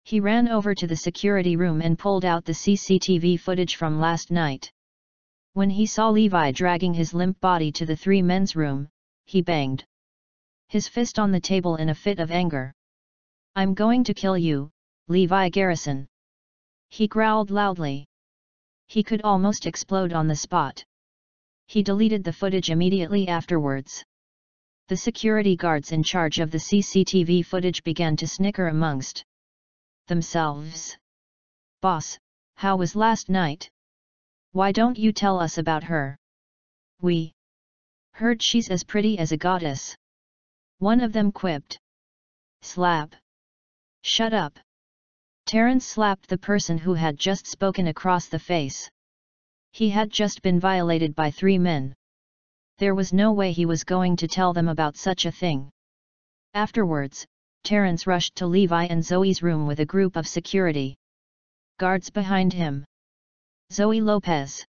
He ran over to the security room and pulled out the CCTV footage from last night. When he saw Levi dragging his limp body to the three men's room, he banged his fist on the table in a fit of anger. I'm going to kill you, Levi Garrison. He growled loudly. He could almost explode on the spot. He deleted the footage immediately afterwards. The security guards in charge of the CCTV footage began to snicker amongst themselves. Boss, how was last night? Why don't you tell us about her? We heard she's as pretty as a goddess. One of them quipped. Slap. Shut up. Terence slapped the person who had just spoken across the face. He had just been violated by three men. There was no way he was going to tell them about such a thing. Afterwards, Terence rushed to Levi and Zoe's room with a group of security guards behind him. Zoe Lopez.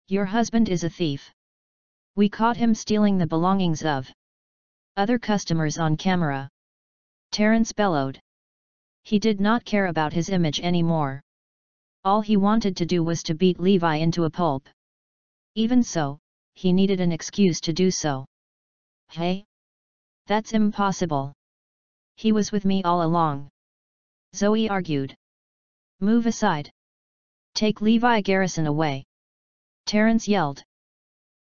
Your husband is a thief. We caught him stealing the belongings of other customers on camera. Terence bellowed. He did not care about his image anymore. All he wanted to do was to beat Levi into a pulp. Even so, he needed an excuse to do so. Hey? That's impossible. He was with me all along. Zoe argued. Move aside. Take Levi Garrison away. Terence yelled.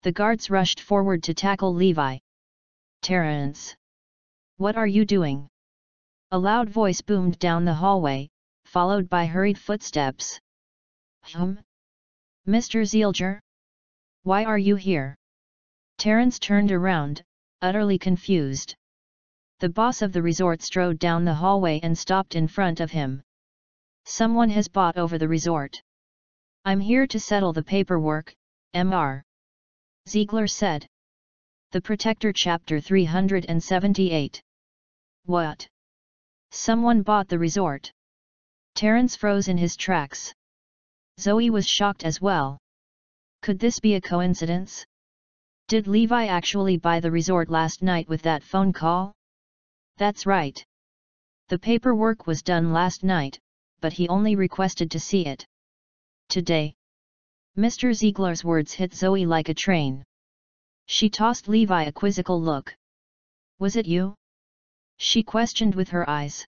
The guards rushed forward to tackle Levi. Terence! What are you doing? A loud voice boomed down the hallway, followed by hurried footsteps. Mr. Zielger? Why are you here? Terence turned around, utterly confused. The boss of the resort strode down the hallway and stopped in front of him. Someone has bought over the resort. I'm here to settle the paperwork, Mr. Ziegler said. The Protector Chapter 378. What? Someone bought the resort. Terence froze in his tracks. Zoe was shocked as well. Could this be a coincidence? Did Levi actually buy the resort last night with that phone call? That's right. The paperwork was done last night, but he only requested to see it today. Mr. Ziegler's words hit Zoe like a train. She tossed Levi a quizzical look. Was it you? She questioned with her eyes.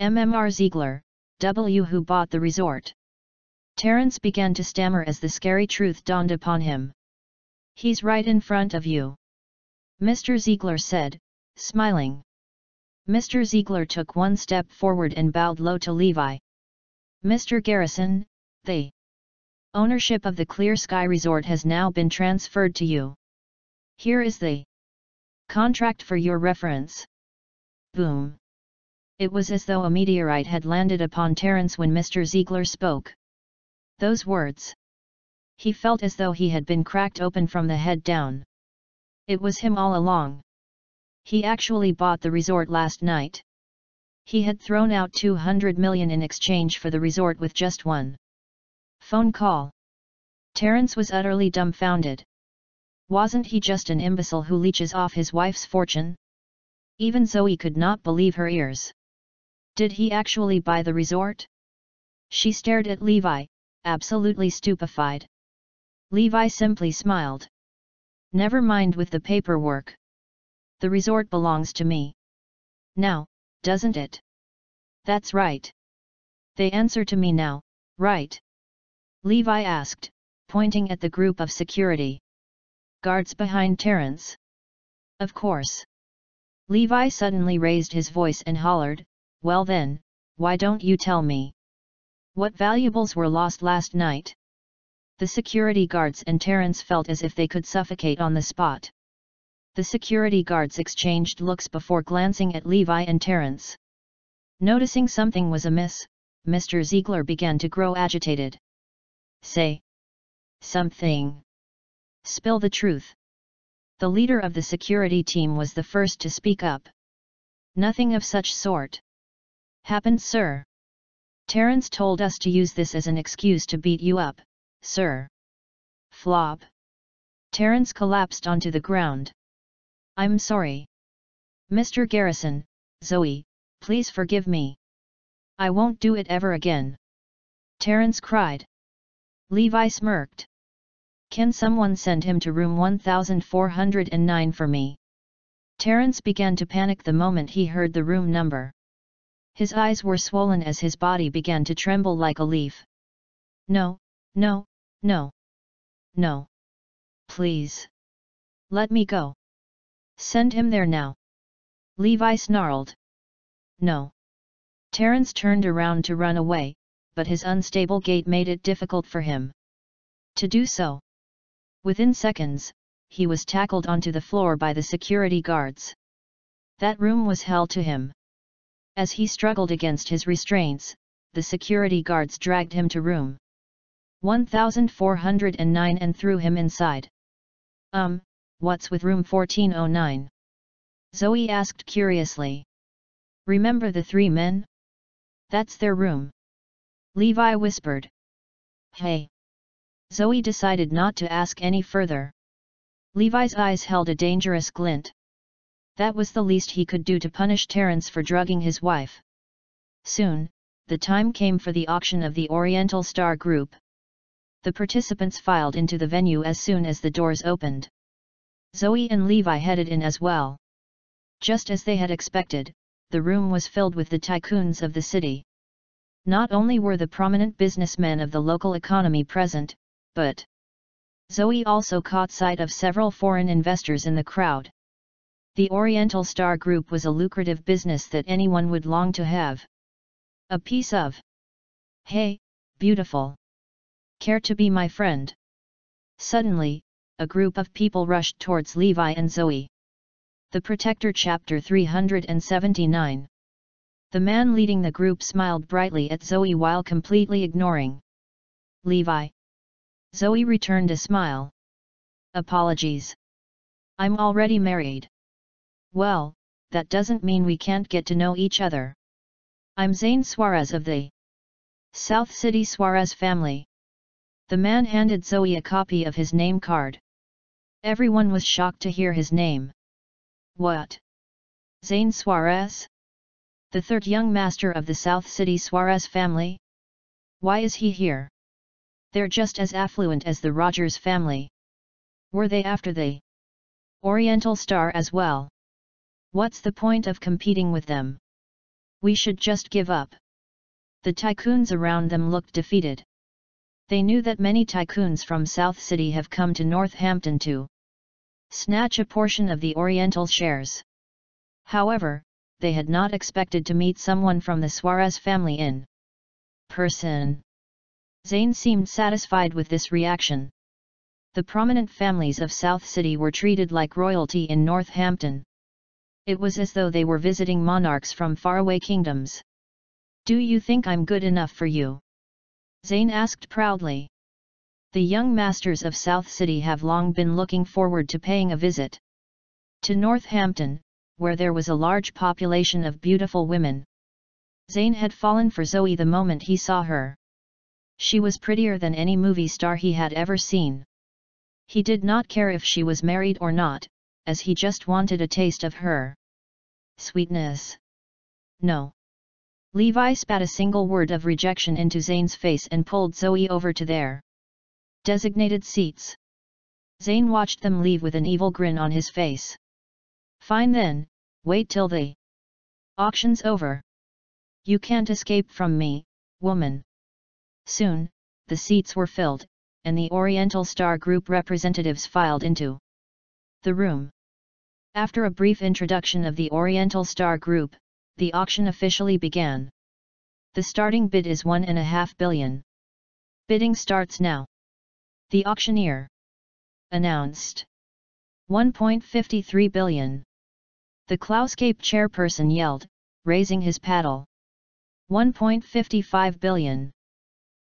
Mr. Ziegler, who bought the resort. Terence began to stammer as the scary truth dawned upon him. He's right in front of you. Mr. Ziegler said, smiling. Mr. Ziegler took one step forward and bowed low to Levi. Mr. Garrison, the ownership of the Clear Sky Resort has now been transferred to you. Here is the contract for your reference. Boom. It was as though a meteorite had landed upon Terence when Mr. Ziegler spoke. Those words. He felt as though he had been cracked open from the head down. It was him all along. He actually bought the resort last night. He had thrown out 200 million in exchange for the resort with just one phone call. Terence was utterly dumbfounded. Wasn't he just an imbecile who leeches off his wife's fortune? Even Zoe could not believe her ears. Did he actually buy the resort? She stared at Levi, absolutely stupefied. Levi simply smiled. Never mind with the paperwork. The resort belongs to me. Now, doesn't it? That's right. They answer to me now, right? Levi asked, pointing at the group of security guards behind Terence. Of course. Levi suddenly raised his voice and hollered, well then, why don't you tell me? What valuables were lost last night? The security guards and Terence felt as if they could suffocate on the spot. The security guards exchanged looks before glancing at Levi and Terence. Noticing something was amiss, Mr. Ziegler began to grow agitated. Say something. Spill the truth. The leader of the security team was the first to speak up. Nothing of such sort happened, sir. Terence told us to use this as an excuse to beat you up, sir. Flop. Terence collapsed onto the ground. I'm sorry. Mr. Garrison, Zoe, please forgive me. I won't do it ever again. Terence cried. Levi smirked. Can someone send him to room 1409 for me? Terence began to panic the moment he heard the room number. His eyes were swollen as his body began to tremble like a leaf. No, no, no. No. Please. Let me go. Send him there now. Levi snarled. No. Terence turned around to run away, but his unstable gait made it difficult for him to do so. Within seconds, he was tackled onto the floor by the security guards. That room was hell to him. As he struggled against his restraints, the security guards dragged him to room 1409 and threw him inside. What's with room 1409? Zoe asked curiously. Remember the three men? That's their room. Levi whispered. Hey. Zoe decided not to ask any further. Levi's eyes held a dangerous glint. That was the least he could do to punish Terence for drugging his wife. Soon, the time came for the auction of the Oriental Star Group. The participants filed into the venue as soon as the doors opened. Zoe and Levi headed in as well. Just as they had expected, the room was filled with the tycoons of the city. Not only were the prominent businessmen of the local economy present, but Zoe also caught sight of several foreign investors in the crowd. The Oriental Star Group was a lucrative business that anyone would long to have a piece of. Hey, beautiful. Care to be my friend? Suddenly, a group of people rushed towards Levi and Zoe. The Protector Chapter 379. The man leading the group smiled brightly at Zoe while completely ignoring Levi. Zoe returned a smile. Apologies. I'm already married. Well, that doesn't mean we can't get to know each other. I'm Zane Suarez of the South City Suarez family. The man handed Zoe a copy of his name card. Everyone was shocked to hear his name. What? Zane Suarez? The third young master of the South City Suarez family? Why is he here? They're just as affluent as the Rogers family. Were they after the Oriental Star as well? What's the point of competing with them? We should just give up. The tycoons around them looked defeated. They knew that many tycoons from South City have come to Northampton to snatch a portion of the Oriental shares. However, they had not expected to meet someone from the Suarez family in person. Zane seemed satisfied with this reaction. The prominent families of South City were treated like royalty in Northampton. It was as though they were visiting monarchs from faraway kingdoms. Do you think I'm good enough for you? Zane asked proudly. The young masters of South City have long been looking forward to paying a visit to Northampton, where there was a large population of beautiful women. Zayn had fallen for Zoe the moment he saw her. She was prettier than any movie star he had ever seen. He did not care if she was married or not, as he just wanted a taste of her sweetness. No. Levi spat a single word of rejection into Zayn's face and pulled Zoe over to their designated seats. Zayn watched them leave with an evil grin on his face. Fine then, wait till the auction's over. You can't escape from me, woman. Soon, the seats were filled, and the Oriental Star Group representatives filed into the room. After a brief introduction of the Oriental Star Group, the auction officially began. The starting bid is $1.5 billion. Bidding starts now. The auctioneer announced. $1.53 billion. The Clouscape chairperson yelled, raising his paddle. $1.55 billion.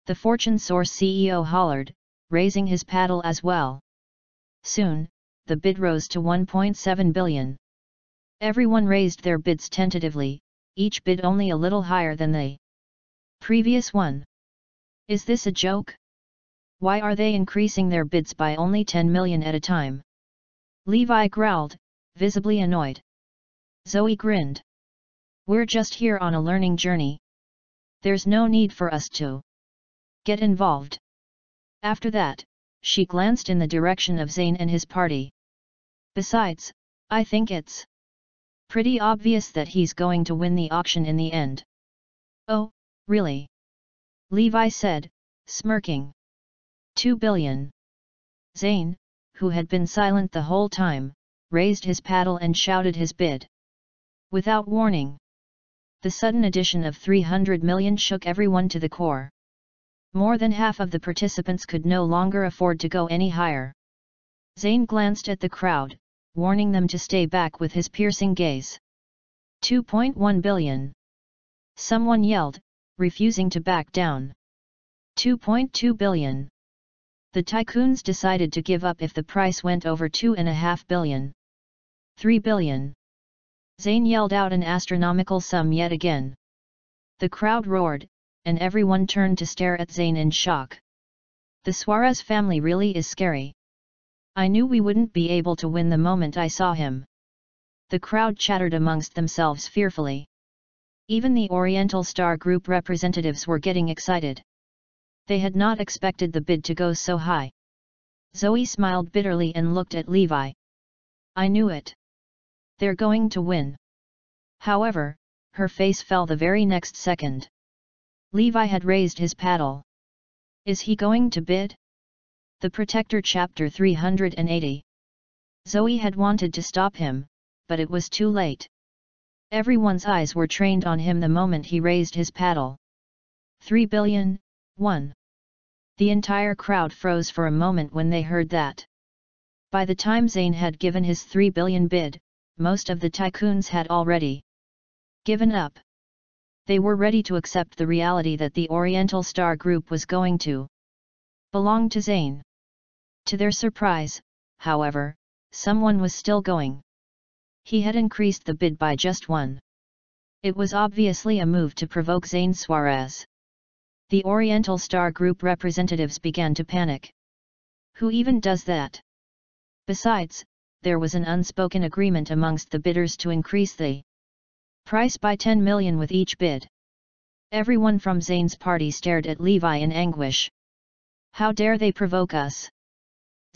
The Fortune Source CEO hollered, raising his paddle as well. Soon, the bid rose to $1.7 billion. Everyone raised their bids tentatively, each bid only a little higher than the previous one. Is this a joke? Why are they increasing their bids by only 10 million at a time? Levi growled, visibly annoyed. Zoe grinned. We're just here on a learning journey. There's no need for us to get involved. After that, she glanced in the direction of Zayn and his party. Besides, I think it's pretty obvious that he's going to win the auction in the end. Oh, really? Levi said, smirking. $2 billion. Zayn, who had been silent the whole time, raised his paddle and shouted his bid. Without warning. The sudden addition of 300 million shook everyone to the core. More than half of the participants could no longer afford to go any higher. Zayn glanced at the crowd, warning them to stay back with his piercing gaze. 2.1 billion. Someone yelled, refusing to back down. 2.2 billion. The tycoons decided to give up if the price went over $2.5 billion. 3 billion. Zayn yelled out an astronomical sum yet again. The crowd roared, and everyone turned to stare at Zayn in shock. The Suarez family really is scary. I knew we wouldn't be able to win the moment I saw him. The crowd chattered amongst themselves fearfully. Even the Oriental Star Group representatives were getting excited. They had not expected the bid to go so high. Zoe smiled bitterly and looked at Levi. I knew it. They're going to win. However, her face fell the very next second. Levi had raised his paddle. Is he going to bid? The Protector Chapter 380. Zoe had wanted to stop him, but it was too late. Everyone's eyes were trained on him the moment he raised his paddle. 3 billion, 1. The entire crowd froze for a moment when they heard that. By the time Zayn had given his 3 billion bid, most of the tycoons had already given up. They were ready to accept the reality that the Oriental Star Group was going to belong to Zayn. To their surprise, however, someone was still going. He had increased the bid by just 1. It was obviously a move to provoke Zayn Suarez. The Oriental Star Group representatives began to panic. Who even does that? Besides, there was an unspoken agreement amongst the bidders to increase the price by 10 million with each bid. Everyone from Zayn's party stared at Levi in anguish. How dare they provoke us?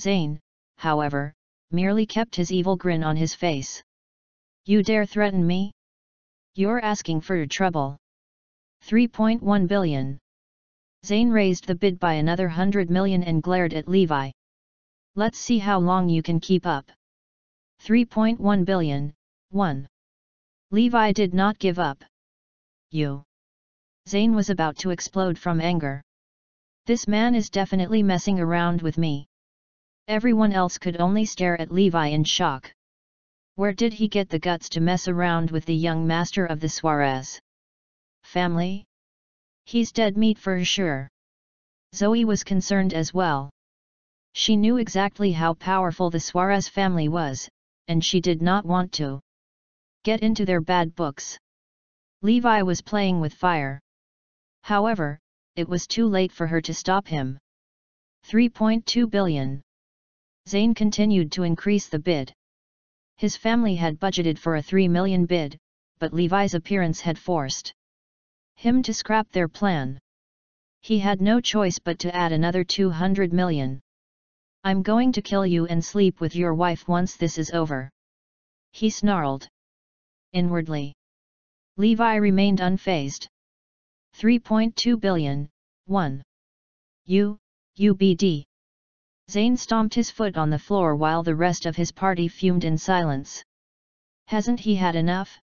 Zayn, however, merely kept his evil grin on his face. You dare threaten me? You're asking for trouble. 3.1 billion. Zayn raised the bid by another 100 million and glared at Levi. Let's see how long you can keep up. 3.1 billion, 1. Levi did not give up. You. Zayn was about to explode from anger. This man is definitely messing around with me. Everyone else could only stare at Levi in shock. Where did he get the guts to mess around with the young master of the Suarez family? He's dead meat for sure. Zoe was concerned as well. She knew exactly how powerful the Suarez family was, and she did not want to get into their bad books. Levi was playing with fire. However, it was too late for her to stop him. 3.2 billion. Zayn continued to increase the bid. His family had budgeted for a 3 million bid, but Levi's appearance had forced him to scrap their plan. He had no choice but to add another 200 million. I'm going to kill you and sleep with your wife once this is over, he snarled. Inwardly, Levi remained unfazed. 3.2 billion, 1. UBD. Zayn stomped his foot on the floor while the rest of his party fumed in silence. Hasn't he had enough?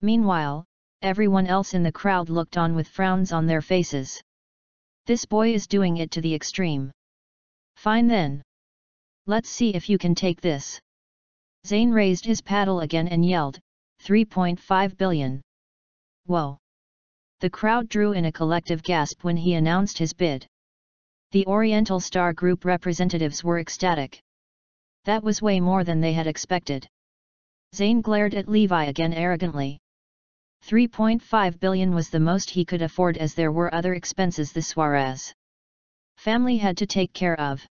Meanwhile, everyone else in the crowd looked on with frowns on their faces. This boy is doing it to the extreme. Fine then. Let's see if you can take this. Zayn raised his paddle again and yelled, 3.5 billion. Whoa! The crowd drew in a collective gasp when he announced his bid. The Oriental Star Group representatives were ecstatic. That was way more than they had expected. Zayn glared at Levi again arrogantly. 3.5 billion was the most he could afford as there were other expenses the Suarez family had to take care of.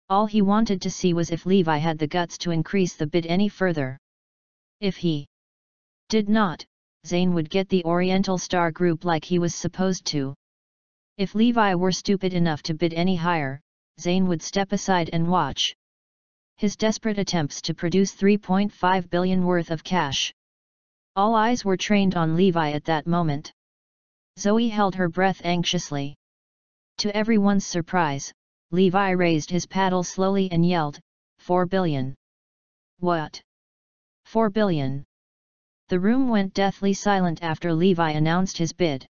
All he wanted to see was if Levi had the guts to increase the bid any further. If he did not, Zayn would get the Oriental Star Group like he was supposed to. If Levi were stupid enough to bid any higher, Zayn would step aside and watch his desperate attempts to produce 3.5 billion worth of cash. All eyes were trained on Levi at that moment. Zoe held her breath anxiously. To everyone's surprise, Levi raised his paddle slowly and yelled, 4 billion. What? 4 billion? The room went deathly silent after Levi announced his bid.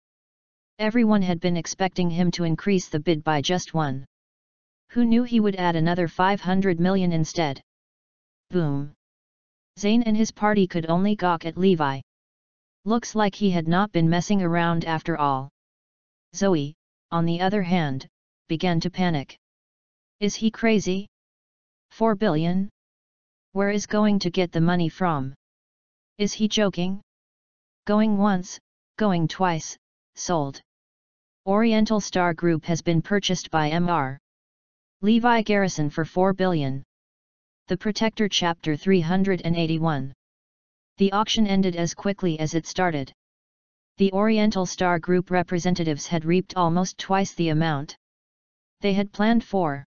Everyone had been expecting him to increase the bid by just one. Who knew he would add another 500 million instead? Boom! Zayn and his party could only gawk at Levi. Looks like he had not been messing around after all. Zoe, on the other hand, began to panic. Is he crazy? 4 billion? Where is going to get the money from? Is he joking? Going once, going twice, sold. Oriental Star Group has been purchased by Mr. Levi Garrison for 4 billion. The Protector Chapter 381. The auction ended as quickly as it started. The Oriental Star Group representatives had reaped almost twice the amount they had planned for.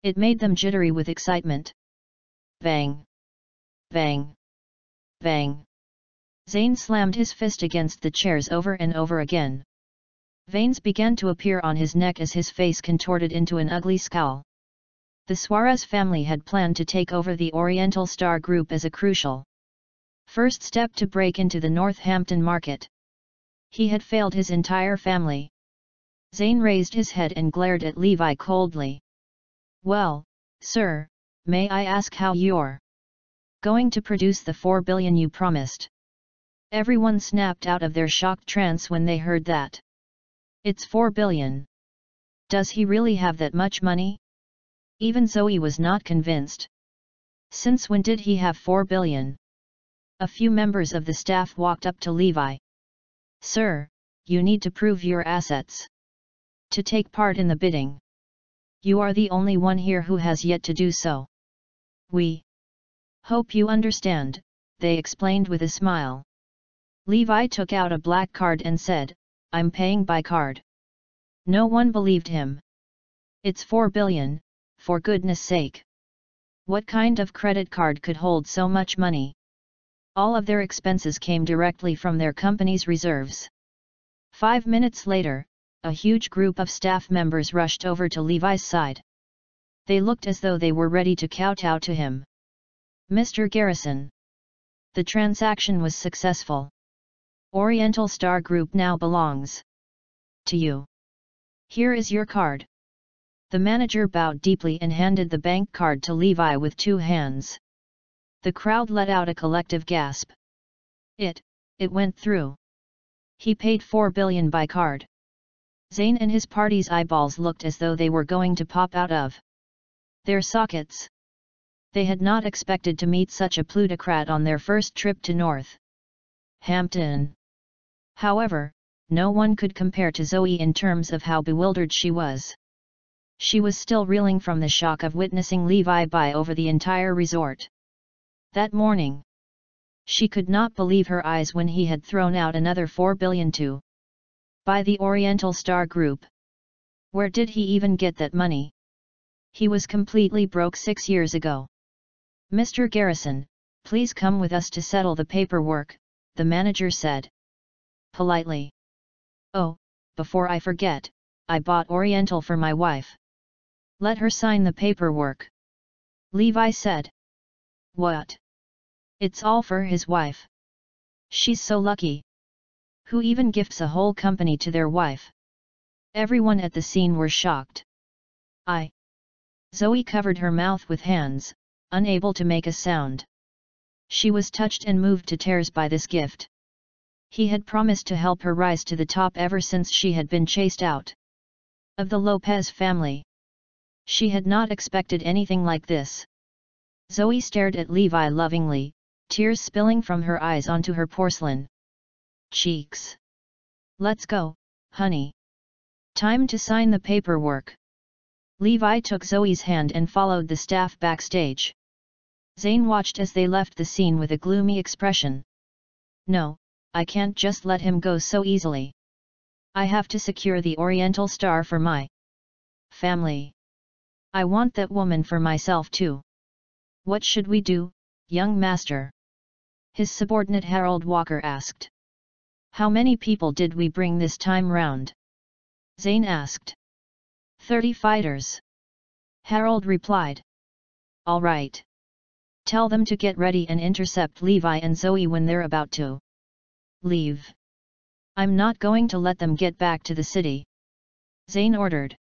It made them jittery with excitement. Bang! Bang! Bang! Zayn slammed his fist against the chairs over and over again. Veins began to appear on his neck as his face contorted into an ugly scowl. The Suarez family had planned to take over the Oriental Star Group as a crucial first step to break into the Northampton market. He had failed his entire family. Zayn raised his head and glared at Levi coldly. Well, sir, may I ask how you're going to produce the 4 billion you promised? Everyone snapped out of their shocked trance when they heard that. It's 4 billion. Does he really have that much money? Even Zoe was not convinced. Since when did he have 4 billion? A few members of the staff walked up to Levi. Sir, you need to prove your assets to take part in the bidding. You are the only one here who has yet to do so. We hope you understand, they explained with a smile. Levi took out a black card and said, I'm paying by card. No one believed him. It's 4 billion, for goodness sake. What kind of credit card could hold so much money? All of their expenses came directly from their company's reserves. 5 minutes later, a huge group of staff members rushed over to Levi's side. They looked as though they were ready to kowtow to him. Mr. Garrison. The transaction was successful. Oriental Star Group now belongs to you. Here is your card. The manager bowed deeply and handed the bank card to Levi with 2 hands. The crowd let out a collective gasp. It went through. He paid 4 billion by card. Zayn and his party's eyeballs looked as though they were going to pop out of their sockets. They had not expected to meet such a plutocrat on their first trip to Northampton. However, no one could compare to Zoe in terms of how bewildered she was. She was still reeling from the shock of witnessing Levi buy over the entire resort. That morning, she could not believe her eyes when he had thrown out another $4 billion to buy the Oriental Star Group. Where did he even get that money? He was completely broke 6 years ago. Mr. Garrison, please come with us to settle the paperwork, the manager said politely. Oh, before I forget, I bought Oriental for my wife. Let her sign the paperwork. Levi said. What? It's all for his wife. She's so lucky. Who even gifts a whole company to their wife? Everyone at the scene were shocked. Zoe covered her mouth with hands, unable to make a sound. She was touched and moved to tears by this gift. He had promised to help her rise to the top ever since she had been chased out of the Lopez family. She had not expected anything like this. Zoe stared at Levi lovingly, tears spilling from her eyes onto her porcelain cheeks. Let's go, honey. Time to sign the paperwork. Levi took Zoe's hand and followed the staff backstage. Zane watched as they left the scene with a gloomy expression. No, I can't just let him go so easily. I have to secure the Oriental Star for my family. I want that woman for myself too. What should we do, young master? His subordinate Harold Walker asked. How many people did we bring this time round? Zane asked. 30 fighters. Harold replied. All right. Tell them to get ready and intercept Levi and Zoe when they're about to leave. I'm not going to let them get back to the city. Zane ordered.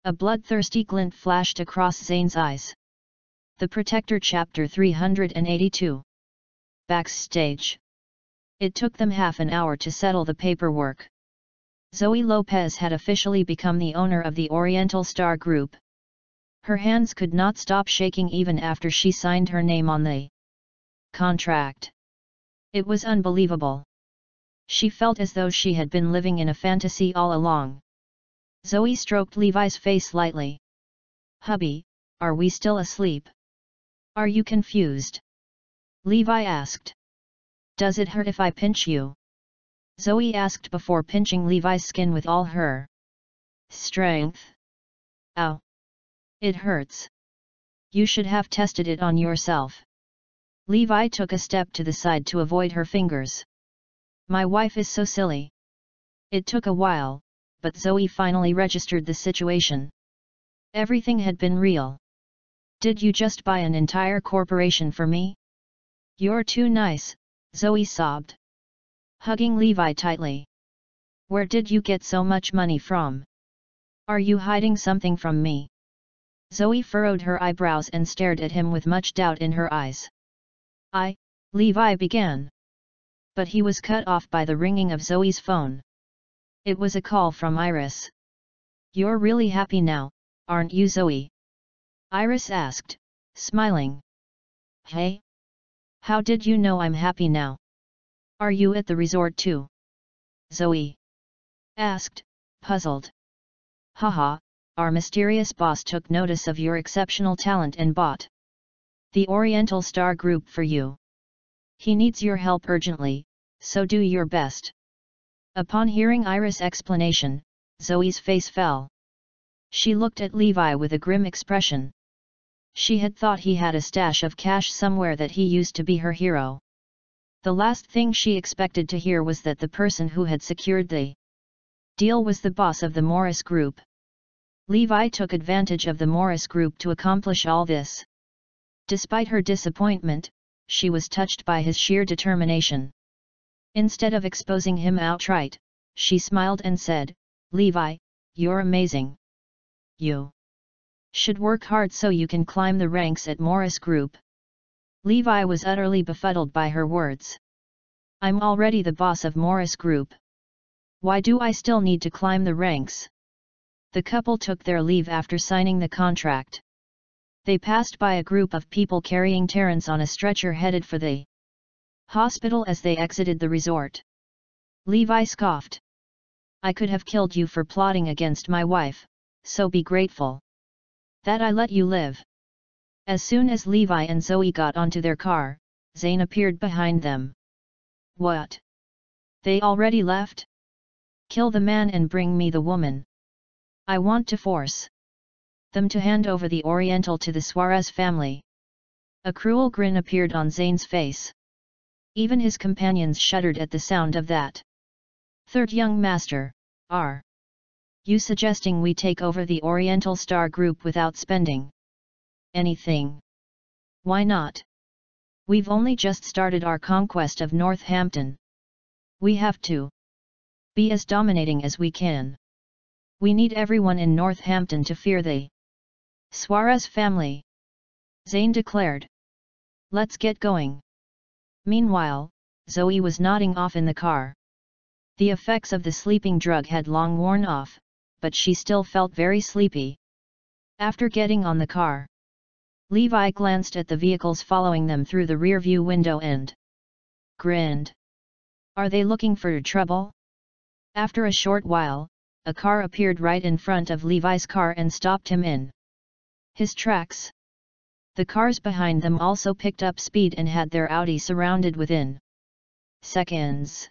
A bloodthirsty glint flashed across Zane's eyes. The Protector Chapter 382. Backstage. It took them half an hour to settle the paperwork. Zoe Lopez had officially become the owner of the Oriental Star Group. Her hands could not stop shaking even after she signed her name on the contract. It was unbelievable. She felt as though she had been living in a fantasy all along. Zoe stroked Levi's face lightly. Hubby, are we still asleep? Are you confused? Levi asked. Does it hurt if I pinch you? Zoe asked before pinching Levi's skin with all her strength. Ow! It hurts. You should have tested it on yourself. Levi took a step to the side to avoid her fingers. My wife is so silly. It took a while, but Zoe finally registered the situation. Everything had been real. Did you just buy an entire corporation for me? You're too nice, Zoe sobbed, hugging Levi tightly. Where did you get so much money from? Are you hiding something from me? Zoe furrowed her eyebrows and stared at him with much doubt in her eyes. Levi began. But he was cut off by the ringing of Zoe's phone. It was a call from Iris. You're really happy now, aren't you, Zoe? Iris asked, smiling. Hey? How did you know I'm happy now? Are you at the resort too? Zoe asked, puzzled. Haha, our mysterious boss took notice of your exceptional talent and bought the Oriental Star Group for you. He needs your help urgently, so do your best. Upon hearing Iris' explanation, Zoe's face fell. She looked at Levi with a grim expression. She had thought he had a stash of cash somewhere that he used to be her hero. The last thing she expected to hear was that the person who had secured the deal was the boss of the Morris Group. Levi took advantage of the Morris Group to accomplish all this. Despite her disappointment, she was touched by his sheer determination. Instead of exposing him outright, she smiled and said, Levi, you're amazing. You should work hard so you can climb the ranks at Morris Group. Levi was utterly befuddled by her words. I'm already the boss of Morris Group. Why do I still need to climb the ranks? The couple took their leave after signing the contract. They passed by a group of people carrying Terence on a stretcher headed for the hospital as they exited the resort. Levi scoffed. I could have killed you for plotting against my wife, so be grateful that I let you live. As soon as Levi and Zoe got onto their car, Zane appeared behind them. What? They already left? Kill the man and bring me the woman. I want to force them to hand over the Oriental to the Suarez family. A cruel grin appeared on Zane's face. Even his companions shuddered at the sound of that. Third young master, are you suggesting we take over the Oriental Star Group without spending anything? Why not? We've only just started our conquest of Northampton. We have to be as dominating as we can. We need everyone in Northampton to fear the Suarez family, Zane declared. Let's get going. Meanwhile, Zoe was nodding off in the car. The effects of the sleeping drug had long worn off, but she still felt very sleepy. After getting on the car, Levi glanced at the vehicles following them through the rearview window and grinned. Are they looking for trouble? After a short while, a car appeared right in front of Levi's car and stopped him in his tracks. The cars behind them also picked up speed and had their Audi surrounded within seconds.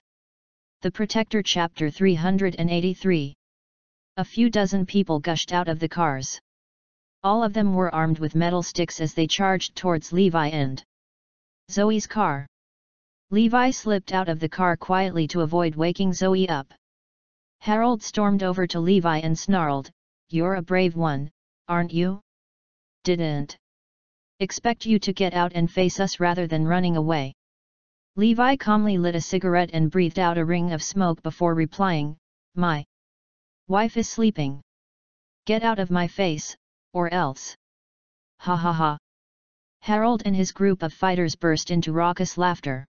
The Protector Chapter 383. A few dozen people gushed out of the cars. All of them were armed with metal sticks as they charged towards Levi and Zoe's car. Levi slipped out of the car quietly to avoid waking Zoe up. Harold stormed over to Levi and snarled, "You're a brave one, aren't you? Didn't expect you to get out and face us rather than running away." Levi calmly lit a cigarette and breathed out a ring of smoke before replying, "My wife is sleeping. Get out of my face, or else." Ha ha ha. Harold and his group of fighters burst into raucous laughter.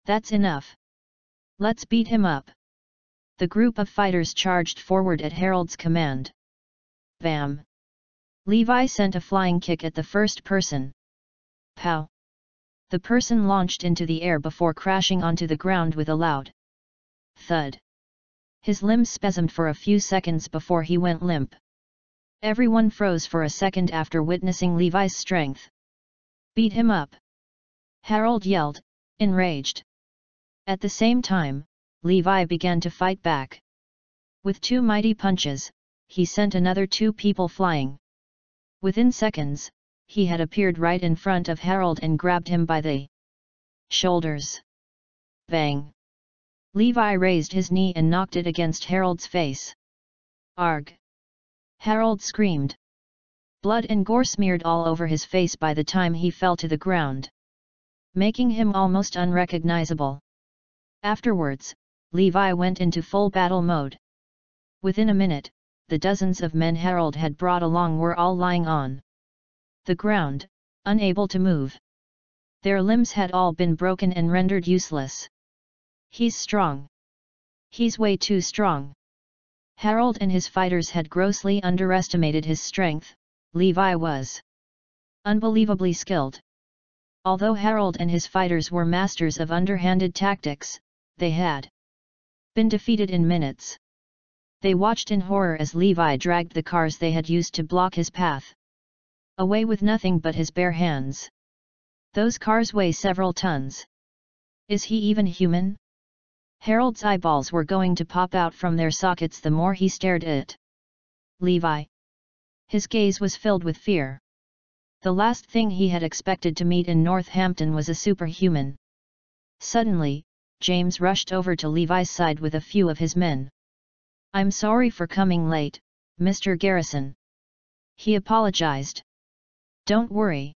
That's enough. Let's beat him up. The group of fighters charged forward at Harold's command. Bam! Levi sent a flying kick at the first person. Pow! The person launched into the air before crashing onto the ground with a loud thud. His limbs spasmed for a few seconds before he went limp. Everyone froze for a second after witnessing Levi's strength. Beat him up! Harold yelled, enraged. At the same time, Levi began to fight back. With two mighty punches, he sent another two people flying. Within seconds, he had appeared right in front of Harold and grabbed him by the shoulders. Bang! Levi raised his knee and knocked it against Harold's face. Arg! Harold screamed. Blood and gore smeared all over his face by the time he fell to the ground, making him almost unrecognizable. Afterwards, Levi went into full battle mode. Within a minute, the dozens of men Harold had brought along were all lying on the ground, unable to move. Their limbs had all been broken and rendered useless. He's strong. He's way too strong. Harold and his fighters had grossly underestimated his strength. Levi was unbelievably skilled. Although Harold and his fighters were masters of underhanded tactics, they had been defeated in minutes. They watched in horror as Levi dragged the cars they had used to block his path away with nothing but his bare hands. Those cars weigh several tons. Is he even human? Harold's eyeballs were going to pop out from their sockets the more he stared at Levi. His gaze was filled with fear. The last thing he had expected to meet in Northampton was a superhuman. Suddenly, James rushed over to Levi's side with a few of his men. "I'm sorry for coming late, Mr. Garrison," he apologized. "Don't worry.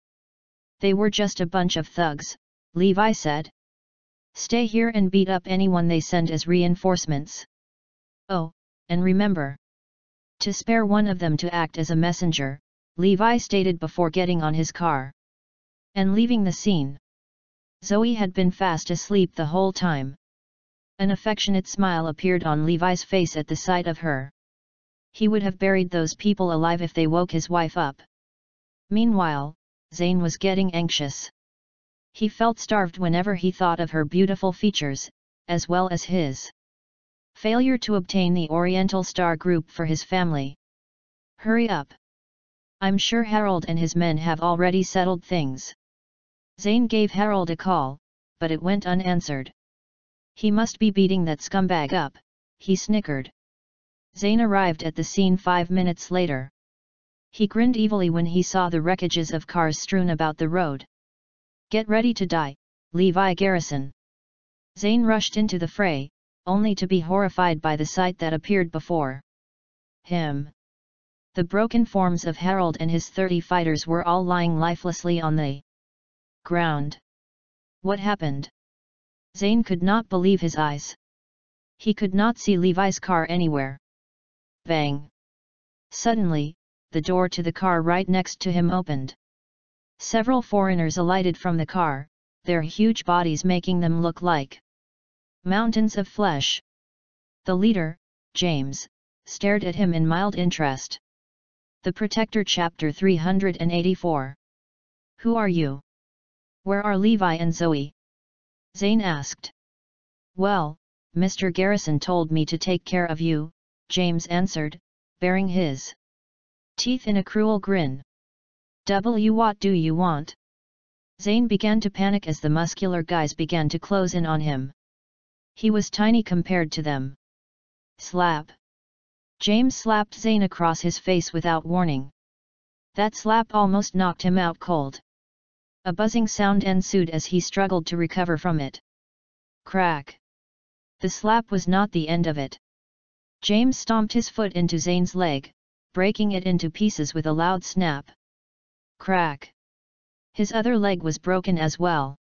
They were just a bunch of thugs," Levi said. "Stay here and beat up anyone they send as reinforcements. Oh, and remember to spare one of them to act as a messenger," Levi stated before getting on his car and leaving the scene. Zoe had been fast asleep the whole time. An affectionate smile appeared on Levi's face at the sight of her. He would have buried those people alive if they woke his wife up. Meanwhile, Zane was getting anxious. He felt starved whenever he thought of her beautiful features, as well as his Failure to obtain the Oriental Star Group for his family. Hurry up. I'm sure Harold and his men have already settled things. Zane gave Harold a call, but it went unanswered. He must be beating that scumbag up, he snickered. Zane arrived at the scene 5 minutes later. He grinned evilly when he saw the wreckages of cars strewn about the road. Get ready to die, Levi Garrison. Zane rushed into the fray, only to be horrified by the sight that appeared before him. The broken forms of Harold and his 30 fighters were all lying lifelessly on the ground. What happened? Zane could not believe his eyes. He could not see Levi's car anywhere. Bang! Suddenly, the door to the car right next to him opened. Several foreigners alighted from the car, their huge bodies making them look like mountains of flesh. The leader, James, stared at him in mild interest. The Protector Chapter 384. Who are you? Where are Levi and Zoe? Zane asked. Well, Mr. Garrison told me to take care of you, James answered, baring his teeth in a cruel grin. What do you want? Zane began to panic as the muscular guys began to close in on him. He was tiny compared to them. Slap! James slapped Zane across his face without warning. That slap almost knocked him out cold. A buzzing sound ensued as he struggled to recover from it. Crack! The slap was not the end of it. James stomped his foot into Zane's leg, breaking it into pieces with a loud snap. Crack! His other leg was broken as well.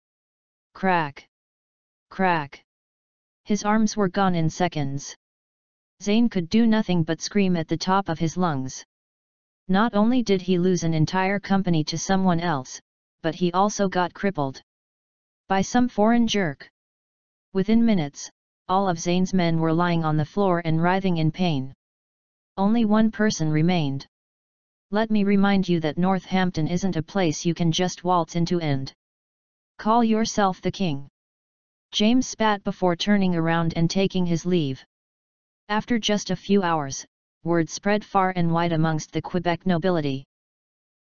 Crack! Crack! His arms were gone in seconds. Zane could do nothing but scream at the top of his lungs. Not only did he lose an entire company to someone else, but he also got crippled by some foreign jerk. Within minutes, all of Zane's men were lying on the floor and writhing in pain. Only one person remained. Let me remind you that Northampton isn't a place you can just waltz into and call yourself the king. James spat before turning around and taking his leave. After just a few hours, word spread far and wide amongst the Quebec nobility.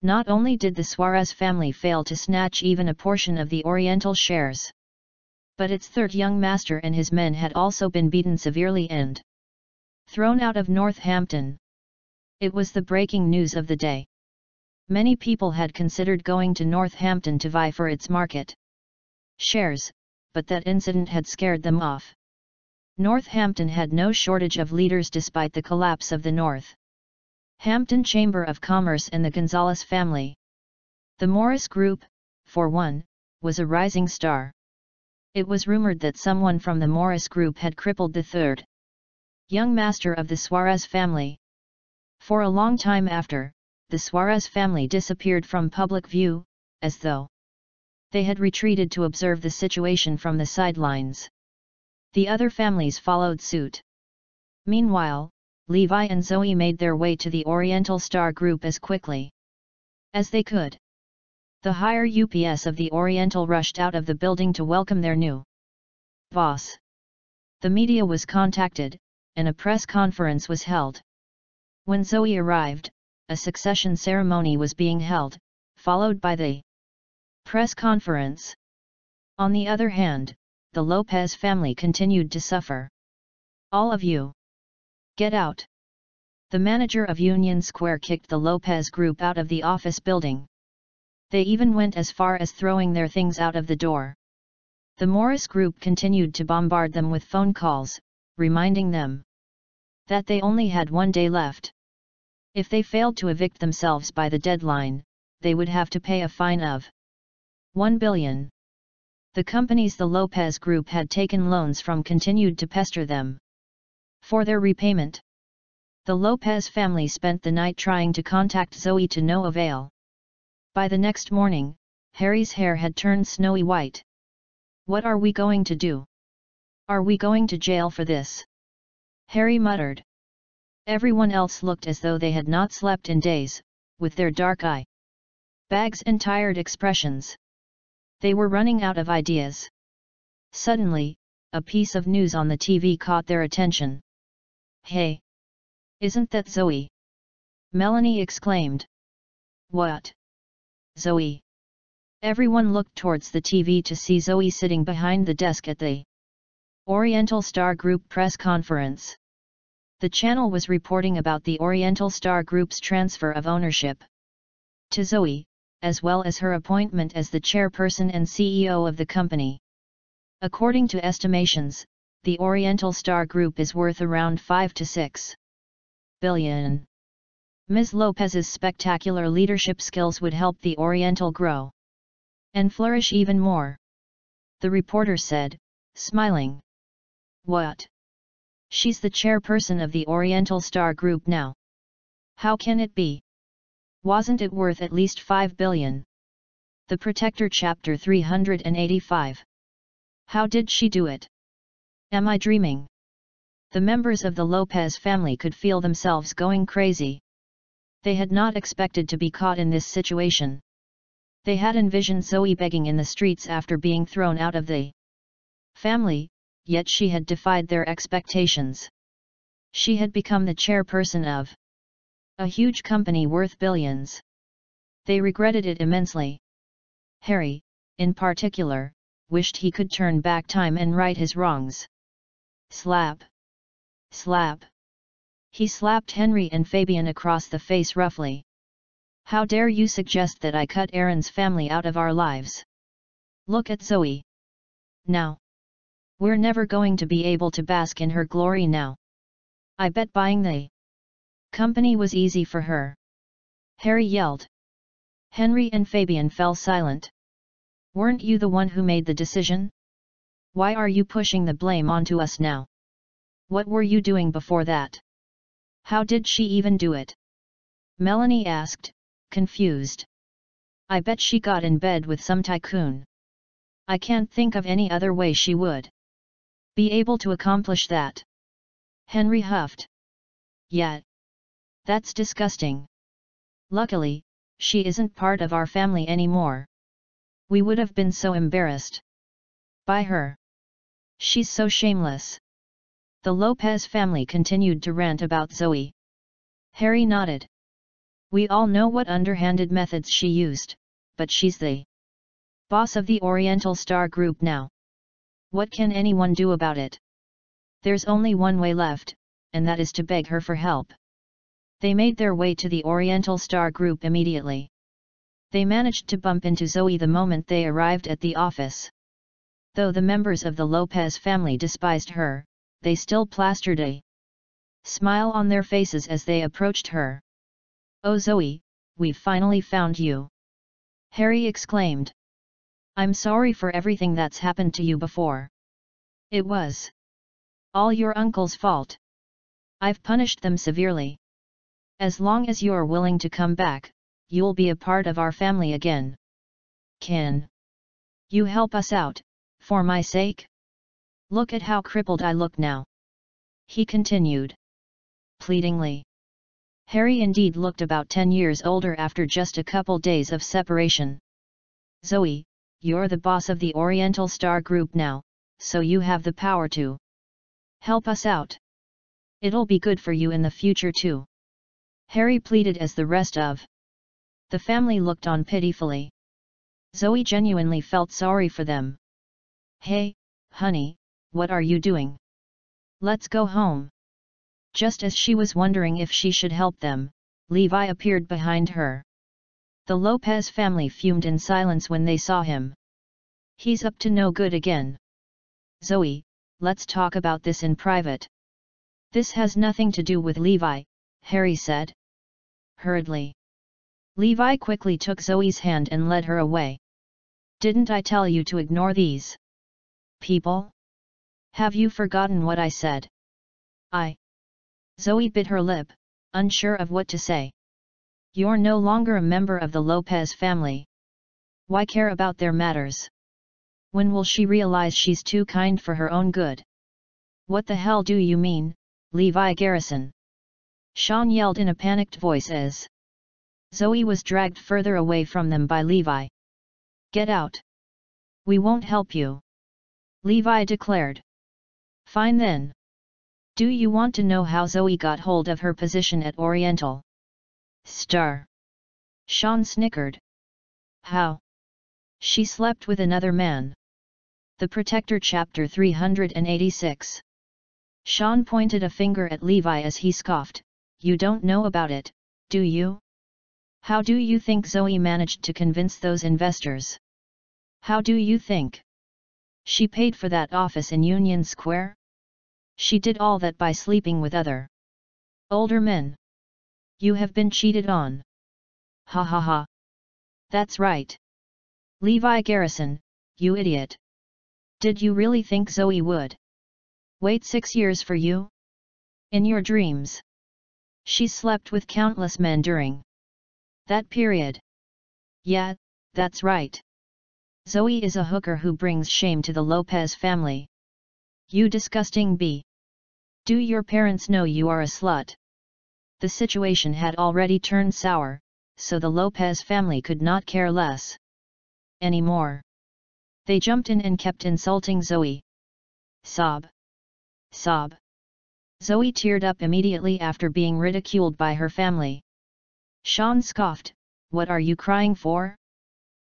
Not only did the Suarez family fail to snatch even a portion of the Oriental shares, but its third young master and his men had also been beaten severely and thrown out of Northampton. It was the breaking news of the day. Many people had considered going to Northampton to vie for its market shares, but that incident had scared them off. Northampton had no shortage of leaders despite the collapse of the Northampton Chamber of Commerce and the Gonzales family. The Morris Group, for one, was a rising star. It was rumored that someone from the Morris Group had crippled the third young master of the Suarez family. For a long time after, the Suarez family disappeared from public view, as though they had retreated to observe the situation from the sidelines. The other families followed suit. Meanwhile, Levi and Zoe made their way to the Oriental Star Group as quickly as they could. The higher UPS of the Oriental rushed out of the building to welcome their new boss. The media was contacted, and a press conference was held. When Zoe arrived, a succession ceremony was being held, followed by the press conference. On the other hand, the Lopez family continued to suffer. All of you, get out! The manager of Union Square kicked the Lopez group out of the office building. They even went as far as throwing their things out of the door. The Morris group continued to bombard them with phone calls, reminding them that they only had 1 day left. If they failed to evict themselves by the deadline, they would have to pay a fine of $1 billion. The companies the Lopez Group had taken loans from continued to pester them for their repayment. The Lopez family spent the night trying to contact Zoe to no avail. By the next morning, Harry's hair had turned snowy white. What are we going to do? Are we going to jail for this? Harry muttered. Everyone else looked as though they had not slept in days, with their dark eye bags and tired expressions. They were running out of ideas. Suddenly, a piece of news on the TV caught their attention. "Hey! Isn't that Zoe?" Melanie exclaimed. "What? Zoe?" Everyone looked towards the TV to see Zoe sitting behind the desk at the Oriental Star Group press conference. The channel was reporting about the Oriental Star Group's transfer of ownership to Zoe, as well as her appointment as the chairperson and CEO of the company. According to estimations, the Oriental Star Group is worth around 5 to 6 billion. Ms. Lopez's spectacular leadership skills would help the Oriental grow and flourish even more, the reporter said, smiling. "What? She's the chairperson of the Oriental Star Group now. How can it be? Wasn't it worth at least 5 billion? The Protector Chapter 385. How did she do it? Am I dreaming?" The members of the Lopez family could feel themselves going crazy. They had not expected to be caught in this situation. They had envisioned Zoe begging in the streets after being thrown out of the family, yet she had defied their expectations. She had become the chairperson of a huge company worth billions. They regretted it immensely. Harry, in particular, wished he could turn back time and right his wrongs. Slap! Slap! He slapped Henry and Fabian across the face roughly. "How dare you suggest that I cut Aaron's family out of our lives? Look at Zoe now. We're never going to be able to bask in her glory now. I bet buying the company was easy for her," Harry yelled. Henry and Fabian fell silent. "Weren't you the one who made the decision? Why are you pushing the blame onto us now? What were you doing before that? How did she even do it?" Melanie asked, confused. "I bet she got in bed with some tycoon. I can't think of any other way she would be able to accomplish that," Henry huffed. "Yet. That's disgusting. Luckily, she isn't part of our family anymore. We would have been so embarrassed by her. She's so shameless." The Lopez family continued to rant about Zoe. Harry nodded. "We all know what underhanded methods she used, but she's the boss of the Oriental Star Group now. What can anyone do about it? There's only one way left, and that is to beg her for help." They made their way to the Oriental Star Group immediately. They managed to bump into Zoe the moment they arrived at the office. Though the members of the Lopez family despised her, they still plastered a smile on their faces as they approached her. "Oh Zoe, we've finally found you!" Harry exclaimed. "I'm sorry for everything that's happened to you before. It was all your uncle's fault. I've punished them severely. As long as you're willing to come back, you'll be a part of our family again. Can you help us out, for my sake? Look at how crippled I look now," he continued pleadingly. Harry indeed looked about 10 years older after just a couple days of separation. "Zoe, you're the boss of the Oriental Star Group now, so you have the power to help us out. It'll be good for you in the future too," Harry pleaded as the rest of the family looked on pitifully. Zoe genuinely felt sorry for them. "Hey, honey, what are you doing? Let's go home." Just as she was wondering if she should help them, Levi appeared behind her. The Lopez family fumed in silence when they saw him. "He's up to no good again. Zoe, let's talk about this in private." "This has nothing to do with Levi," Harry said hurriedly. Levi quickly took Zoe's hand and led her away. "Didn't I tell you to ignore these people? Have you forgotten what I said?" Zoe bit her lip, unsure of what to say. "You're no longer a member of the Lopez family. Why care about their matters? When will she realize she's too kind for her own good?" "What the hell do you mean, Levi Garrison?" Sean yelled in a panicked voice as Zoe was dragged further away from them by Levi. "Get out! We won't help you," Levi declared. Fine then. Do you want to know how Zoe got hold of her position at Oriental Star? Sean snickered. How? She slept with another man. The Protector Chapter 386. Sean pointed a finger at Levi as he scoffed, You don't know about it, do you? How do you think Zoe managed to convince those investors? How do you think? She paid for that office in Union Square? She did all that by sleeping with other older men. You have been cheated on. Ha ha ha. That's right. Levi Garrison, you idiot. Did you really think Zoe would wait 6 years for you? In your dreams. She slept with countless men during that period. Yeah, that's right. Zoe is a hooker who brings shame to the Lopez family. You disgusting bee. Do your parents know you are a slut? The situation had already turned sour, so the Lopez family could not care less anymore. They jumped in and kept insulting Zoe. Sob. Sob. Zoe teared up immediately after being ridiculed by her family. Sean scoffed, What are you crying for?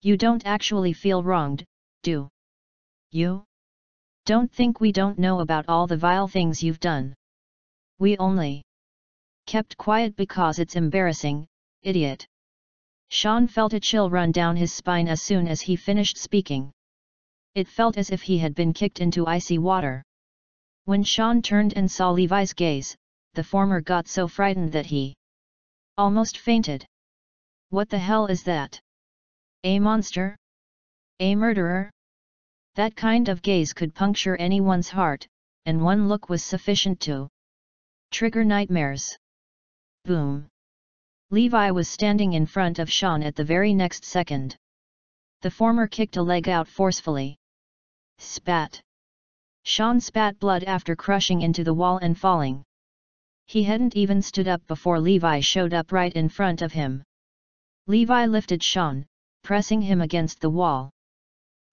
You don't actually feel wronged, do you? Don't think we don't know about all the vile things you've done. We only kept quiet because it's embarrassing, idiot. Sean felt a chill run down his spine as soon as he finished speaking. It felt as if he had been kicked into icy water. When Sean turned and saw Levi's gaze, the former got so frightened that he almost fainted. What the hell is that? A monster? A murderer? That kind of gaze could puncture anyone's heart, and one look was sufficient to trigger nightmares. Boom. Levi was standing in front of Sean at the very next second. The former kicked a leg out forcefully. Spat. Sean spat blood after crushing into the wall and falling. He hadn't even stood up before Levi showed up right in front of him. Levi lifted Sean, pressing him against the wall.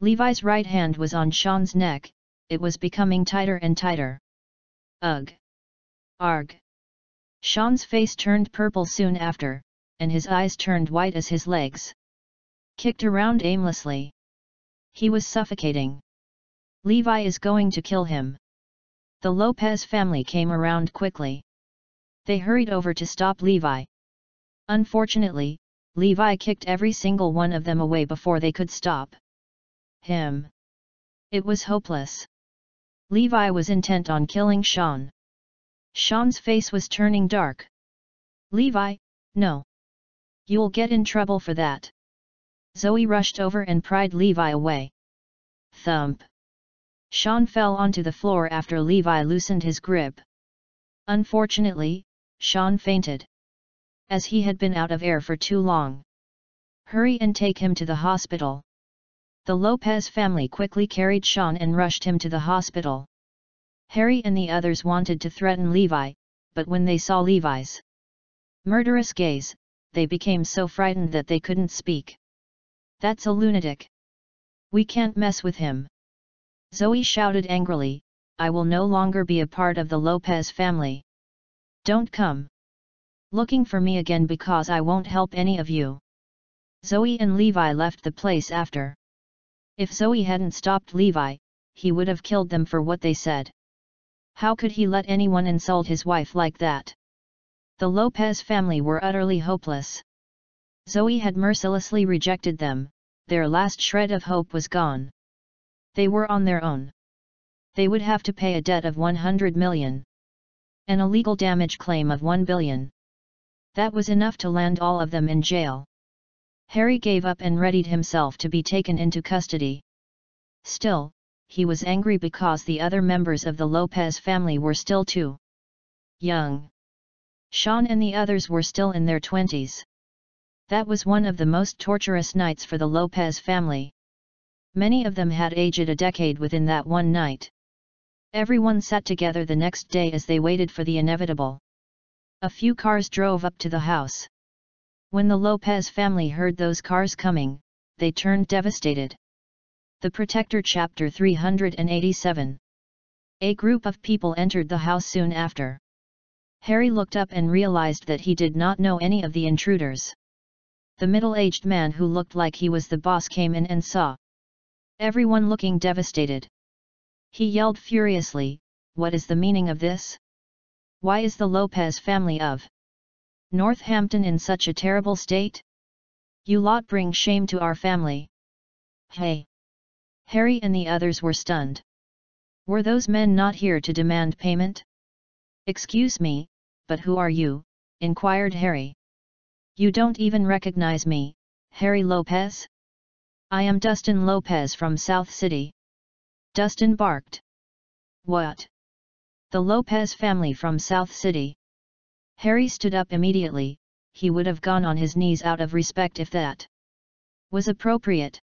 Levi's right hand was on Sean's neck, it was becoming tighter and tighter. Ugh. Arg. Sean's face turned purple soon after, and his eyes turned white as his legs kicked around aimlessly. He was suffocating. Levi is going to kill him. The Lopez family came around quickly. They hurried over to stop Levi. Unfortunately, Levi kicked every single one of them away before they could stop him. It was hopeless. Levi was intent on killing Sean. Sean's face was turning dark. Levi, no. You'll get in trouble for that. Zoe rushed over and pried Levi away. Thump. Sean fell onto the floor after Levi loosened his grip. Unfortunately, Sean fainted. As he had been out of air for too long. Hurry and take him to the hospital. The Lopez family quickly carried Sean and rushed him to the hospital. Harry and the others wanted to threaten Levi, but when they saw Levi's murderous gaze, they became so frightened that they couldn't speak. That's a lunatic. We can't mess with him. Zoe shouted angrily, I will no longer be a part of the Lopez family. Don't come looking for me again because I won't help any of you. Zoe and Levi left the place after. If Zoe hadn't stopped Levi, he would have killed them for what they said. How could he let anyone insult his wife like that? The Lopez family were utterly hopeless. Zoe had mercilessly rejected them, their last shred of hope was gone. They were on their own. They would have to pay a debt of 100 million. And a legal damage claim of 1 billion. That was enough to land all of them in jail. Harry gave up and readied himself to be taken into custody. Still, he was angry because the other members of the Lopez family were still too young. Sean and the others were still in their 20s. That was one of the most torturous nights for the Lopez family. Many of them had aged a decade within that one night. Everyone sat together the next day as they waited for the inevitable. A few cars drove up to the house. When the Lopez family heard those cars coming, they turned devastated. The Protector Chapter 387. A group of people entered the house soon after. Harry looked up and realized that he did not know any of the intruders. The middle-aged man who looked like he was the boss came in and saw everyone looking devastated. He yelled furiously, "What is the meaning of this? Why is the Lopez family of Northampton in such a terrible state? You lot bring shame to our family." Hey! Harry and the others were stunned. Were those men not here to demand payment? "Excuse me, but who are you?" inquired Harry. "You don't even recognize me, Harry Lopez?" "I am Dustin Lopez from South City." Dustin barked. "What? The Lopez family from South City?" Harry stood up immediately. He would have gone on his knees out of respect if that was appropriate.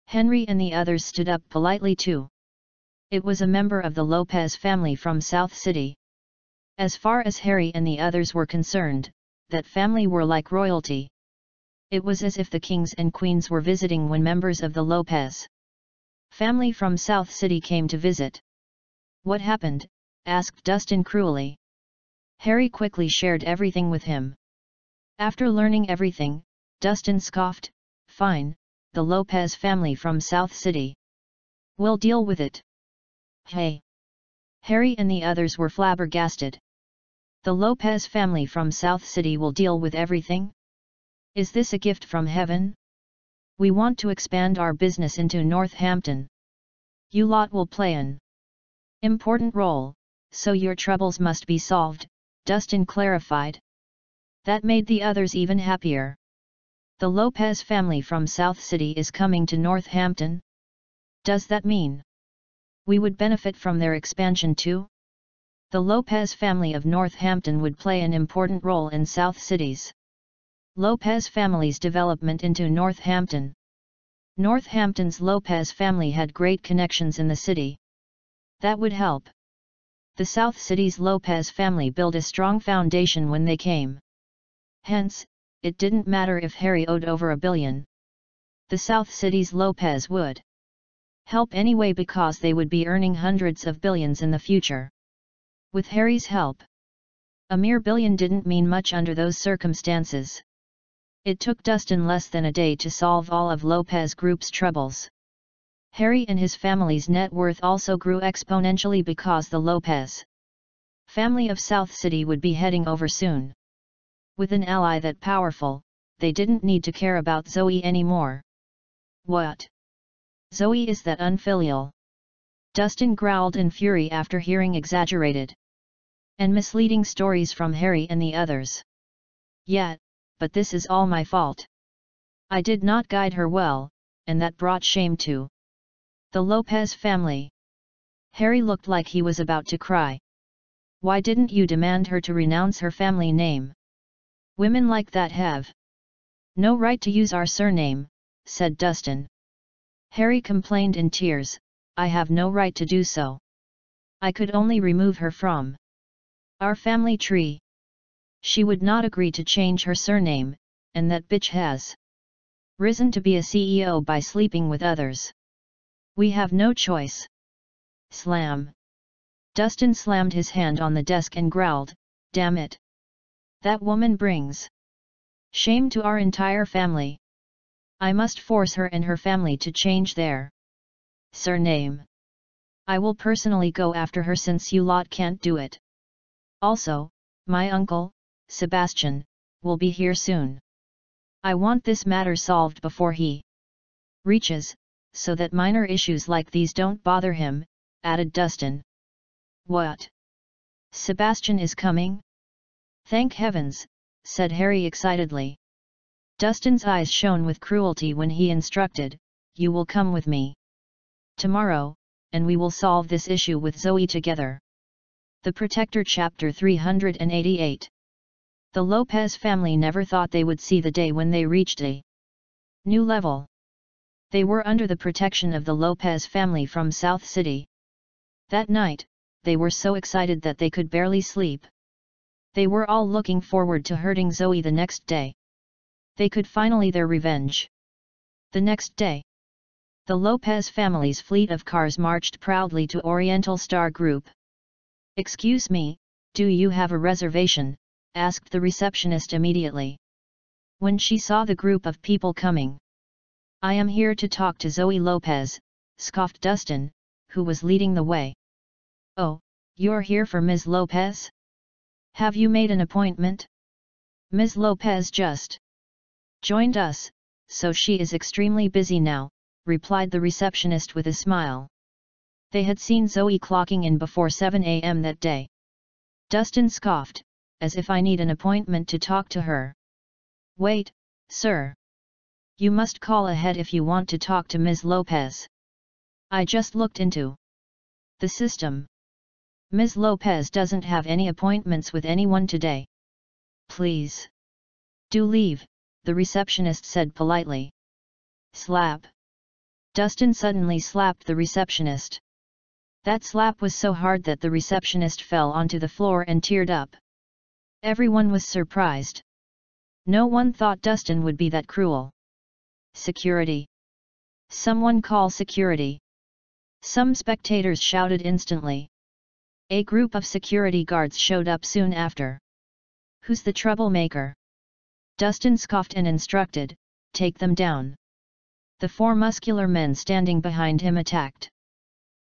Henry and the others stood up politely too. It was a member of the Lopez family from South City. As far as Harry and the others were concerned, that family were like royalty. It was as if the kings and queens were visiting when members of the Lopez family from South City came to visit. "What happened?" asked Dustin cruelly. Harry quickly shared everything with him. After learning everything, Dustin scoffed, "Fine, the Lopez family from South City. We'll deal with it." Hey! Harry and the others were flabbergasted. The Lopez family from South City will deal with everything? Is this a gift from heaven? We want to expand our business into Northampton. You lot will play an important role, so your troubles must be solved, Dustin clarified. That made the others even happier. The Lopez family from South City is coming to Northampton? Does that mean we would benefit from their expansion too? The Lopez family of Northampton would play an important role in South City's Lopez family's development into Northampton. Northampton's Lopez family had great connections in the city. That would help. The South City's Lopez family built a strong foundation when they came. Hence, it didn't matter if Harry owed over $1 billion. The South City's Lopez would help anyway because they would be earning hundreds of billions in the future. With Harry's help, a mere $1 billion didn't mean much under those circumstances. It took Dustin less than a day to solve all of Lopez Group's troubles. Harry and his family's net worth also grew exponentially because the Lopez family of South City would be heading over soon. With an ally that powerful, they didn't need to care about Zoe anymore. What? Zoe is that unfilial? Dustin growled in fury after hearing exaggerated and misleading stories from Harry and the others. Yeah, but this is all my fault. I did not guide her well, and that brought shame to the Lopez family. Harry looked like he was about to cry. Why didn't you demand her to renounce her family name? Women like that have no right to use our surname, said Dustin. Harry complained in tears, I have no right to do so. I could only remove her from our family tree. She would not agree to change her surname, and that bitch has risen to be a CEO by sleeping with others. We have no choice. Slam. Dustin slammed his hand on the desk and growled, damn it. That woman brings shame to our entire family. I must force her and her family to change their surname. I will personally go after her since you lot can't do it. Also, my uncle, Sebastian, will be here soon. I want this matter solved before he reaches, so that minor issues like these don't bother him, added Dustin. What? Sebastian is coming? Thank heavens, said Harry excitedly. Dustin's eyes shone with cruelty when he instructed, you will come with me tomorrow, and we will solve this issue with Zoe together. The Protector Chapter 388. The Lopez family never thought they would see the day when they reached a new level. They were under the protection of the Lopez family from South City. That night, they were so excited that they could barely sleep. They were all looking forward to hurting Zoe the next day. They could finally their revenge. The next day, The Lopez family's fleet of cars marched proudly to Oriental Star Group. "Excuse me, do you have a reservation?" asked the receptionist immediately. When she saw the group of people coming. "I am here to talk to Zoe Lopez," scoffed Dustin, who was leading the way. "Oh, you're here for Ms. Lopez? Have you made an appointment?" "Ms. Lopez just joined us, so she is extremely busy now," replied the receptionist with a smile. They had seen Zoe clocking in before 7 a.m. that day. Dustin scoffed, "As if I need an appointment to talk to her." "Wait, sir. You must call ahead if you want to talk to Ms. Lopez. I just looked into the system. Ms. Lopez doesn't have any appointments with anyone today. Please do leave," the receptionist said politely. Slap. Dustin suddenly slapped the receptionist. That slap was so hard that the receptionist fell onto the floor and teared up. Everyone was surprised. No one thought Dustin would be that cruel. "Security! Someone call security!" Some spectators shouted instantly. A group of security guards showed up soon after. "Who's the troublemaker?" Dustin scoffed and instructed, "Take them down." The 4 muscular men standing behind him attacked.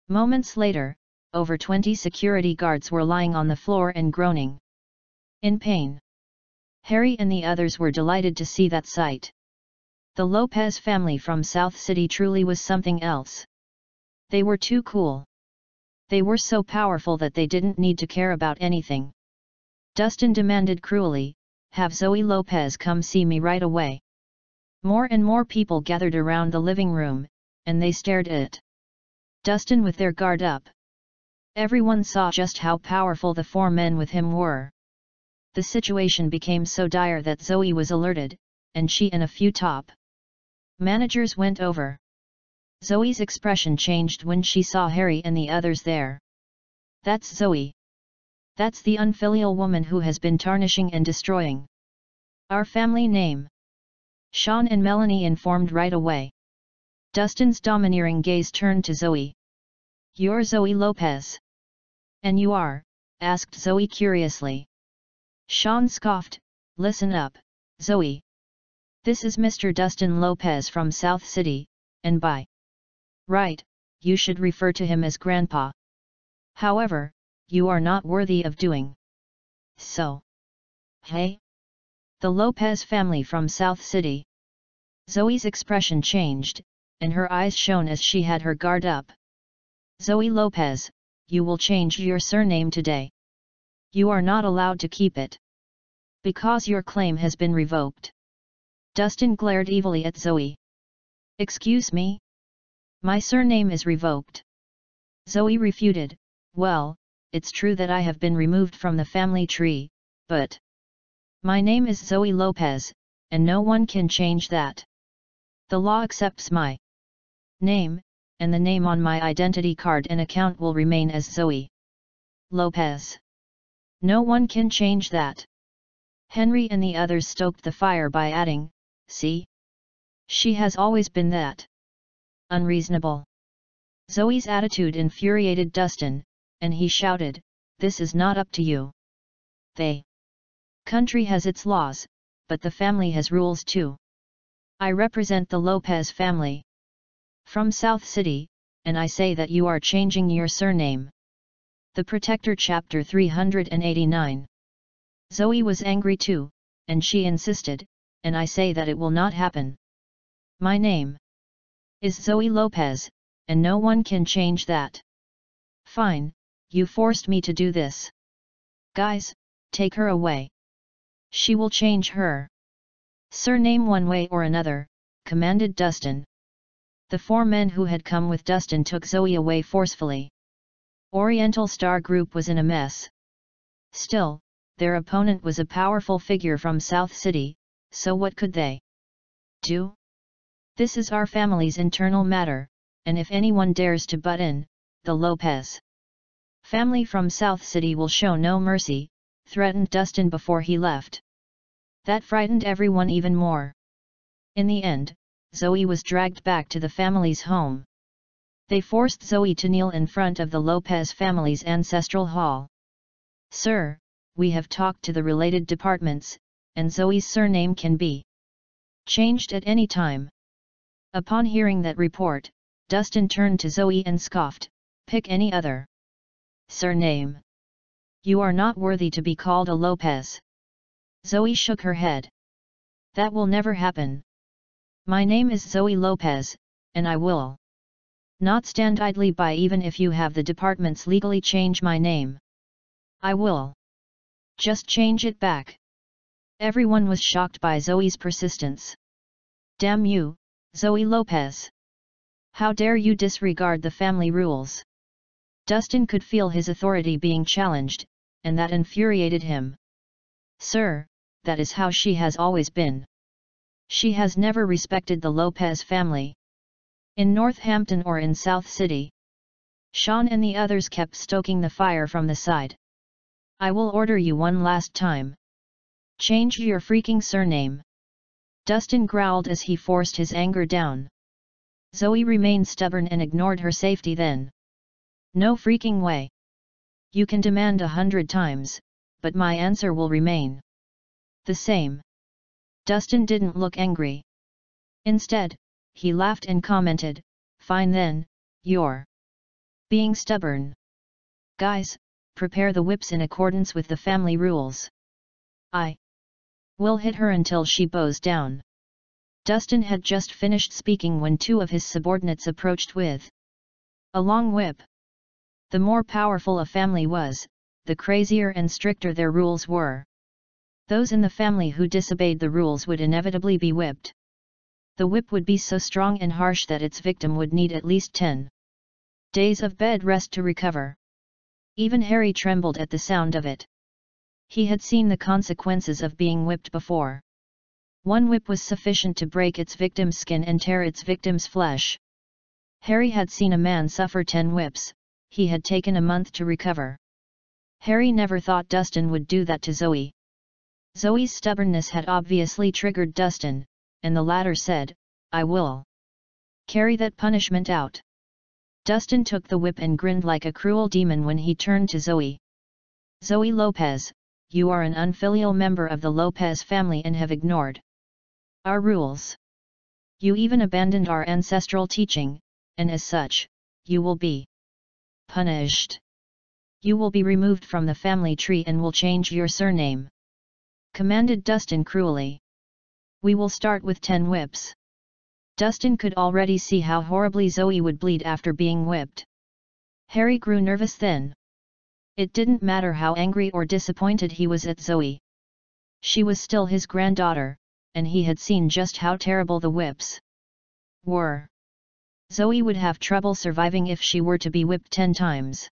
Moments later, over 20 security guards were lying on the floor and groaning in pain. Harry and the others were delighted to see that sight. The Lopez family from South City truly was something else. They were too cool. They were so powerful that they didn't need to care about anything. Dustin demanded cruelly, "Have Zoe Lopez come see me right away." More and more people gathered around the living room, and they stared at Dustin with their guard up. Everyone saw just how powerful the 4 men with him were. The situation became so dire that Zoe was alerted, and she and a few top managers went over. Zoe's expression changed when she saw Harry and the others there. "That's Zoe. That's the unfilial woman who has been tarnishing and destroying our family name," Sean and Melanie informed right away. Dustin's domineering gaze turned to Zoe. "You're Zoe Lopez." "And you are?" asked Zoe curiously. Sean scoffed, "Listen up, Zoe. This is Mr. Dustin Lopez from South City, and by right, you should refer to him as Grandpa. However, you are not worthy of doing so." "Hey? The Lopez family from South City." Zoe's expression changed, and her eyes shone as she had her guard up. "Zoe Lopez, you will change your surname today. You are not allowed to keep it, because your claim has been revoked." Dustin glared evilly at Zoe. "Excuse me? My surname is revoked." Zoe refuted, "Well, it's true that I have been removed from the family tree, but my name is Zoe Lopez, and no one can change that. The law accepts my name, and the name on my identity card and account will remain as Zoe Lopez. No one can change that." Henry and the others stoked the fire by adding, "See? She has always been that unreasonable." Zoe's attitude infuriated Dustin, and he shouted, "This is not up to you. The country has its laws, but the family has rules too. I represent the Lopez family from South City, and I say that you are changing your surname." The Protector Chapter 389. Zoe was angry too, and she insisted, "And I say that it will not happen. My name is Zoe Lopez, and no one can change that." "Fine, you forced me to do this. Guys, take her away. She will change her surname one way or another," commanded Dustin. The 4 men who had come with Dustin took Zoe away forcefully. Oriental Star Group was in a mess. Still, their opponent was a powerful figure from South City, so what could they do? "This is our family's internal matter, and if anyone dares to butt in, the Lopez family from South City will show no mercy," threatened Dustin before he left. That frightened everyone even more. In the end, Zoe was dragged back to the family's home. They forced Zoe to kneel in front of the Lopez family's ancestral hall. "Sir, we have talked to the related departments, and Zoe's surname can be changed at any time." Upon hearing that report, Dustin turned to Zoe and scoffed, "Pick any other surname. You are not worthy to be called a Lopez." Zoe shook her head. "That will never happen. My name is Zoe Lopez, and I will not stand idly by even if you have the departments legally change my name. I will just change it back." Everyone was shocked by Zoe's persistence. "Damn you, Zoe Lopez! How dare you disregard the family rules?" Dustin could feel his authority being challenged, and that infuriated him. "Sir, that is how she has always been. She has never respected the Lopez family. In Northampton or in South City." Sean and the others kept stoking the fire from the side. "I will order you one last time. Change your freaking surname." Dustin growled as he forced his anger down. Zoe remained stubborn and ignored her safety then. "No freaking way. You can demand 100 times, but my answer will remain the same." Dustin didn't look angry. Instead, he laughed and commented, "Fine then, you're being stubborn. Guys, prepare the whips in accordance with the family rules. I will hit her until she bows down." Dustin had just finished speaking when two of his subordinates approached with a long whip. The more powerful a family was, the crazier and stricter their rules were. Those in the family who disobeyed the rules would inevitably be whipped. The whip would be so strong and harsh that its victim would need at least 10 days of bed rest to recover. Even Harry trembled at the sound of it. He had seen the consequences of being whipped before. One whip was sufficient to break its victim's skin and tear its victim's flesh. Harry had seen a man suffer 10 whips. He had taken a month to recover. Harry never thought Dustin would do that to Zoe. Zoe's stubbornness had obviously triggered Dustin, and the latter said, "I will carry that punishment out." Dustin took the whip and grinned like a cruel demon when he turned to Zoe. "Zoe Lopez, you are an unfilial member of the Lopez family and have ignored our rules. You even abandoned our ancestral teaching, and as such, you will be punished. You will be removed from the family tree and will change your surname," commanded Dustin cruelly. "We will start with 10 whips." Dustin could already see how horribly Zoe would bleed after being whipped. Harry grew nervous then. It didn't matter how angry or disappointed he was at Zoe. She was still his granddaughter, and he had seen just how terrible the whips were. Zoe would have trouble surviving if she were to be whipped 10 times.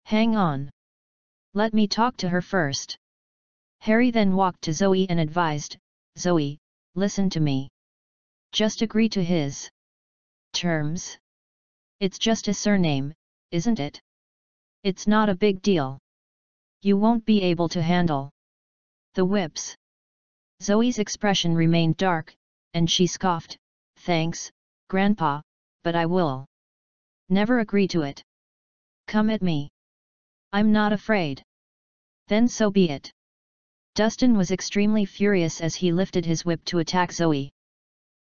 "Hang on. Let me talk to her first." Harry then walked to Zoe and advised, "Zoe, listen to me. Just agree to his terms. It's just a surname, isn't it? It's not a big deal. You won't be able to handle the whips." Zoe's expression remained dark, and she scoffed, "Thanks, Grandpa, but I will never agree to it. Come at me. I'm not afraid." "Then so be it." Dustin was extremely furious as he lifted his whip to attack Zoe.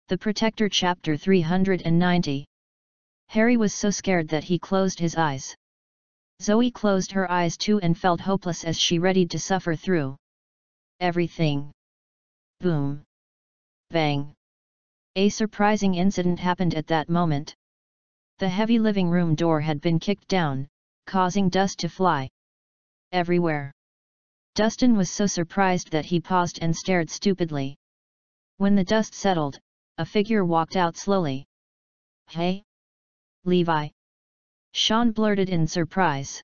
The Protector Chapter 390. Harry was so scared that he closed his eyes. Zoe closed her eyes too and felt hopeless as she readied to suffer through everything. Boom. Bang. A surprising incident happened at that moment. The heavy living room door had been kicked down, causing dust to fly everywhere. Dustin was so surprised that he paused and stared stupidly. When the dust settled, a figure walked out slowly. "Hey? Levi?" Sean blurted in surprise.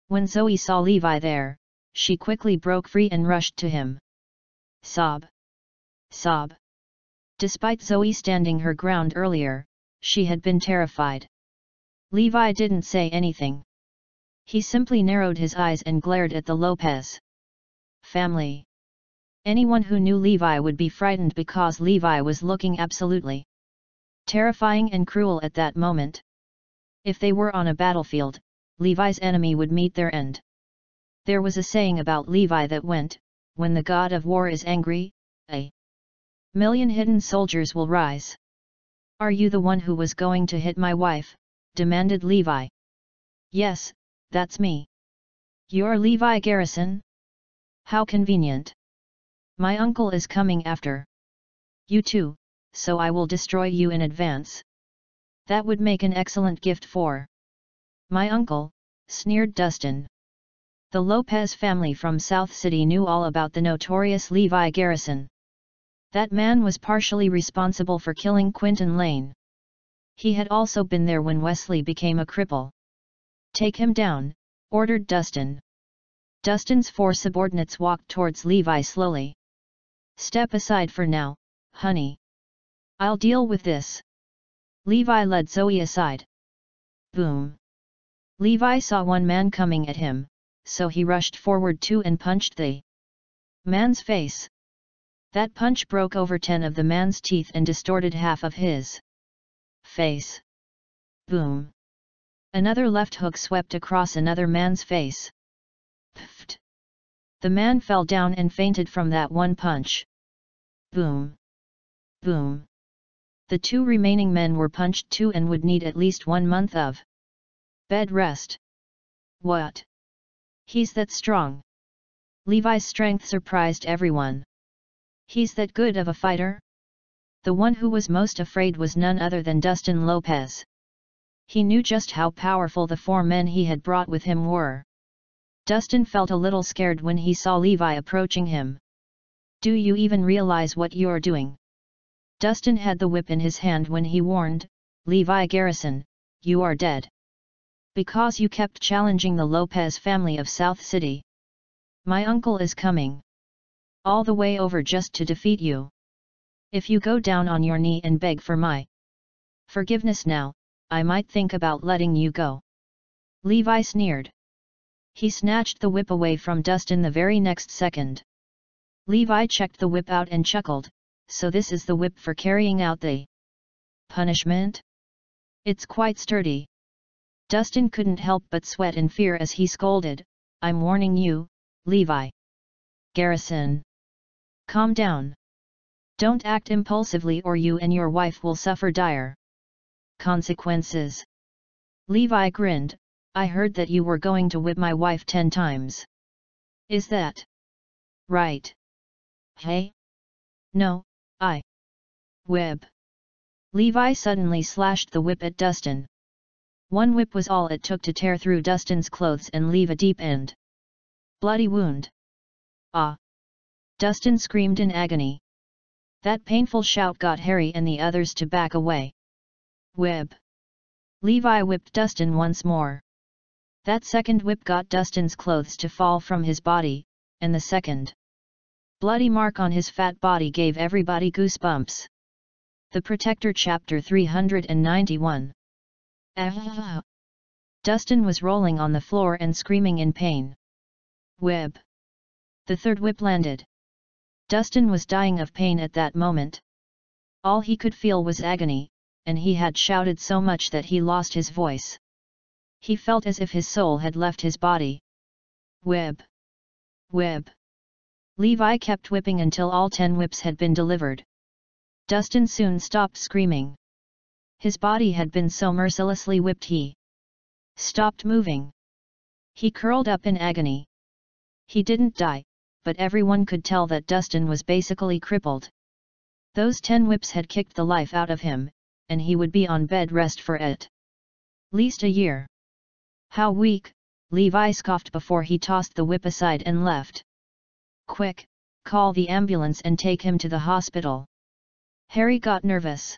When Zoe saw Levi there, she quickly broke free and rushed to him. Sob. Sob. Despite Zoe standing her ground earlier, she had been terrified. Levi didn't say anything. He simply narrowed his eyes and glared at the Lopez family. Anyone who knew Levi would be frightened because Levi was looking absolutely Terrifying and cruel at that moment. If they were on a battlefield, Levi's enemy would meet their end. There was a saying about Levi that went, when the god of war is angry, a million hidden soldiers will rise. Are you the one who was going to hit my wife? Demanded Levi. Yes, that's me. You're Levi Garrison? How convenient. My uncle is coming after you too, so I will destroy you in advance. That would make an excellent gift for my uncle, sneered Dustin. The Lopez family from South City knew all about the notorious Levi Garrison. That man was partially responsible for killing Quinton Lane. He had also been there when Wesley became a cripple. Take him down, ordered Dustin. Dustin's 4 subordinates walked towards Levi slowly. Step aside for now, honey. I'll deal with this. Levi led Zoe aside. Boom. Levi saw one man coming at him, so he rushed forward too and punched the man's face. That punch broke over 10 of the man's teeth and distorted half of his face. Boom. Another left hook swept across another man's face. Pfft. The man fell down and fainted from that one punch. Boom. Boom. The 2 remaining men were punched too and would need at least 1 month of bed rest. What? He's that strong. Levi's strength surprised everyone. He's that good of a fighter? The one who was most afraid was none other than Dustin Lopez. He knew just how powerful the 4 men he had brought with him were. Dustin felt a little scared when he saw Levi approaching him. Do you even realize what you're doing? Dustin had the whip in his hand when he warned, Levi Garrison, you are dead. Because you kept challenging the Lopez family of South City. My uncle is coming all the way over just to defeat you. If you go down on your knee and beg for my forgiveness now, I might think about letting you go. Levi sneered. He snatched the whip away from Dustin the very next second. Levi checked the whip out and chuckled, so this is the whip for carrying out the punishment? It's quite sturdy. Dustin couldn't help but sweat in fear as he scolded, I'm warning you, Levi Garrison. Calm down. Don't act impulsively or you and your wife will suffer dire consequences. Levi grinned, I heard that you were going to whip my wife 10 times. Is that right? Hey? No, I whip. Levi suddenly slashed the whip at Dustin. One whip was all it took to tear through Dustin's clothes and leave a deep and bloody wound. Ah! Dustin screamed in agony. That painful shout got Harry and the others to back away. Whip. Levi whipped Dustin once more. That second whip got Dustin's clothes to fall from his body, and the second bloody mark on his fat body gave everybody goosebumps. The Protector Chapter 391. Ah! Dustin was rolling on the floor and screaming in pain. Whip. The third whip landed. Dustin was dying of pain at that moment. All he could feel was agony, and he had shouted so much that he lost his voice. He felt as if his soul had left his body. Whip. Whip. Levi kept whipping until all 10 whips had been delivered. Dustin soon stopped screaming. His body had been so mercilessly whipped he stopped moving. He curled up in agony. He didn't die, but everyone could tell that Dustin was basically crippled. Those 10 whips had kicked the life out of him, and he would be on bed rest for at least a year. How weak, Levi scoffed before he tossed the whip aside and left. Quick, call the ambulance and take him to the hospital. Harry got nervous.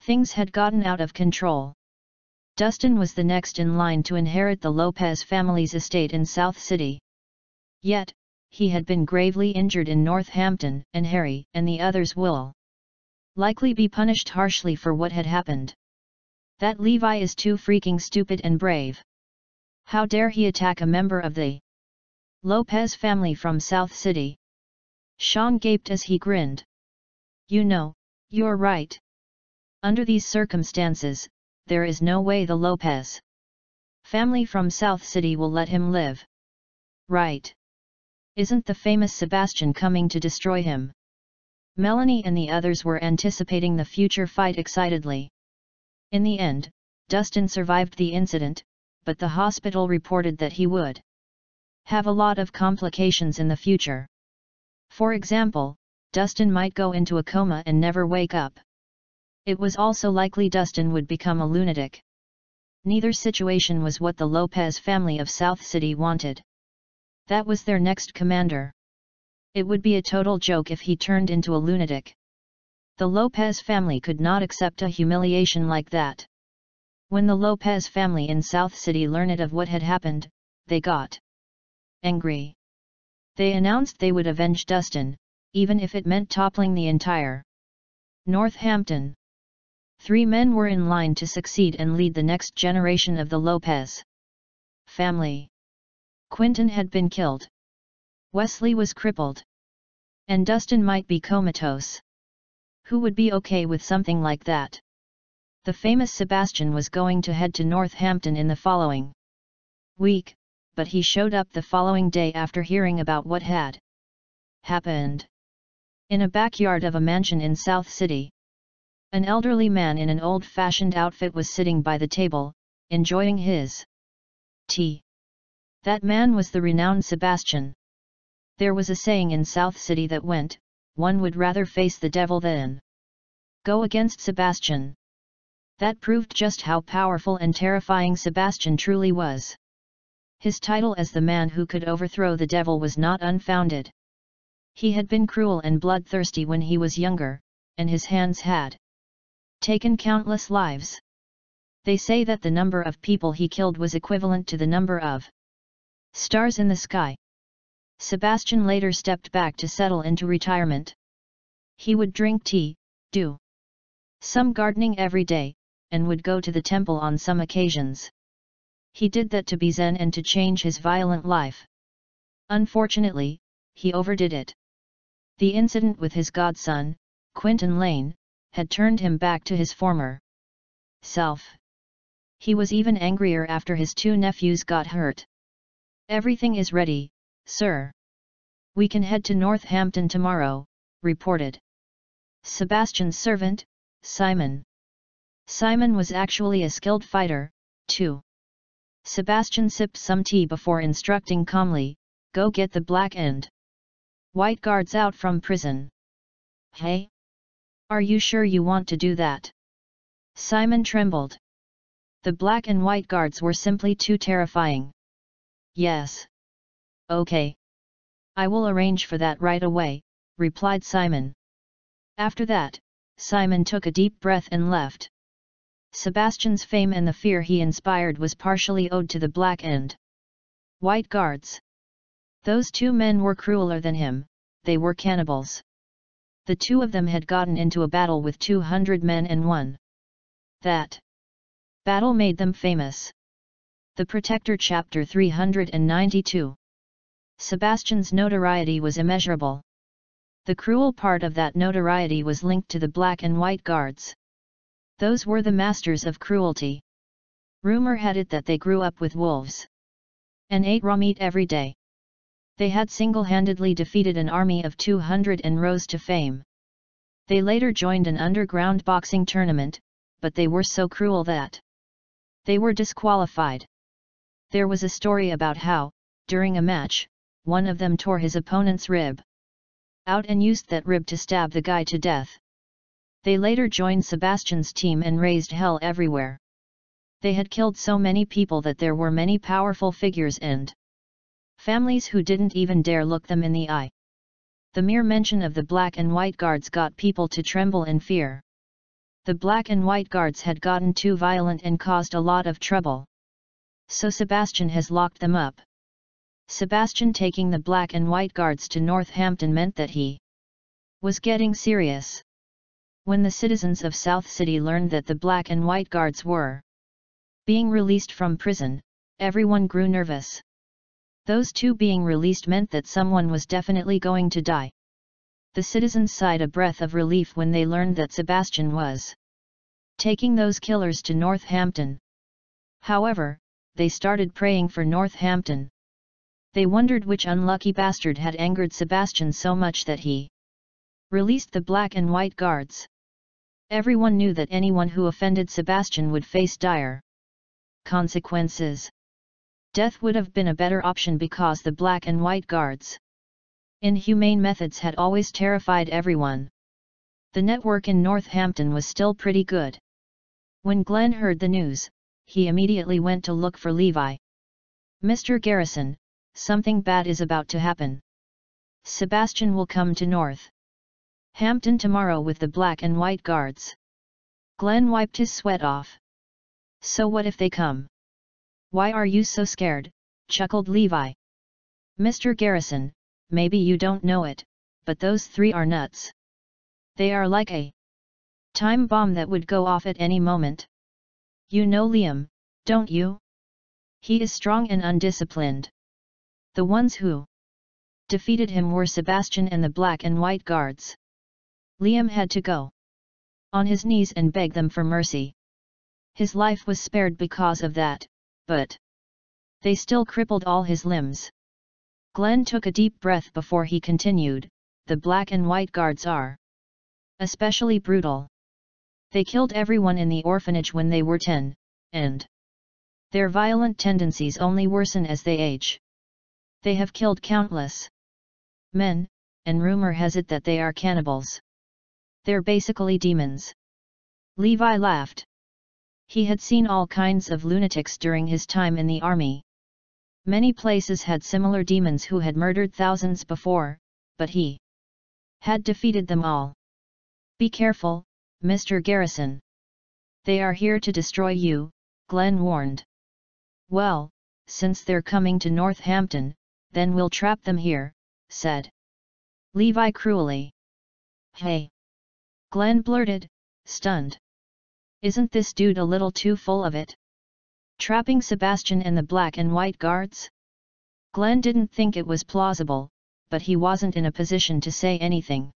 Things had gotten out of control. Dustin was the next in line to inherit the Lopez family's estate in South City. Yet, he had been gravely injured in Northampton, and Harry and the others will likely be punished harshly for what had happened. That Levi is too freaking stupid and brave. How dare he attack a member of the Lopez family from South City? Sean gaped as he grinned. You know, you're right. Under these circumstances, there is no way the Lopez family from South City will let him live. Right? Isn't the famous Sebastian coming to destroy him? Melanie and the others were anticipating the future fight excitedly. In the end, Dustin survived the incident, but the hospital reported that he would have a lot of complications in the future. For example, Dustin might go into a coma and never wake up. It was also likely Dustin would become a lunatic. Neither situation was what the Lopez family of South City wanted. That was their next commander. It would be a total joke if he turned into a lunatic. The Lopez family could not accept a humiliation like that. When the Lopez family in South City learned of what had happened, they got angry. They announced they would avenge Dustin, even if it meant toppling the entire Northampton. 3 men were in line to succeed and lead the next generation of the Lopez family. Quinton had been killed. Wesley was crippled. And Dustin might be comatose. Who would be okay with something like that? The famous Sebastian was going to head to Northampton in the following week, but he showed up the following day after hearing about what had happened. In a backyard of a mansion in South City, an elderly man in an old-fashioned outfit was sitting by the table, enjoying his tea. That man was the renowned Sebastian. There was a saying in South City that went, one would rather face the devil than go against Sebastian. That proved just how powerful and terrifying Sebastian truly was. His title as the man who could overthrow the devil was not unfounded. He had been cruel and bloodthirsty when he was younger, and his hands had taken countless lives. They say that the number of people he killed was equivalent to the number of stars in the sky. Sebastian later stepped back to settle into retirement. He would drink tea, do some gardening every day, and would go to the temple on some occasions. He did that to be zen and to change his violent life. Unfortunately, he overdid it. The incident with his godson, Quinton Lane, had turned him back to his former self. He was even angrier after his 2 nephews got hurt. "Everything is ready, sir. We can head to Northampton tomorrow," reported Sebastian's servant, Simon. Simon was actually a skilled fighter, too. Sebastian sipped some tea before instructing calmly, "Go get the black and white guards out from prison." "Hey? Are you sure you want to do that?" Simon trembled. The black and white guards were simply too terrifying. "Yes. Okay. I will arrange for that right away," replied Simon. After that, Simon took a deep breath and left. Sebastian's fame and the fear he inspired was partially owed to the black and white guards. Those 2 men were crueler than him, they were cannibals. The 2 of them had gotten into a battle with 200 men and won. That battle made them famous. The Protector Chapter 392. Sebastian's notoriety was immeasurable. The cruel part of that notoriety was linked to the black and white guards. Those were the masters of cruelty. Rumor had it that they grew up with wolves and ate raw meat every day. They had single-handedly defeated an army of 200 and rose to fame. They later joined an underground boxing tournament, but they were so cruel that they were disqualified. There was a story about how, during a match, one of them tore his opponent's rib out and used that rib to stab the guy to death. They later joined Sebastian's team and raised hell everywhere. They had killed so many people that there were many powerful figures and families who didn't even dare look them in the eye. The mere mention of the black and white guards got people to tremble in fear. The black and white guards had gotten too violent and caused a lot of trouble. So Sebastian has locked them up. Sebastian taking the black and white guards to Northampton meant that he was getting serious. When the citizens of South City learned that the black and white guards were being released from prison, everyone grew nervous. Those 2 being released meant that someone was definitely going to die. The citizens sighed a breath of relief when they learned that Sebastian was taking those killers to Northampton. However, they started praying for Northampton. They wondered which unlucky bastard had angered Sebastian so much that he released the black and white guards. Everyone knew that anyone who offended Sebastian would face dire consequences. Death would have been a better option because the black and white guards' inhumane methods had always terrified everyone. The network in Northampton was still pretty good. When Glenn heard the news, he immediately went to look for Levi. "Mr. Garrison, something bad is about to happen. Sebastian will come to Northampton tomorrow with the black and white guards." Glenn wiped his sweat off. "So what if they come?" "Why are you so scared?" chuckled Levi. "Mr. Garrison, maybe you don't know it, but those three are nuts. They are like a time bomb that would go off at any moment. You know Liam, don't you? He is strong and undisciplined. The ones who defeated him were Sebastian and the black and white guards. Liam had to go on his knees and beg them for mercy. His life was spared because of that, but they still crippled all his limbs." Glenn took a deep breath before he continued, "The black and white guards are especially brutal. They killed everyone in the orphanage when they were 10, and their violent tendencies only worsen as they age. They have killed countless men, and rumor has it that they are cannibals. They're basically demons." Levi laughed. He had seen all kinds of lunatics during his time in the army. Many places had similar demons who had murdered thousands before, but he had defeated them all. "Be careful, Mr. Garrison. They are here to destroy you," Glenn warned. "Well, since they're coming to Northampton, then we'll trap them here," said Levi cruelly. "Hey!" Glenn blurted, stunned. "Isn't this dude a little too full of it? Trapping Sebastian and the black and white guards?" Glenn didn't think it was plausible, but he wasn't in a position to say anything.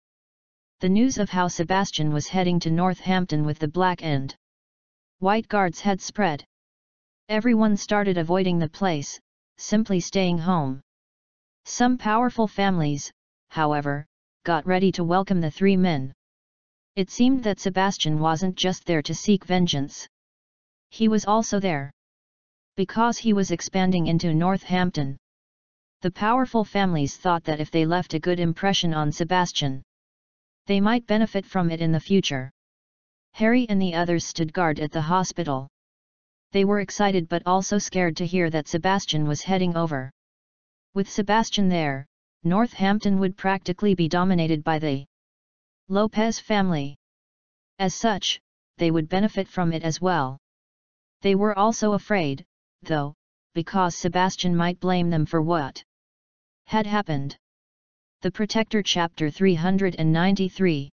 The news of how Sebastian was heading to Northampton with the black and white guards had spread. Everyone started avoiding the place, simply staying home. Some powerful families, however, got ready to welcome the three men. It seemed that Sebastian wasn't just there to seek vengeance. He was also there because he was expanding into Northampton. The powerful families thought that if they left a good impression on Sebastian, they might benefit from it in the future. Harry and the others stood guard at the hospital. They were excited but also scared to hear that Sebastian was heading over. With Sebastian there, Northampton would practically be dominated by the Lopez family. As such, they would benefit from it as well. They were also afraid, though, because Sebastian might blame them for what had happened. The Protector Chapter 393.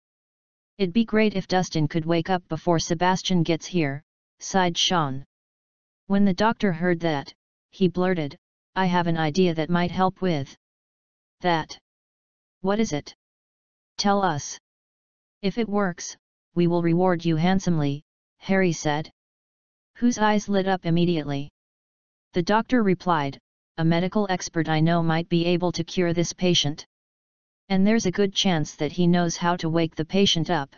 "It'd be great if Dustin could wake up before Sebastian gets here," sighed Sean. When the doctor heard that, he blurted, "I have an idea that might help with that." "What is it? Tell us. If it works, we will reward you handsomely," Harry said. Whose eyes lit up immediately. The doctor replied, "A medical expert I know might be able to cure this patient. And there's a good chance that he knows how to wake the patient up."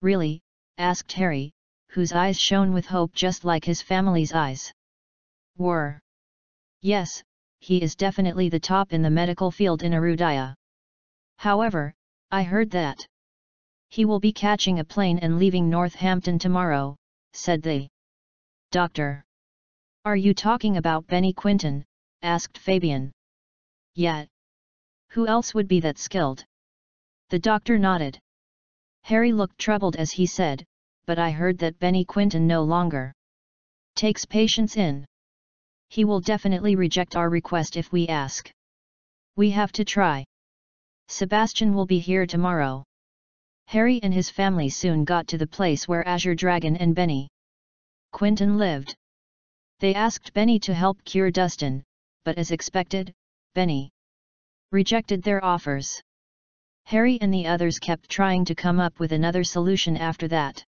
"Really?" asked Harry, whose eyes shone with hope just like his family's eyes were. "Yes, he is definitely the top in the medical field in Arudia. However, I heard that he will be catching a plane and leaving Northampton tomorrow," said the doctor. "Are you talking about Benny Quinton?" asked Fabian. "Yeah. Who else would be that skilled?" The doctor nodded. Harry looked troubled as he said, "But I heard that Benny Quinton no longer takes patients in. He will definitely reject our request if we ask. We have to try. Sebastian will be here tomorrow." Harry and his family soon got to the place where Azure Dragon and Benny Quinton lived. They asked Benny to help cure Dustin, but as expected, Benny rejected their offers. Harry and the others kept trying to come up with another solution after that.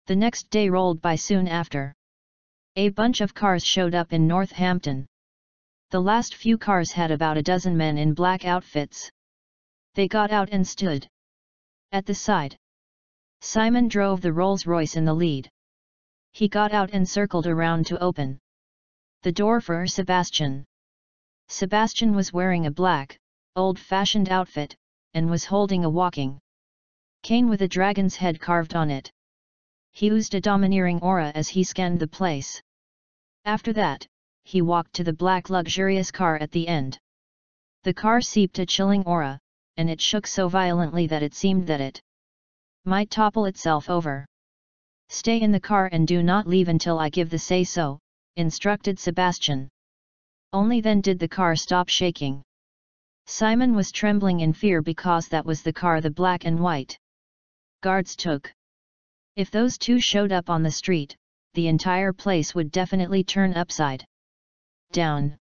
The next day rolled by soon after. A bunch of cars showed up in Northampton. The last few cars had about a dozen men in black outfits. They got out and stood at the side. Simon drove the Rolls-Royce in the lead. He got out and circled around to open the door for Sebastian. Sebastian was wearing a black, old-fashioned outfit, and was holding a walking cane with a dragon's head carved on it. He oozed a domineering aura as he scanned the place. After that, he walked to the black luxurious car at the end. The car seeped a chilling aura, and it shook so violently that it seemed that it might topple itself over. "Stay in the car and do not leave until I give the say-so," instructed Sebastian. Only then did the car stop shaking. Simon was trembling in fear because that was the car the black and white guards took. If those two showed up on the street, the entire place would definitely turn upside down.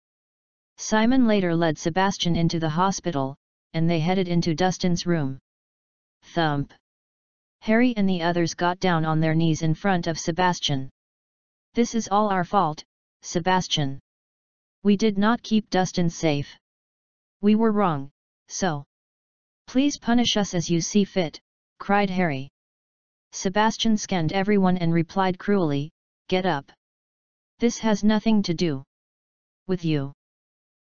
Simon later led Sebastian into the hospital, and they headed into Dustin's room. Thump! Harry and the others got down on their knees in front of Sebastian. "This is all our fault, Sebastian. We did not keep Dustin safe. We were wrong, so please punish us as you see fit," cried Harry. Sebastian scanned everyone and replied cruelly, "Get up. This has nothing to do with you.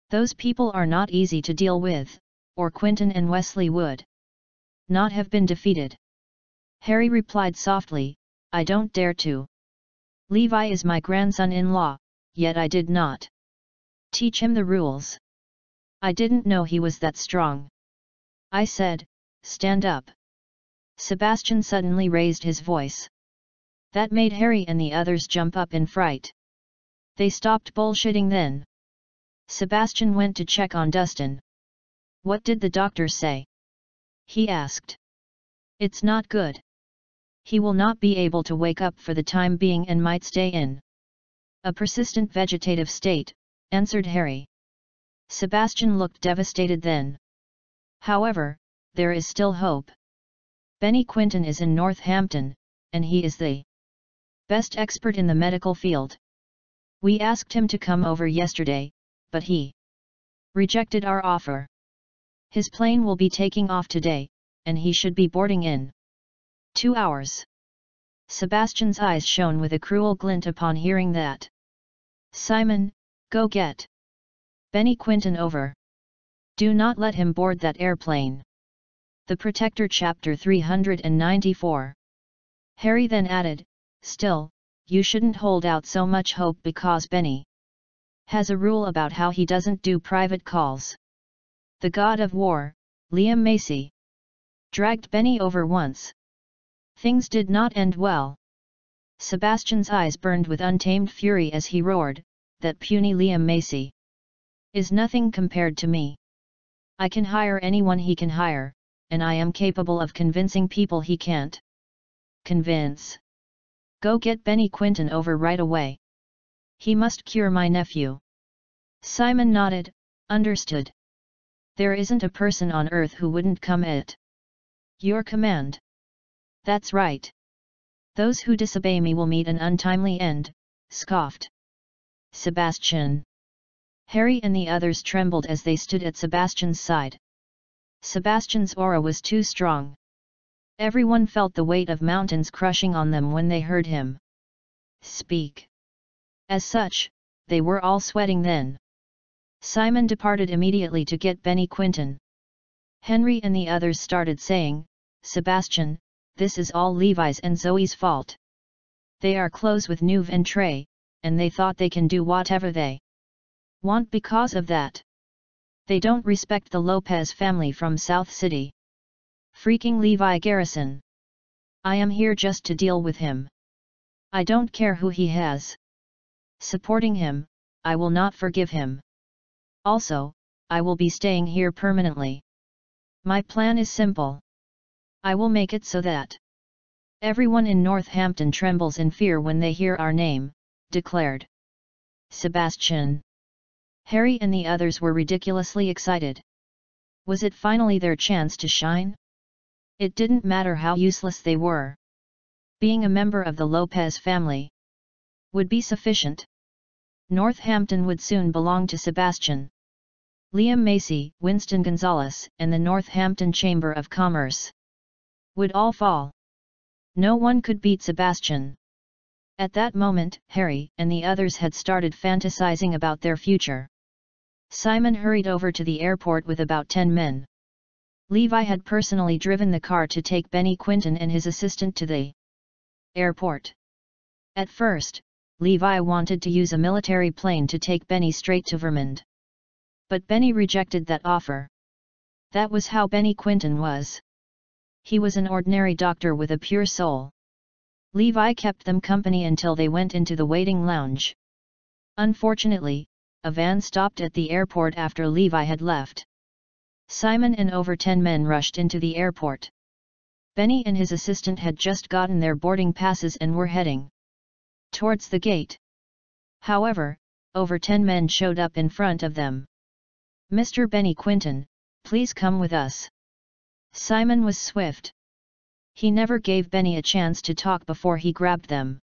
Those people are not easy to deal with, or Quentin and Wesley would not have been defeated." Harry replied softly, "I don't dare to. Levi is my grandson-in-law, yet I did not teach him the rules. I didn't know he was that strong. I said, stand up." Sebastian suddenly raised his voice. That made Harry and the others jump up in fright. They stopped bullshitting then. Sebastian went to check on Dustin. "What did the doctor say?" he asked. "It's not good. He will not be able to wake up for the time being and might stay in a persistent vegetative state," answered Harry. Sebastian looked devastated then. "However, there is still hope. Benny Quinton is in Northampton, and he is the best expert in the medical field. We asked him to come over yesterday, but he rejected our offer. His plane will be taking off today, and he should be boarding in 2 hours." Sebastian's eyes shone with a cruel glint upon hearing that. "Simon, go get Benny Quinton over. Do not let him board that airplane." The Protector Chapter 394. Harry then added, "Still, you shouldn't hold out so much hope because Benny has a rule about how he doesn't do private calls. The god of war, Liam Macy, dragged Benny over once. Things did not end well." Sebastian's eyes burned with untamed fury as he roared, "That puny Liam Macy is nothing compared to me. I can hire anyone he can hire, and I am capable of convincing people he can't convince. Go get Benny Quinton over right away. He must cure my nephew." Simon nodded, "Understood. There isn't a person on earth who wouldn't come at your command." "That's right. Those who disobey me will meet an untimely end," scoffed Sebastian. Harry and the others trembled as they stood at Sebastian's side. Sebastian's aura was too strong. Everyone felt the weight of mountains crushing on them when they heard him speak. As such, they were all sweating then. Simon departed immediately to get Benny Quinton. Henry and the others started saying, "Sebastian, this is all Levi's and Zoe's fault. They are close with Nuve and Trey, and they thought they can do whatever they want because of that. They don't respect the Lopez family from South City. Freaking Levi Garrison. I am here just to deal with him. I don't care who he has supporting him, I will not forgive him. Also, I will be staying here permanently. My plan is simple. I will make it so that everyone in Northampton trembles in fear when they hear our name," declared Sebastian. Harry and the others were ridiculously excited. Was it finally their chance to shine? It didn't matter how useless they were. Being a member of the Lopez family would be sufficient. Northampton would soon belong to Sebastian. Liam Macy, Winston Gonzalez, and the Northampton Chamber of Commerce would all fall. No one could beat Sebastian. At that moment, Harry and the others had started fantasizing about their future. Simon hurried over to the airport with about 10 men. Levi had personally driven the car to take Benny Quinton and his assistant to the airport. At first, Levi wanted to use a military plane to take Benny straight to Vermont. But Benny rejected that offer. That was how Benny Quinton was. He was an ordinary doctor with a pure soul. Levi kept them company until they went into the waiting lounge. Unfortunately, a van stopped at the airport after Levi had left. Simon and over 10 men rushed into the airport. Benny and his assistant had just gotten their boarding passes and were heading towards the gate. However, over 10 men showed up in front of them. "Mr. Benny Quinton, please come with us." Simon was swift. He never gave Benny a chance to talk before he grabbed them.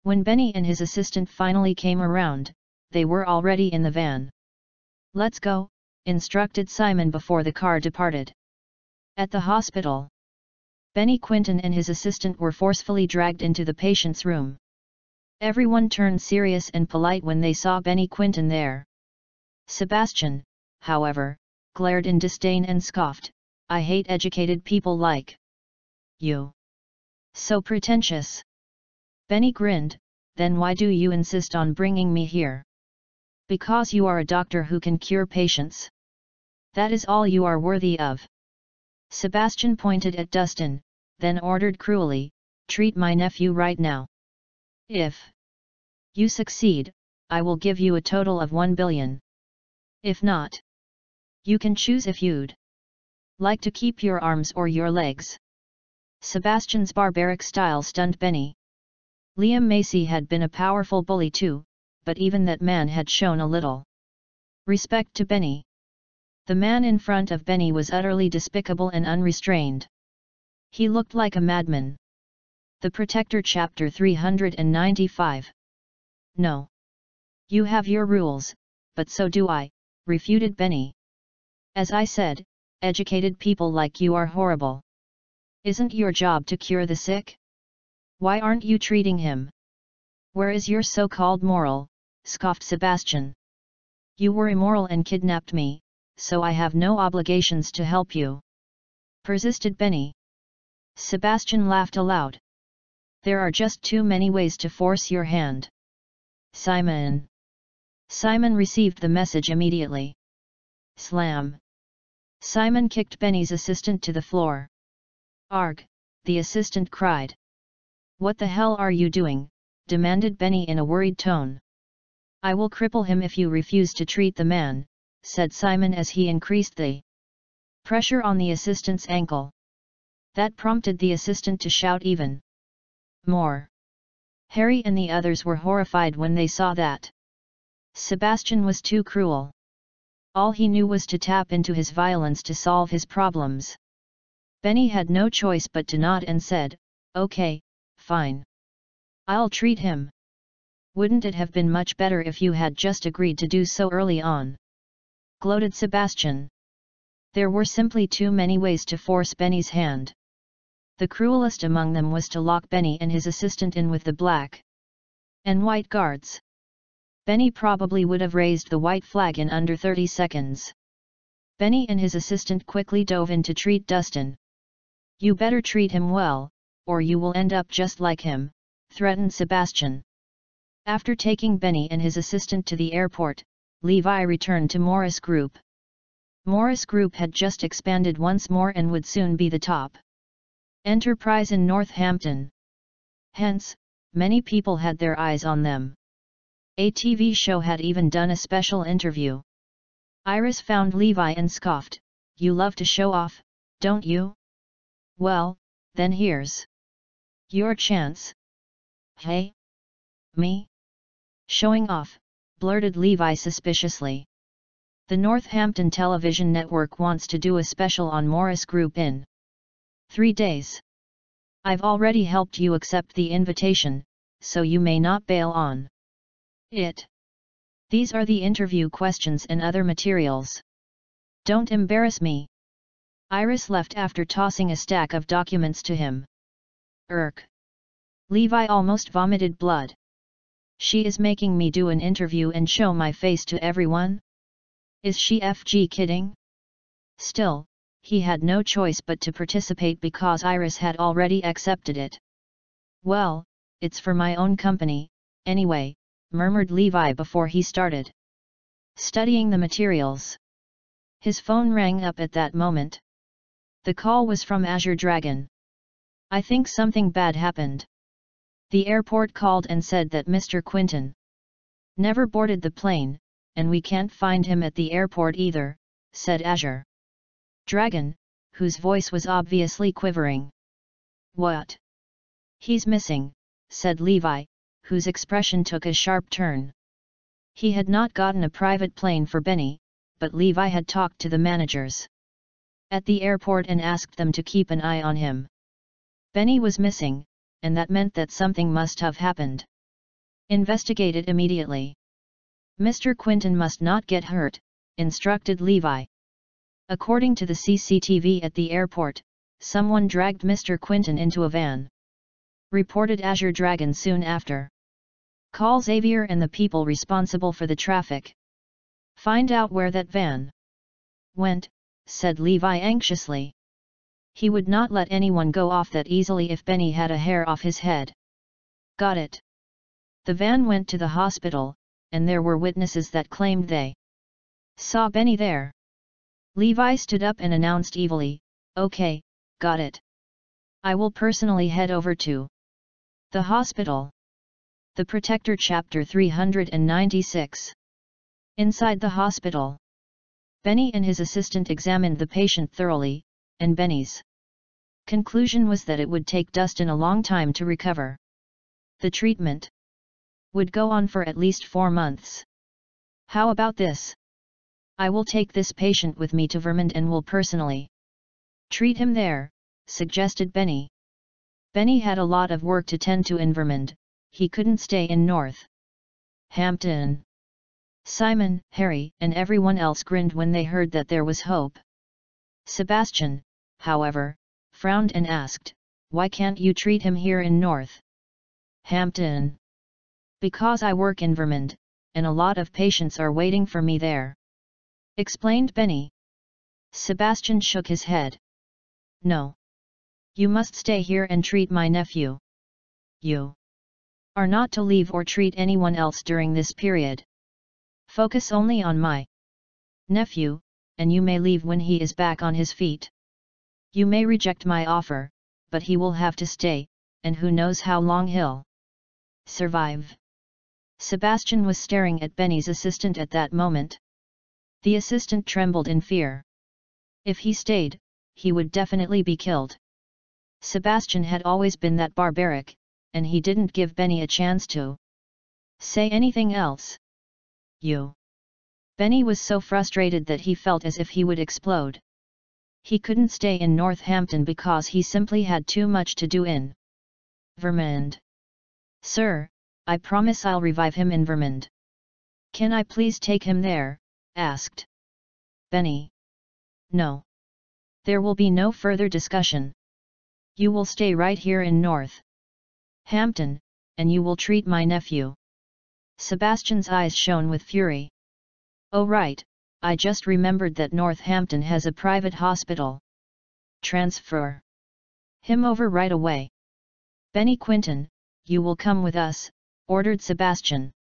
When Benny and his assistant finally came around, they were already in the van. "Let's go," instructed Simon before the car departed. At the hospital, Benny Quinton and his assistant were forcefully dragged into the patient's room. Everyone turned serious and polite when they saw Benny Quinton there. Sebastian, however, glared in disdain and scoffed, "I hate educated people like you. So pretentious." Benny grinned, "Then why do you insist on bringing me here?" "Because you are a doctor who can cure patients. That is all you are worthy of." Sebastian pointed at Dustin, then ordered cruelly, "Treat my nephew right now. If you succeed, I will give you a total of 1 billion. If not, you can choose if you'd like to keep your arms or your legs." Sebastian's barbaric style stunned Benny. Liam Macy had been a powerful bully too, but even that man had shown a little respect to Benny. The man in front of Benny was utterly despicable and unrestrained. He looked like a madman. The Protector Chapter 395. "No. You have your rules, but so do I," refuted Benny. "As I said, educated people like you are horrible. Isn't your job to cure the sick? Why aren't you treating him? Where is your so-called moral?" scoffed Sebastian. "You were immoral and kidnapped me, so I have no obligations to help you," persisted Benny. Sebastian laughed aloud. "There are just too many ways to force your hand." "Simon." Simon received the message immediately. Slam. Simon kicked Benny's assistant to the floor. "Arg!" the assistant cried. "What the hell are you doing?" demanded Benny in a worried tone. "I will cripple him if you refuse to treat the man," said Simon as he increased the pressure on the assistant's ankle. That prompted the assistant to shout even more. Harry and the others were horrified when they saw that Sebastian was too cruel. All he knew was to tap into his violence to solve his problems. Benny had no choice but to nod and said, "Okay, fine. I'll treat him." "Wouldn't it have been much better if you had just agreed to do so early on?" gloated Sebastian. There were simply too many ways to force Benny's hand. The cruelest among them was to lock Benny and his assistant in with the black and white guards. Benny probably would have raised the white flag in under 30 seconds. Benny and his assistant quickly dove in to treat Dustin. "You better treat him well, or you will end up just like him," threatened Sebastian. After taking Benny and his assistant to the airport, Levi returned to Morris Group. Morris Group had just expanded once more and would soon be the top enterprise in Northampton. Hence, many people had their eyes on them. A TV show had even done a special interview. Iris found Levi and scoffed, "You love to show off, don't you? Well, then here's your chance." "Hey? Me? Showing off?" blurted Levi suspiciously. "The Northampton Television Network wants to do a special on Morris Group in 3 days. I've already helped you accept the invitation, so you may not bail on it. These are the interview questions and other materials. Don't embarrass me. Iris left after tossing a stack of documents to him. Levi almost vomited blood. She is making me do an interview and show my face to everyone? Is she FG kidding? Still, he had no choice but to participate because Iris had already accepted it. Well, it's for my own company, anyway, murmured Levi before he started studying the materials. His phone rang up at that moment. The call was from Azure Dragon. I think something bad happened. The airport called and said that Mr. Quinton never boarded the plane, and we can't find him at the airport either, said Azure Dragon, whose voice was obviously quivering. What? He's missing, said Levi, whose expression took a sharp turn. He had not gotten a private plane for Benny, but Levi had talked to the managers at the airport and asked them to keep an eye on him. Benny was missing, and that meant that something must have happened. Investigate it immediately. Mr. Quinton must not get hurt, instructed Levi. According to the CCTV at the airport, someone dragged Mr. Quinton into a van, reported Azure Dragon soon after. Call Xavier and the people responsible for the traffic. Find out where that van went, said Levi anxiously. He would not let anyone go off that easily if Benny had a hair off his head. Got it. The van went to the hospital, and there were witnesses that claimed they saw Benny there. Levi stood up and announced evilly, Okay, got it. I will personally head over to the hospital. The Protector Chapter 396. Inside the hospital, Benny and his assistant examined the patient thoroughly, and Benny's conclusion was that it would take Dustin a long time to recover. The treatment would go on for at least 4 months. How about this? I will take this patient with me to Vermont and will personally treat him there, suggested Benny. Benny had a lot of work to tend to in Vermont, he couldn't stay in North Hampton. Simon, Harry, and everyone else grinned when they heard that there was hope. Sebastian, however, frowned and asked, Why can't you treat him here in North Hampton? Because I work in Vermont, and a lot of patients are waiting for me there, explained Benny. Sebastian shook his head. No. You must stay here and treat my nephew. You are not to leave or treat anyone else during this period. Focus only on my nephew, and you may leave when he is back on his feet. You may reject my offer, but he will have to stay, and who knows how long he'll survive. Sebastian was staring at Benny's assistant at that moment. The assistant trembled in fear. If he stayed, he would definitely be killed. Sebastian had always been that barbaric, and he didn't give Benny a chance to say anything else. Benny was so frustrated that he felt as if he would explode. He couldn't stay in Northampton because he simply had too much to do in Vermont. Sir, I promise I'll revive him in Vermont. Can I please take him there? Asked Benny. No. There will be no further discussion. You will stay right here in North Hampton, and you will treat my nephew. Sebastian's eyes shone with fury. Oh right, I just remembered that Northampton has a private hospital. Transfer him over right away. Benny Quinton, you will come with us, ordered Sebastian.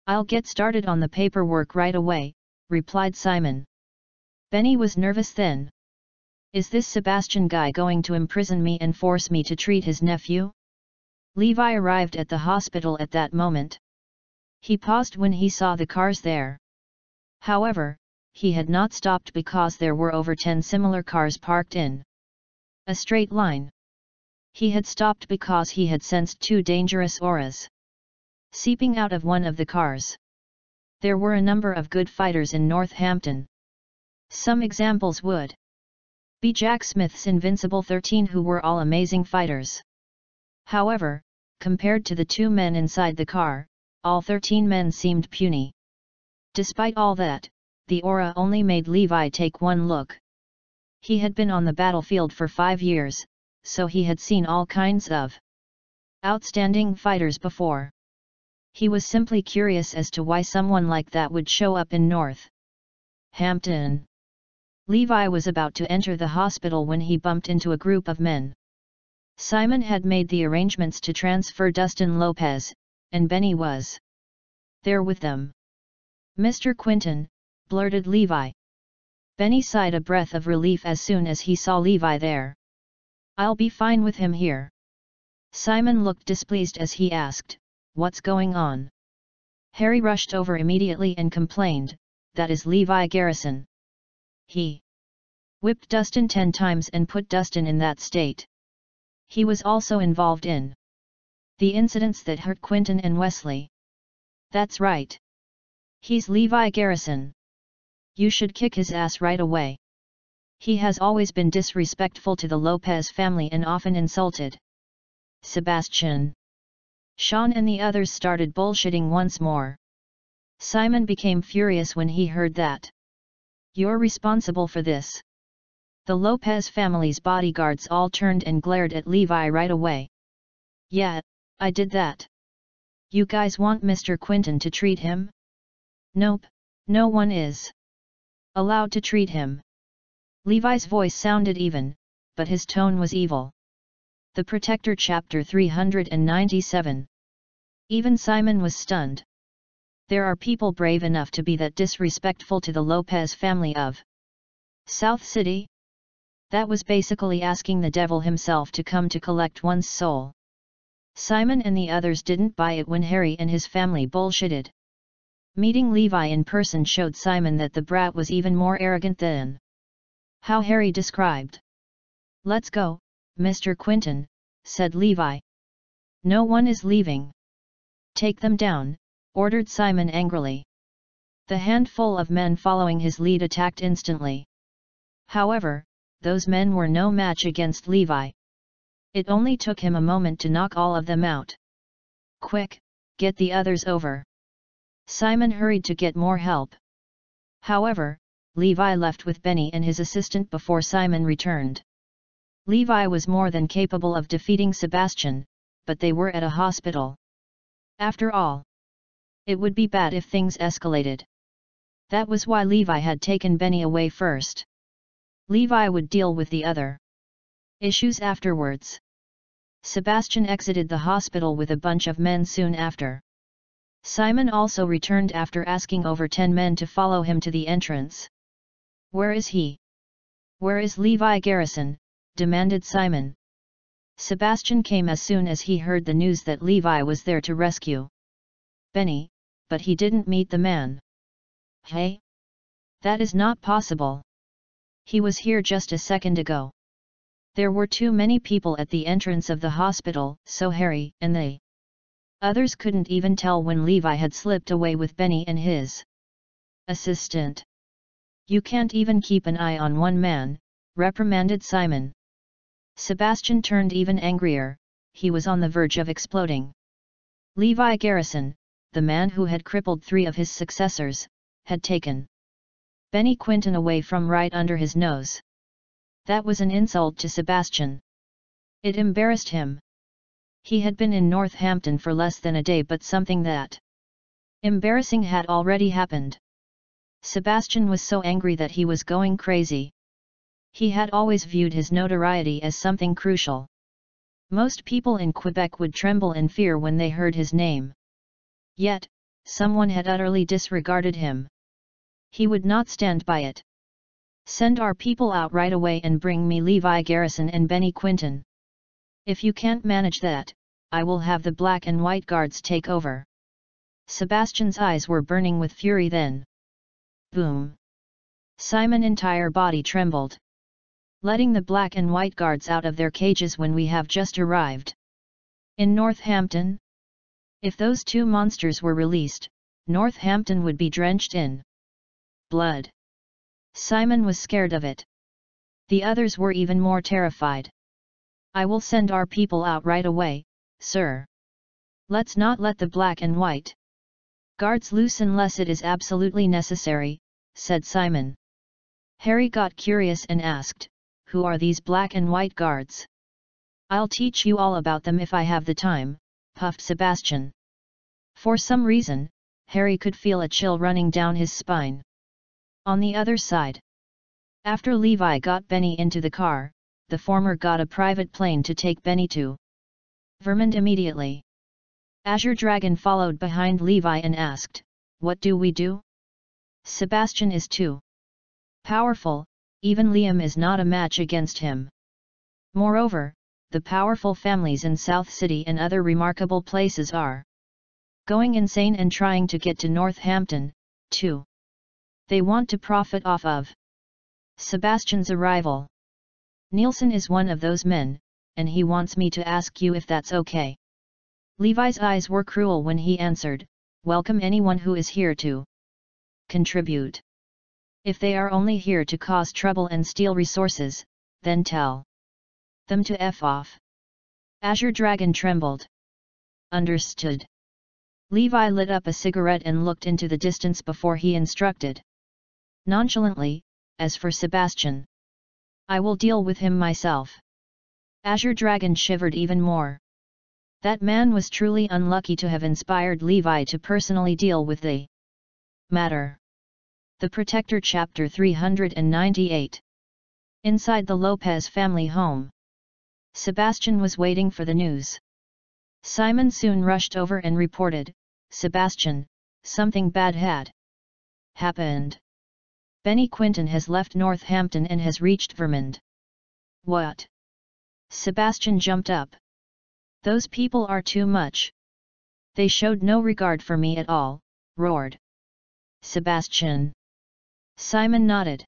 I'll get started on the paperwork right away, replied Simon. Benny was nervous then. Is this Sebastian guy going to imprison me and force me to treat his nephew? Levi arrived at the hospital at that moment. He paused when he saw the cars there. However, he had not stopped because there were over 10 similar cars parked in a straight line. He had stopped because he had sensed 2 dangerous auras seeping out of one of the cars. There were a number of good fighters in Northampton. Some examples would be Jack Smith's invincible 13, who were all amazing fighters. However, compared to the 2 men inside the car, all 13 men seemed puny. Despite all that, the aura only made Levi take one look. He had been on the battlefield for 5 years, so he had seen all kinds of outstanding fighters before. He was simply curious as to why someone like that would show up in North Hampton. Levi was about to enter the hospital when he bumped into a group of men. Simon had made the arrangements to transfer Dustin Lopez, and Benny was there with them. "Mr. Quinton," blurted Levi. Benny sighed a breath of relief as soon as he saw Levi there. "I'll be fine with him here." Simon looked displeased as he asked, "What's going on?" Harry rushed over immediately and complained, "That is Levi Garrison. He whipped Dustin 10 times and put Dustin in that state. He was also involved in the incidents that hurt Quinton and Wesley." "That's right. He's Levi Garrison. You should kick his ass right away. He has always been disrespectful to the Lopez family and often insulted Sebastian." Sean and the others started bullshitting once more. Simon became furious when he heard that. "You're responsible for this." The Lopez family's bodyguards all turned and glared at Levi right away. "Yeah, I did that. You guys want Mr. Quinton to treat him?" "Nope, no one is allowed to treat him." Levi's voice sounded even, but his tone was evil. The Protector, Chapter 397. Even Simon was stunned. There are people brave enough to be that disrespectful to the Lopez family of South City? That was basically asking the devil himself to come to collect one's soul. Simon and the others didn't buy it when Harry and his family bullshitted. Meeting Levi in person showed Simon that the brat was even more arrogant than how Harry described. "Let's go, Mr. Quinton," said Levi. "No one is leaving." "Take them down," ordered Simon angrily. The handful of men following his lead attacked instantly. However, those men were no match against Levi. It only took him a moment to knock all of them out. "Quick, get the others over." Simon hurried to get more help. However, Levi left with Benny and his assistant before Simon returned. Levi was more than capable of defeating Sebastian, but they were at a hospital. After all, it would be bad if things escalated. That was why Levi had taken Benny away first. Levi would deal with the other issues afterwards. Sebastian exited the hospital with a bunch of men soon after. Simon also returned after asking over 10 men to follow him to the entrance. "Where is he? Where is Levi Garrison?" demanded Simon. Sebastian came as soon as he heard the news that Levi was there to rescue Benny, but he didn't meet the man. "Hey? That is not possible. He was here just a second ago." There were too many people at the entrance of the hospital, so Harry and the others couldn't even tell when Levi had slipped away with Benny and his assistant. "You can't even keep an eye on one man," reprimanded Simon. Sebastian turned even angrier. He was on the verge of exploding. Levi Garrison, the man who had crippled 3 of his successors, had taken Benny Quinton away from right under his nose. That was an insult to Sebastian. It embarrassed him. He had been in Northampton for less than a day, but something that embarrassing had already happened. Sebastian was so angry that he was going crazy. He had always viewed his notoriety as something crucial. Most people in Quebec would tremble in fear when they heard his name. Yet, someone had utterly disregarded him. He would not stand by it. "Send our people out right away and bring me Levi Garrison and Benny Quinton. If you can't manage that, I will have the black and white guards take over." Sebastian's eyes were burning with fury then. Boom! Simon's entire body trembled. "Letting the black and white guards out of their cages when we have just arrived in Northampton? If those 2 monsters were released, Northampton would be drenched in blood." Simon was scared of it. The others were even more terrified. I will send our people out right away, sir. Let's not let the black and white guards loose unless it is absolutely necessary, said Simon. Harry got curious and asked, who are these black and white guards? I'll teach you all about them if I have the time, puffed Sebastian. For some reason, Harry could feel a chill running down his spine. On the other side, after Levi got Benny into the car, the former got a private plane to take Benny to Vermont immediately. Azure Dragon followed behind Levi and asked, what do we do? Sebastian is too powerful, even Liam is not a match against him. Moreover, the powerful families in South City and other remarkable places are going insane and trying to get to Northampton, too. They want to profit off of Sebastian's arrival. Nielsen is one of those men, and he wants me to ask you if that's okay. Levi's eyes were cruel when he answered, welcome anyone who is here to contribute. If they are only here to cause trouble and steal resources, then tell them to F off. Azure Dragon trembled. Understood. Levi lit up a cigarette and looked into the distance before he instructed nonchalantly, as for Sebastian, I will deal with him myself. Azure Dragon shivered even more. That man was truly unlucky to have inspired Levi to personally deal with the matter. The Protector Chapter 398. Inside the Lopez family home, Sebastian was waiting for the news. Simon soon rushed over and reported, Sebastian, something bad had happened. Benny Quinton has left Northampton and has reached Vermont. What? Sebastian jumped up. Those people are too much. They showed no regard for me at all, roared Sebastian. Simon nodded.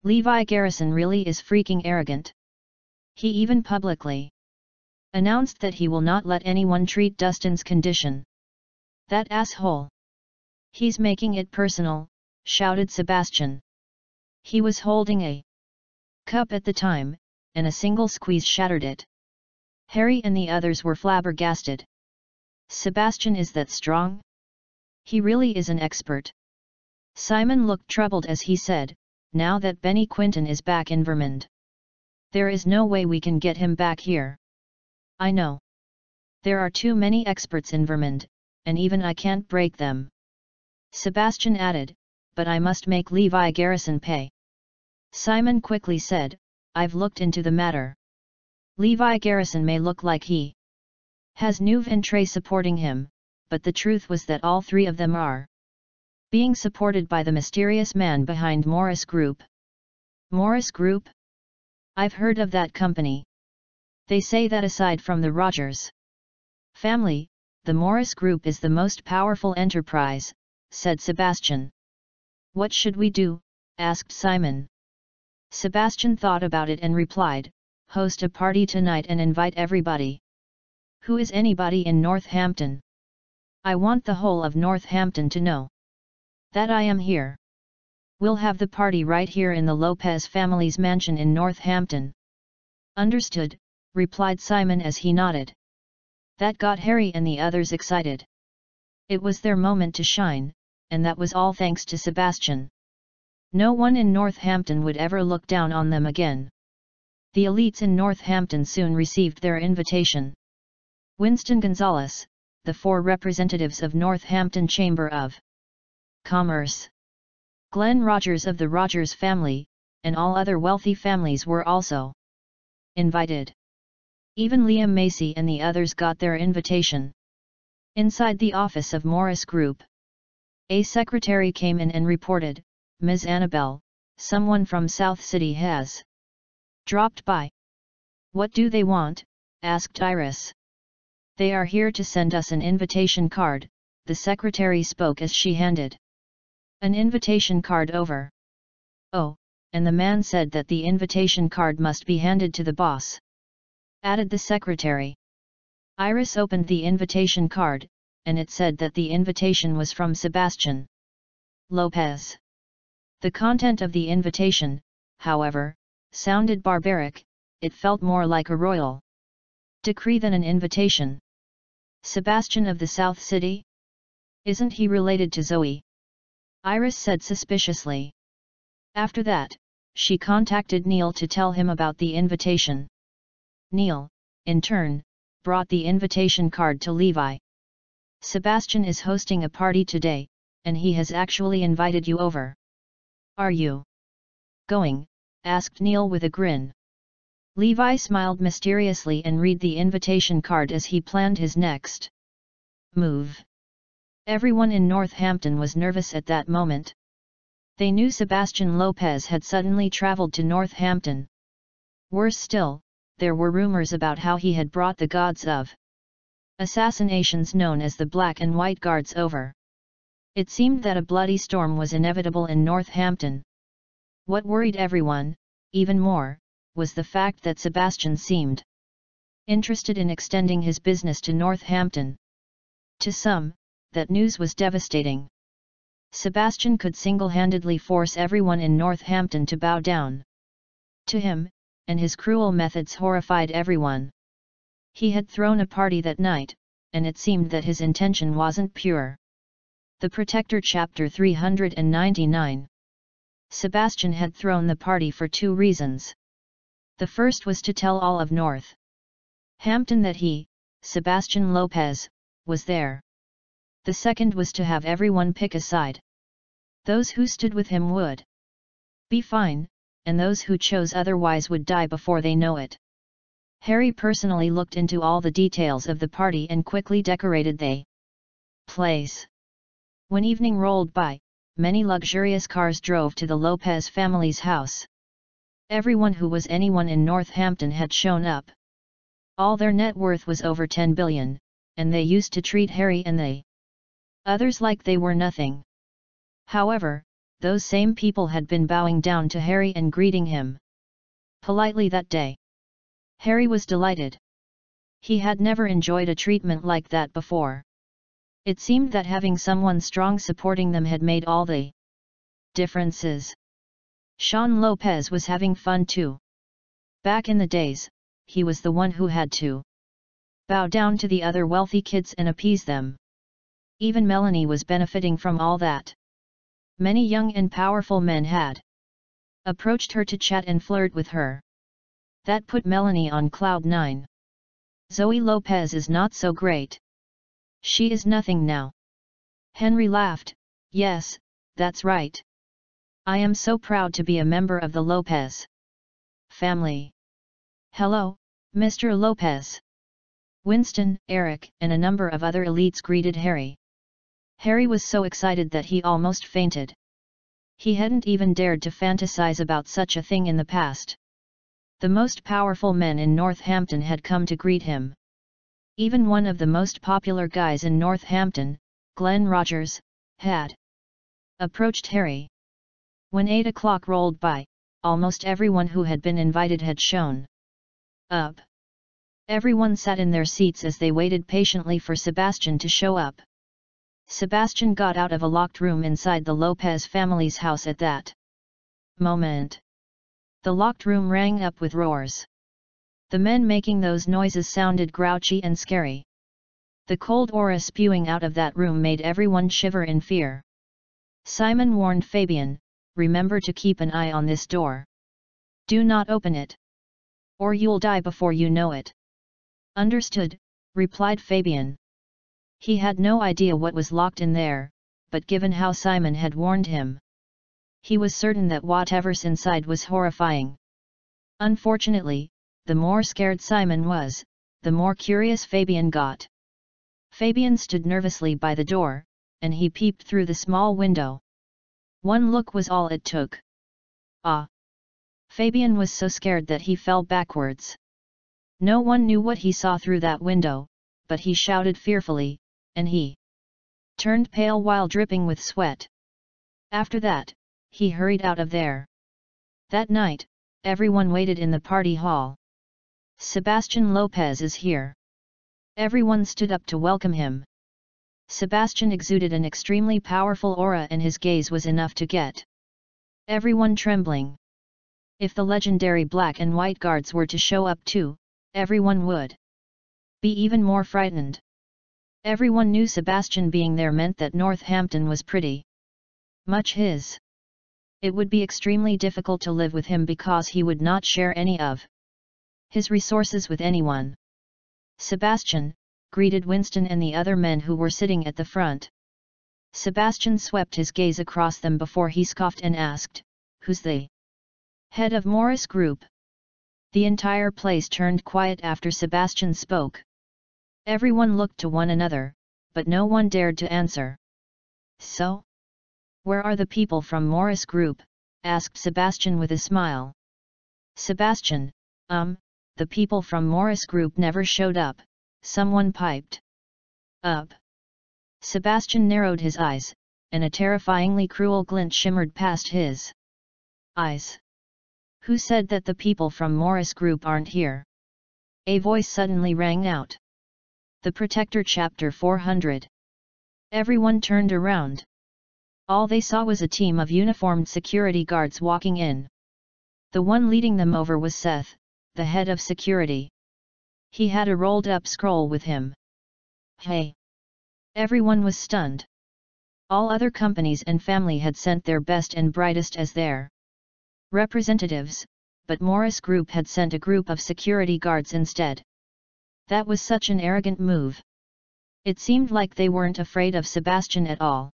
Levi Garrison really is freaking arrogant. He even publicly announced that he will not let anyone treat Dustin's condition. That asshole. He's making it personal, shouted Sebastian. He was holding a cup at the time, and a single squeeze shattered it. Harry and the others were flabbergasted. Sebastian is that strong? He really is an expert. Simon looked troubled as he said, now that Benny Quinton is back in Vermont, there is no way we can get him back here. I know. There are too many experts in Vermont, and even I can't break them. Sebastian added, but I must make Levi Garrison pay. Simon quickly said, I've looked into the matter. Levi Garrison may look like he has Neuve and Trey supporting him, but the truth was that all three of them are being supported by the mysterious man behind Morris Group. Morris Group? I've heard of that company. They say that aside from the Rogers family, the Morris Group is the most powerful enterprise, said Sebastian. What should we do? Asked Simon. Sebastian thought about it and replied, host a party tonight and invite everybody. Who is anybody in Northampton? I want the whole of Northampton to know that I am here. We'll have the party right here in the Lopez family's mansion in Northampton. Understood, replied Simon as he nodded. That got Harry and the others excited. It was their moment to shine, and that was all thanks to Sebastian. No one in Northampton would ever look down on them again. The elites in Northampton soon received their invitation. Winston Gonzalez, the 4 representatives of Northampton Chamber of Commerce, Glenn Rogers of the Rogers family, and all other wealthy families were also invited. Even Liam Macy and the others got their invitation. Inside the office of Morris Group, a secretary came in and reported, Ms. Annabelle, someone from South City has dropped by. What do they want? Asked Iris. They are here to send us an invitation card, the secretary spoke as she handed an invitation card over. Oh, and the man said that the invitation card must be handed to the boss, added the secretary. Iris opened the invitation card, and it said that the invitation was from Sebastian Lopez. The content of the invitation, however, sounded barbaric, it felt more like a royal decree than an invitation. Sebastian of the South City? Isn't he related to Zoe? Iris said suspiciously. After that, she contacted Neil to tell him about the invitation. Neil, in turn, brought the invitation card to Levi. Sebastian is hosting a party today, and he has actually invited you over. Are you going? Asked Neil with a grin. Levi smiled mysteriously and read the invitation card as he planned his next move. Everyone in Northampton was nervous at that moment. They knew Sebastian Lopez had suddenly traveled to Northampton. Worse still, there were rumors about how he had brought the gods of assassinations known as the Black and White Guards over. It seemed that a bloody storm was inevitable in Northampton. What worried everyone, even more, was the fact that Sebastian seemed interested in extending his business to Northampton. To some, that news was devastating. Sebastian could single-handedly force everyone in Northampton to bow down to him, and his cruel methods horrified everyone. He had thrown a party that night, and it seemed that his intention wasn't pure. The Protector Chapter 399. Sebastian had thrown the party for two reasons. The first was to tell all of Northampton that he, Sebastian Lopez, was there. The second was to have everyone pick a side. Those who stood with him would be fine, and those who chose otherwise would die before they know it. Harry personally looked into all the details of the party and quickly decorated the place. When evening rolled by, many luxurious cars drove to the Lopez family's house. Everyone who was anyone in Northampton had shown up. All their net worth was over 10 billion, and they used to treat Harry and the others like they were nothing. However, those same people had been bowing down to Harry and greeting him politely that day. Harry was delighted. He had never enjoyed a treatment like that before. It seemed that having someone strong supporting them had made all the differences. Sean Lopez was having fun too. Back in the days, he was the one who had to bow down to the other wealthy kids and appease them. Even Melanie was benefiting from all that. Many young and powerful men had approached her to chat and flirt with her. That put Melanie on cloud nine. Zoe Lopez is not so great. She is nothing now. Henry laughed. Yes, that's right. I am so proud to be a member of the Lopez family. Hello, Mr. Lopez. Winston, Eric, and a number of other elites greeted Harry. Harry was so excited that he almost fainted. He hadn't even dared to fantasize about such a thing in the past. The most powerful men in Northampton had come to greet him. Even one of the most popular guys in Northampton, Glenn Rogers, had approached Harry. When 8 o'clock rolled by, almost everyone who had been invited had shown up. Everyone sat in their seats as they waited patiently for Sebastian to show up. Sebastian got out of a locked room inside the Lopez family's house at that moment. The locked room rang up with roars. The men making those noises sounded grouchy and scary. The cold aura spewing out of that room made everyone shiver in fear. Simon warned Fabian, "Remember to keep an eye on this door. Do not open it, or you'll die before you know it." "Understood," replied Fabian. He had no idea what was locked in there, but given how Simon had warned him, he was certain that whatever's inside was horrifying. Unfortunately, the more scared Simon was, the more curious Fabian got. Fabian stood nervously by the door, and he peeped through the small window. One look was all it took. Ah! Fabian was so scared that he fell backwards. No one knew what he saw through that window, but he shouted fearfully, and he turned pale while dripping with sweat. After that, he hurried out of there. That night, everyone waited in the party hall. Sebastian Lopez is here. Everyone stood up to welcome him. Sebastian exuded an extremely powerful aura and his gaze was enough to get everyone trembling. If the legendary black and white guards were to show up too, everyone would be even more frightened. Everyone knew Sebastian being there meant that Northampton was pretty much his. It would be extremely difficult to live with him because he would not share any of his resources with anyone. Sebastian, greeted Winston and the other men who were sitting at the front. Sebastian swept his gaze across them before he scoffed and asked, "Who's the head of Morris Group?" The entire place turned quiet after Sebastian spoke. Everyone looked to one another, but no one dared to answer. "So? Where are the people from Morris Group?" asked Sebastian with a smile. "Sebastian, the people from Morris Group never showed up," someone piped up. Sebastian narrowed his eyes, and a terrifyingly cruel glint shimmered past his eyes. "Who said that the people from Morris Group aren't here?" A voice suddenly rang out. "The Protector Chapter 400. Everyone turned around. All they saw was a team of uniformed security guards walking in. The one leading them over was Seth, the head of security. He had a rolled-up scroll with him. "Hey!" Everyone was stunned. All other companies and family had sent their best and brightest as their representatives, but Morris Group had sent a group of security guards instead. That was such an arrogant move. It seemed like they weren't afraid of Sebastian at all.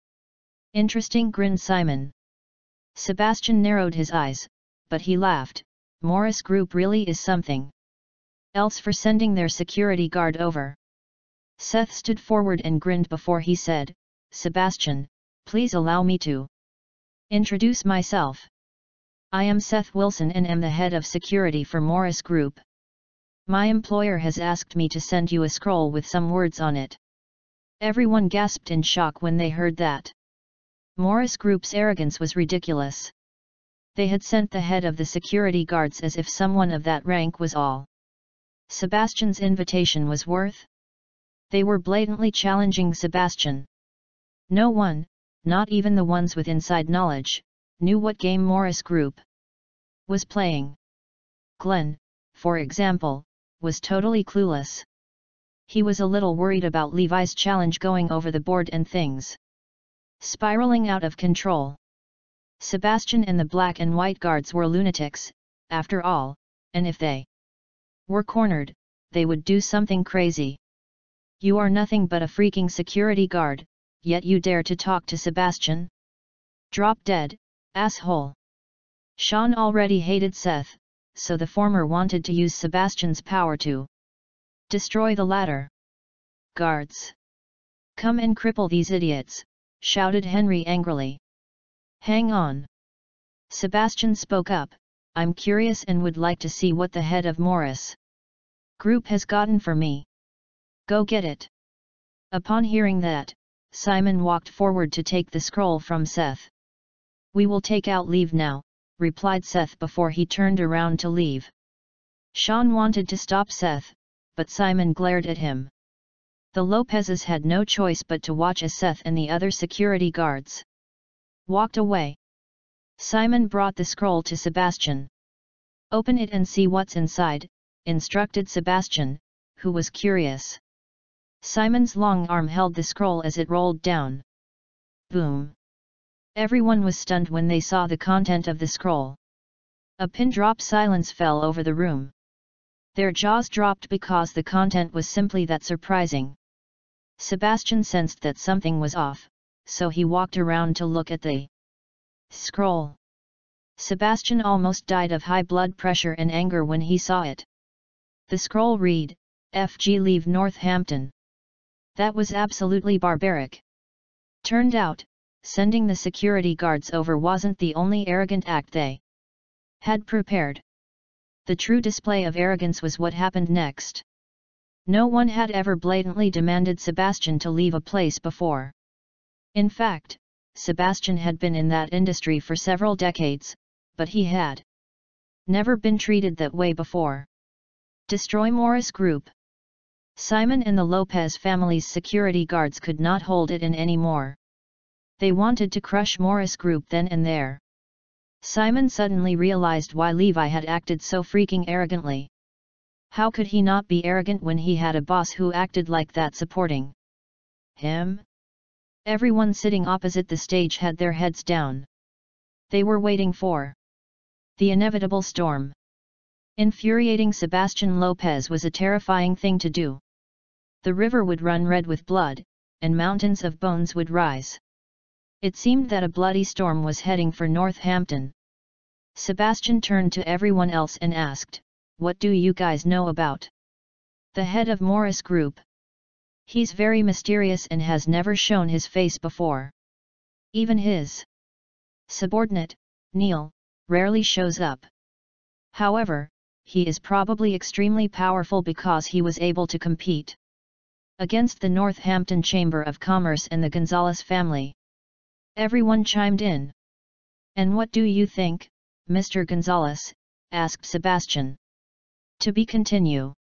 "Interesting," grinned Simon. Sebastian narrowed his eyes, but he laughed. "Morris Group really is something else for sending their security guard over." Seth stood forward and grinned before he said, "Sebastian, please allow me to introduce myself. I am Seth Wilson and am the head of security for Morris Group. My employer has asked me to send you a scroll with some words on it." Everyone gasped in shock when they heard that. Morris Group's arrogance was ridiculous. They had sent the head of the security guards as if someone of that rank was all Sebastian's invitation was worth. They were blatantly challenging Sebastian. No one, not even the ones with inside knowledge, knew what game Morris Group was playing. Glenn, for example, was totally clueless. He was a little worried about Levi's challenge going over the board and things spiraling out of control. Sebastian and the black and white guards were lunatics, after all, and if they were cornered, they would do something crazy. "You are nothing but a freaking security guard, yet you dare to talk to Sebastian? Drop dead, asshole." Sean already hated Seth, so the former wanted to use Sebastian's power to destroy the latter. "Guards! Come and cripple these idiots," shouted Henry angrily. "Hang on." Sebastian spoke up, "I'm curious and would like to see what the head of Morris Group has gotten for me. Go get it." Upon hearing that, Simon walked forward to take the scroll from Seth. "We will take out leave now," replied Seth before he turned around to leave. Sean wanted to stop Seth, but Simon glared at him. The Lopezes had no choice but to watch as Seth and the other security guards walked away. Simon brought the scroll to Sebastian. "Open it and see what's inside," instructed Sebastian, who was curious. Simon's long arm held the scroll as it rolled down. Boom! Everyone was stunned when they saw the content of the scroll. A pin-drop silence fell over the room. Their jaws dropped because the content was simply that surprising. Sebastian sensed that something was off, so he walked around to look at the scroll. Sebastian almost died of high blood pressure and anger when he saw it. The scroll read, "FG leave Northampton." That was absolutely barbaric. Turned out, sending the security guards over wasn't the only arrogant act they had prepared. The true display of arrogance was what happened next. No one had ever blatantly demanded Sebastian to leave a place before. In fact, Sebastian had been in that industry for several decades, but he had never been treated that way before. Destroy Morris Group. Simon and the Lopez family's security guards could not hold it in anymore. They wanted to crush Morris Group then and there. Simon suddenly realized why Levi had acted so freaking arrogantly. How could he not be arrogant when he had a boss who acted like that supporting him? Everyone sitting opposite the stage had their heads down. They were waiting for the inevitable storm. Infuriating Sebastian Lopez was a terrifying thing to do. The river would run red with blood, and mountains of bones would rise. It seemed that a bloody storm was heading for Northampton. Sebastian turned to everyone else and asked, "What do you guys know about the head of Morris Group? He's very mysterious and has never shown his face before. Even his subordinate, Neil, rarely shows up. However, he is probably extremely powerful because he was able to compete against the Northampton Chamber of Commerce and the Gonzalez family." Everyone chimed in. "And what do you think, Mr. Gonzalez?" asked Sebastian. To be continue.